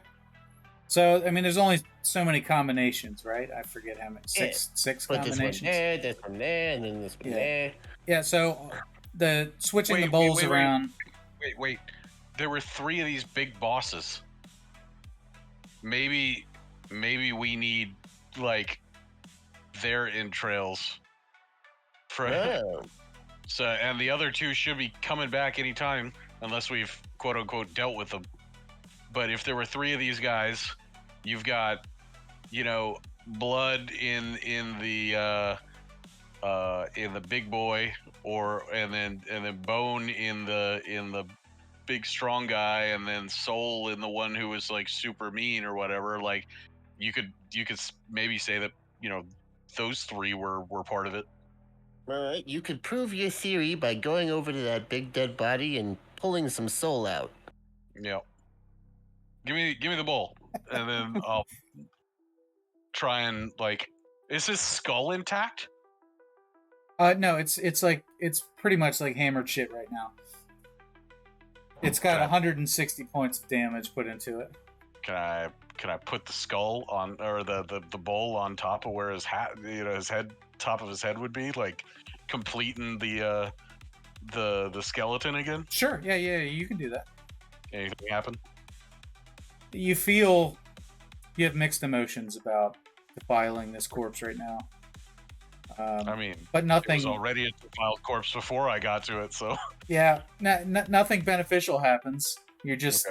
So, I mean, there's only so many combinations, right? I forget how many. Six Put this combinations. one there, and then this one there. Yeah, so the switching the bowls around. Wait. there were 3 of these big bosses. Maybe we need like their entrails for. Oh. So, and the other 2 should be coming back anytime, unless we've quote unquote dealt with them. But if there were 3 of these guys, you've got, blood in the big boy, and then bone in the big strong guy, and then soul in the one who was like super mean or whatever. Like, you could maybe say that those 3 were part of it. All right, you could prove your theory by going over to that big dead body and pulling some soul out. Yeah. Give me the bowl, and then I'll try and is his skull intact? No, it's pretty much like hammered shit right now. It's got 160 points of damage put into it. Can I put the skull on, or the bowl on top of where his hat, his head, top of his head would be, like completing the skeleton again? Sure, yeah, you can do that. Anything happen? You feel you have mixed emotions about defiling this corpse right now. But nothing. It was already a defiled corpse before I got to it, so. Yeah, nothing beneficial happens. You're just,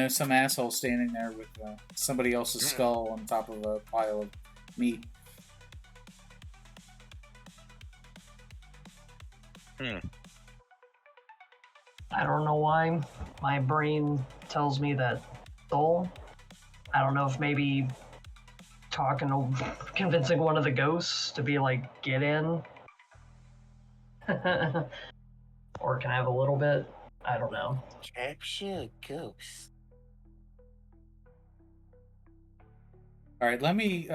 some asshole standing there with somebody else's skull on top of a pile of meat. I don't know why my brain tells me that soul. I don't know if maybe convincing one of the ghosts to be like, get in. Or can I have a little bit? I don't know. Capture a ghost. All right, let me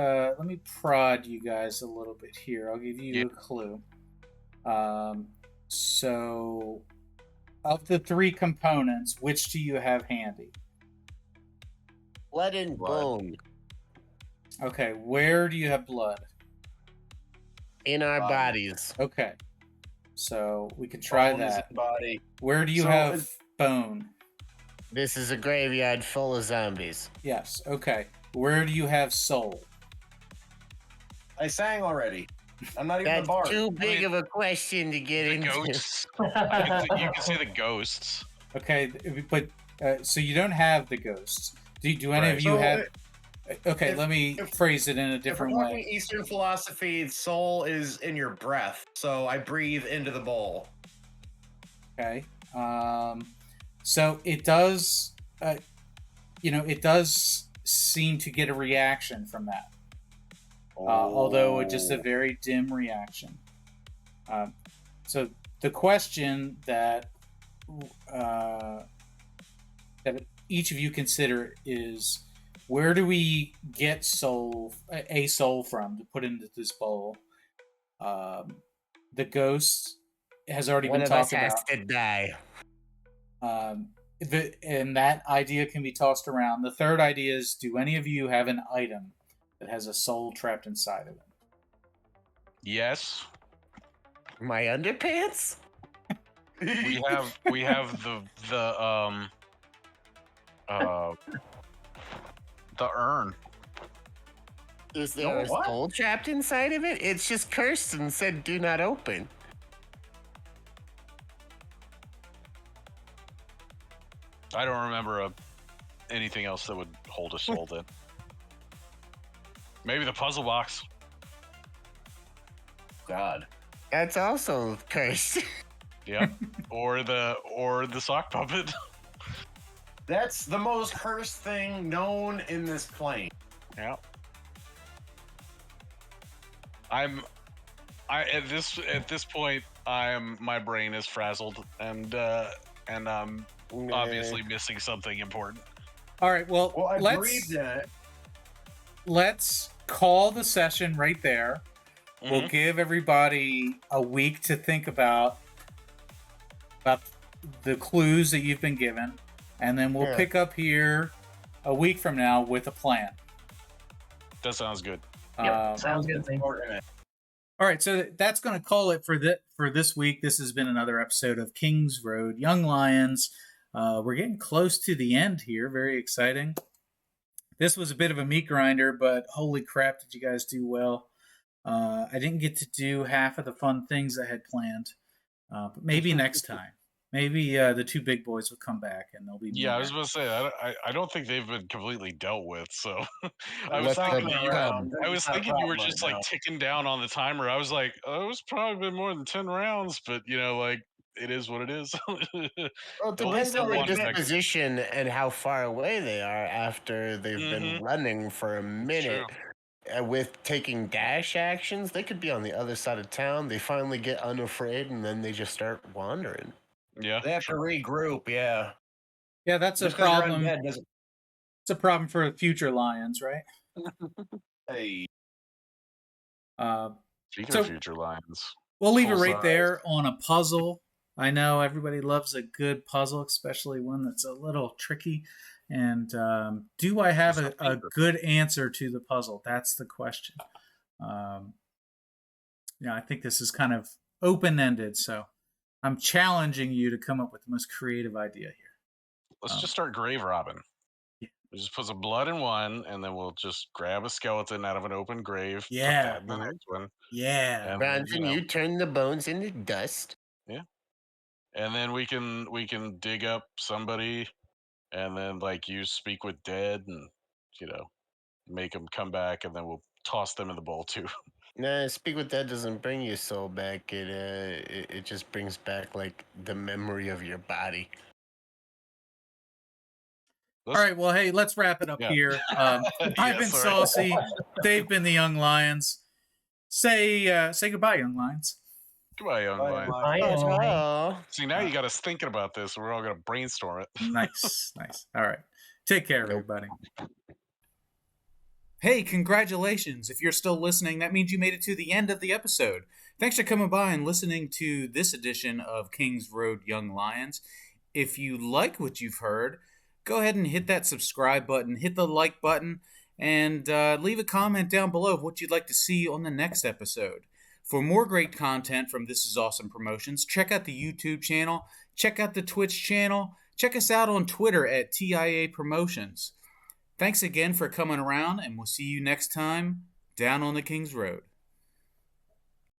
prod you guys a little bit here. I'll give you a clue. So, of the 3 components, which do you have handy? Blood and bone. Okay, where do you have blood? In our bodies. Okay, so we can try Bone is that. in body. Where do you have bone? This is a graveyard full of zombies. Yes, okay. Where do you have soul? I sang already. I'm not even That's the bard. too big of a question to get The into. ghosts. You can say the ghosts. Okay, but so you don't have the ghosts. Do any of you have? Okay, let me phrase it in a different if we're way. talking Eastern philosophy, soul is in your breath, so I breathe into the bowl. Okay, so it does, it does seem to get a reaction from that. Although it's just a very dim reaction. So the question that each of you consider is, where do we get a soul from to put into this bowl? The ghost has already been talked about. One of us has to die. And that idea can be tossed around. The third idea is, do any of you have an item that has a soul trapped inside of it? Yes. My underpants? We have the urn. Is there a soul trapped inside of it? It's just cursed and said do not open. I don't remember anything else that would hold a soul then. Maybe the puzzle box. God. That's also cursed. Yeah. Or the sock puppet. That's the most cursed thing known in this plane. Yeah. At this point my brain is frazzled and I'm obviously missing something important. All right, well I breathed in it. Let's call the session right there. Mm-hmm. We'll give everybody a week to think about the clues that you've been given, and then we'll pick up here a week from now with a plan. That sounds good. Sounds good. All right, so that's going to call it for this week. This has been another episode of King's Road Young Lions. We're getting close to the end here. Very exciting. This was a bit of a meat grinder, but holy crap, did you guys do well. I didn't get to do half of the fun things I had planned, but maybe next time. Maybe the two big boys will come back and they'll be Yeah, I meaner. was going to say, I don't think they've been completely dealt with. So I was Let thinking them that you, come. I was thinking you were just like ticking down on the timer. I was like, oh, it's probably been more than 10 rounds, but you know, like it is what it is. Well, it They'll- depends they'll on their want next- disposition and how far away they are after they've Mhm. been running for a minute. With taking dash actions, they could be on the other side of town. They finally get unafraid, and then they just start wandering. Yeah. They have to regroup. Yeah. Yeah, that's a Just 'cause you're problem. undead doesn't. It's a problem for future lions, right? Hey. Speaking So- of future lions, We'll leave it Full right size. there on a puzzle. I know everybody loves a good puzzle, especially one that's a little tricky. And do I have a good answer to the puzzle? That's the question. I think this is kind of open-ended, so I'm challenging you to come up with the most creative idea here. let's just start grave robbing. Yeah. We just put some blood in one, and then we'll just grab a skeleton out of an open grave. Yeah. Put that in the next one. Yeah. And then, Bronson, you turn the bones into dust. and then we can dig up somebody, and then like use speak with dead, and make them come back, and then we'll toss them in the bowl too. Nah, speak with that doesn't bring your soul back. It just brings back like the memory of your body. All right, well, hey, let's wrap it up Yeah. here. I've been sorry. Saucey. They've been the Young Lions. Say goodbye, Young Lions. Goodbye, young Bye, lion. bye. Oh, See, now you got us thinking about this. We're all gonna brainstorm it. Nice. All right. Take care, everybody. Hey, congratulations. If you're still listening, that means you made it to the end of the episode. Thanks for coming by and listening to this edition of Kings Road Young Lions. If you like what you've heard, go ahead and hit that subscribe button, hit the like button, and leave a comment down below of what you'd like to see on the next episode. For more great content from This Is Awesome Promotions, check out the YouTube channel, check out the Twitch channel, check us out on Twitter at TIA Promotions. Thanks again for coming around, and we'll see you next time down on the King's Road.